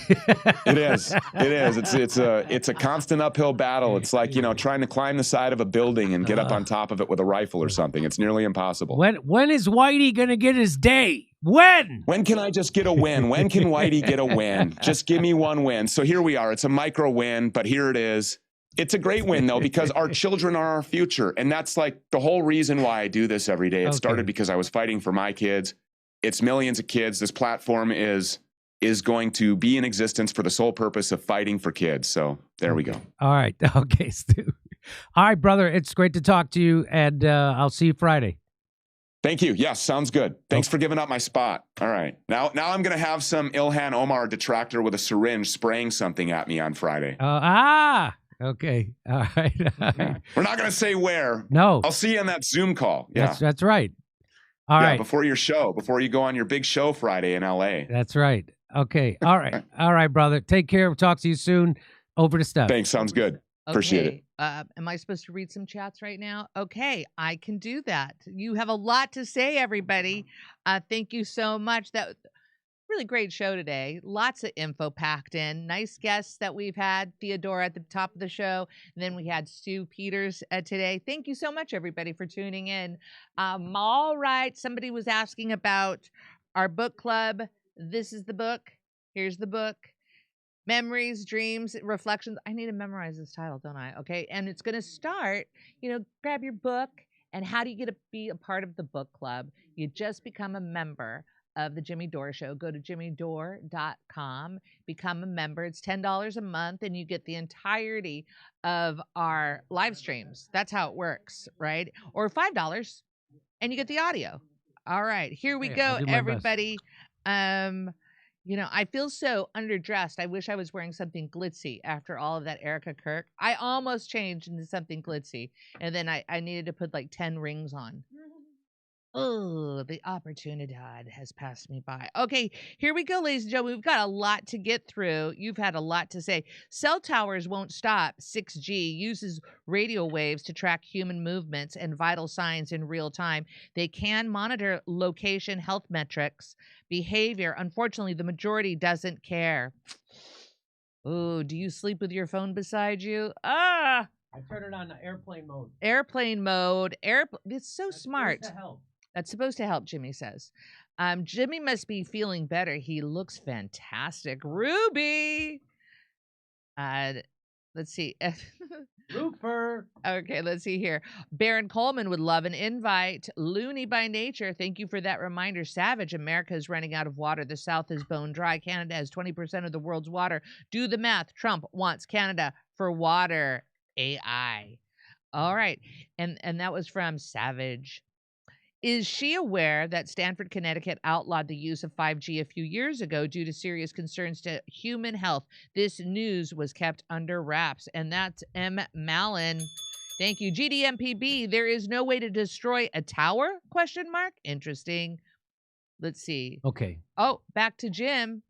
It is. It's a constant uphill battle. It's like, trying to climb the side of a building and get up on top of it with a rifle or something. It's nearly impossible. When is Whitey going to get his day? When? When can I just get a win? When can Whitey get a win? Just give me one win. So here we are. It's a micro win, but here it is. It's a great win, though, because our children are our future. And that's like the whole reason why I do this every day. It started because I was fighting for my kids. It's millions of kids. This platform is going to be in existence for the sole purpose of fighting for kids. So there we go. All right. Okay, Stu. All right, brother. It's great to talk to you, and I'll see you Friday. Thank you. Yes, sounds good. Thanks for giving up my spot. All right. Now I'm going to have some Ilhan Omar detractor with a syringe spraying something at me on Friday. Okay. All right. We're not going to say where. No. I'll see you on that Zoom call. Yeah. That's right. All right. Before your show, before you go on your big show Friday in LA. That's right. Okay. All right. All right, brother. Take care. We'll talk to you soon. Over to Steph. Thanks. Sounds good. Appreciate it. Am I supposed to read some chats right now? Okay, I can do that. You have a lot to say, everybody. Thank you so much. That really great show today. Lots of info packed in. Nice guests that we've had. Theodora at the top of the show. And then we had Stu Peters today. Thank you so much, everybody, for tuning in. All right. Somebody was asking about our book club. This is the book. Here's the book. Memories, Dreams, Reflections. I need to memorize this title, don't I? Okay. And it's going to start, grab your book. And how do you get to be a part of the book club? You just become a member of the Jimmy Dore Show. Go to jimmydore.com, become a member. It's $10 a month, and you get the entirety of our live streams. That's how it works, right? Or $5, and you get the audio. All right. Here we go, everybody. I feel so underdressed. I wish I was wearing something glitzy after all of that Erika Kirk. I almost changed into something glitzy, and then I needed to put like 10 rings on. Oh, the opportunity has passed me by. Okay, here we go, ladies and gentlemen. We've got a lot to get through. You've had a lot to say. Cell towers won't stop. 6G uses radio waves to track human movements and vital signs in real time. They can monitor location, health metrics, behavior. Unfortunately, the majority doesn't care. Oh, do you sleep with your phone beside you? I turn it on airplane mode. Airplane mode. It's so smart. That's supposed to help, Jimmy says. Jimmy must be feeling better. He looks fantastic. Ruby. Let's see. Roofer. Okay, let's see here. Baron Coleman would love an invite. Loony by nature. Thank you for that reminder. Savage. America is running out of water. The South is bone dry. Canada has 20% of the world's water. Do the math. Trump wants Canada for water. AI. All right. And that was from Savage. Is she aware that Stanford, Connecticut outlawed the use of 5G a few years ago due to serious concerns to human health? This news was kept under wraps. And that's M. Mallon. Thank you. GDMPB, there is no way to destroy a tower? ? Interesting. Let's see. Okay. Oh, back to Jim.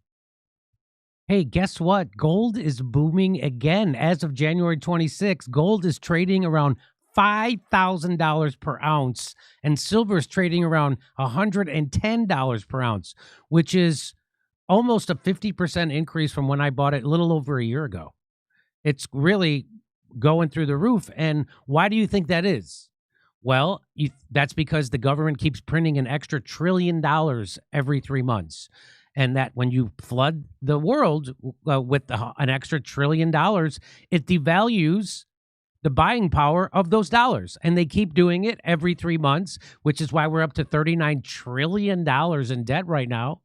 Hey, guess what? Gold is booming again. As of January 26th, gold is trading around $5,000 per ounce, and silver is trading around $110 per ounce, which is almost a 50% increase from when I bought it a little over a year ago. It's really going through the roof. And why do you think that is? Well, that's because the government keeps printing an extra $1 trillion every 3 months. And that when you flood the world with an extra $1 trillion, it devalues the buying power of those dollars. And they keep doing it every 3 months, which is why we're up to $39 trillion in debt right now.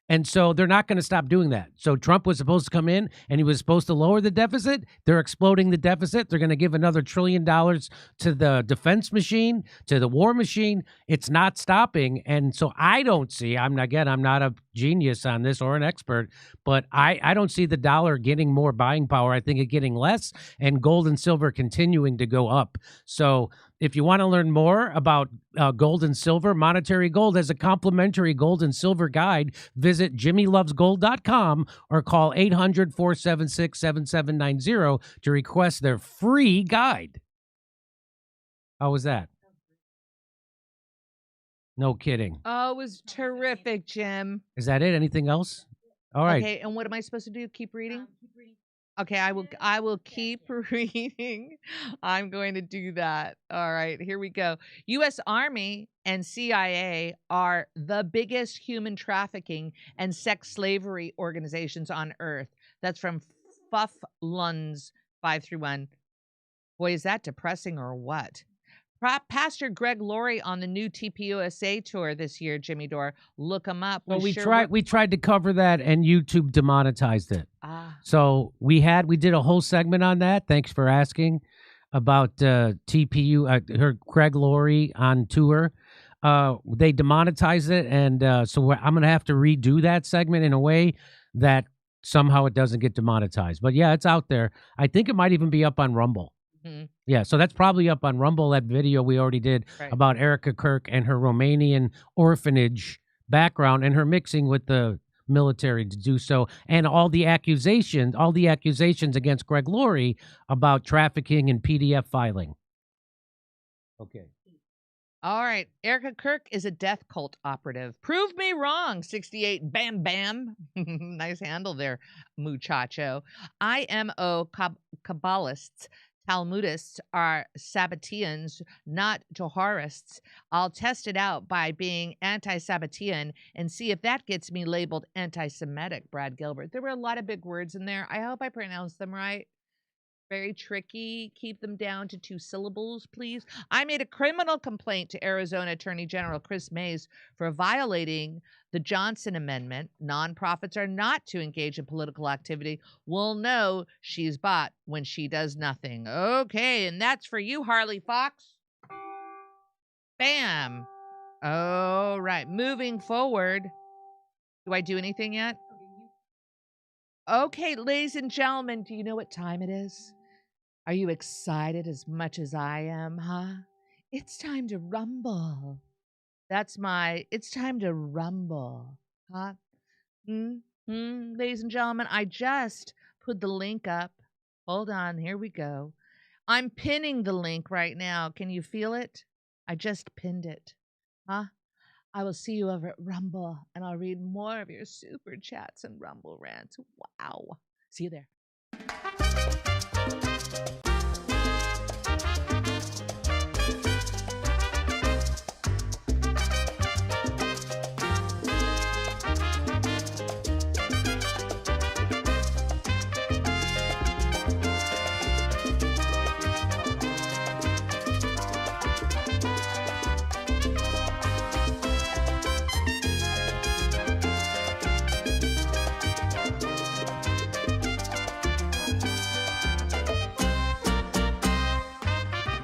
And so they're not going to stop doing that. So Trump was supposed to come in and he was supposed to lower the deficit. They're exploding the deficit. They're going to give another $1 trillion to the defense machine, to the war machine. It's not stopping. And so I don't see, I'm not a genius on this or an expert, but I don't see the dollar getting more buying power. I think it getting less, and gold and silver continuing to go up. So if you want to learn more about gold and silver, Monetary Gold has a complimentary gold and silver guide. Visit jimmylovesgold.com or call 800-476-7790 to request their free guide. How was that? No kidding. Oh, it was terrific, Jim. Is that it? Anything else? All right. Okay, and what am I supposed to do? Keep reading? Okay, I will keep reading. I'm going to do that. All right, here we go. U.S. Army and CIA are the biggest human trafficking and sex slavery organizations on Earth. That's from Fuff Lunds 531. Boy, is that depressing or what? Pastor Greg Laurie on the new TPUSA tour this year, Jimmy Dore. Look him up. Well, we tried to cover that, and YouTube demonetized it. So we did a whole segment on that. Thanks for asking about TPU. Her Greg Laurie on tour. they demonetized it, and so I'm gonna have to redo that segment in a way that somehow it doesn't get demonetized. But yeah, it's out there. I think it might even be up on Rumble. Mhm. Yeah, so that's probably up on Rumble. That video we already did Right. about Erika Kirk and her Romanian orphanage background and her mixing with the military to do so, and all the accusations against Greg Laurie about trafficking and PDF filing. Okay. All right. Erika Kirk is a death cult operative. Prove me wrong. 68. Bam, bam. Nice handle there, muchacho. IMO Kabbalists, Talmudists are Sabbateans, not Joharists. I'll test it out by being anti-Sabbatean and see if that gets me labeled anti-Semitic, Brad Gilbert. There were a lot of big words in there. I hope I pronounced them right. Very tricky. Keep them down to 2 syllables, please. I made a criminal complaint to Arizona Attorney General Chris Mays for violating the Johnson Amendment. Nonprofits are not to engage in political activity. We'll know she's bought when she does nothing. Okay, and that's for you, Harley Fox. Bam. All right, moving forward. Do I do anything yet? Okay, ladies and gentlemen, do you know what time it is? Are you excited as much as I am, huh? It's time to rumble. It's time to rumble, huh? Ladies and gentlemen, I just put the link up. Hold on, here we go. I'm pinning the link right now. Can you feel it? I just pinned it, huh? I will see you over at Rumble, and I'll read more of your super chats and Rumble rants. Wow. See you there.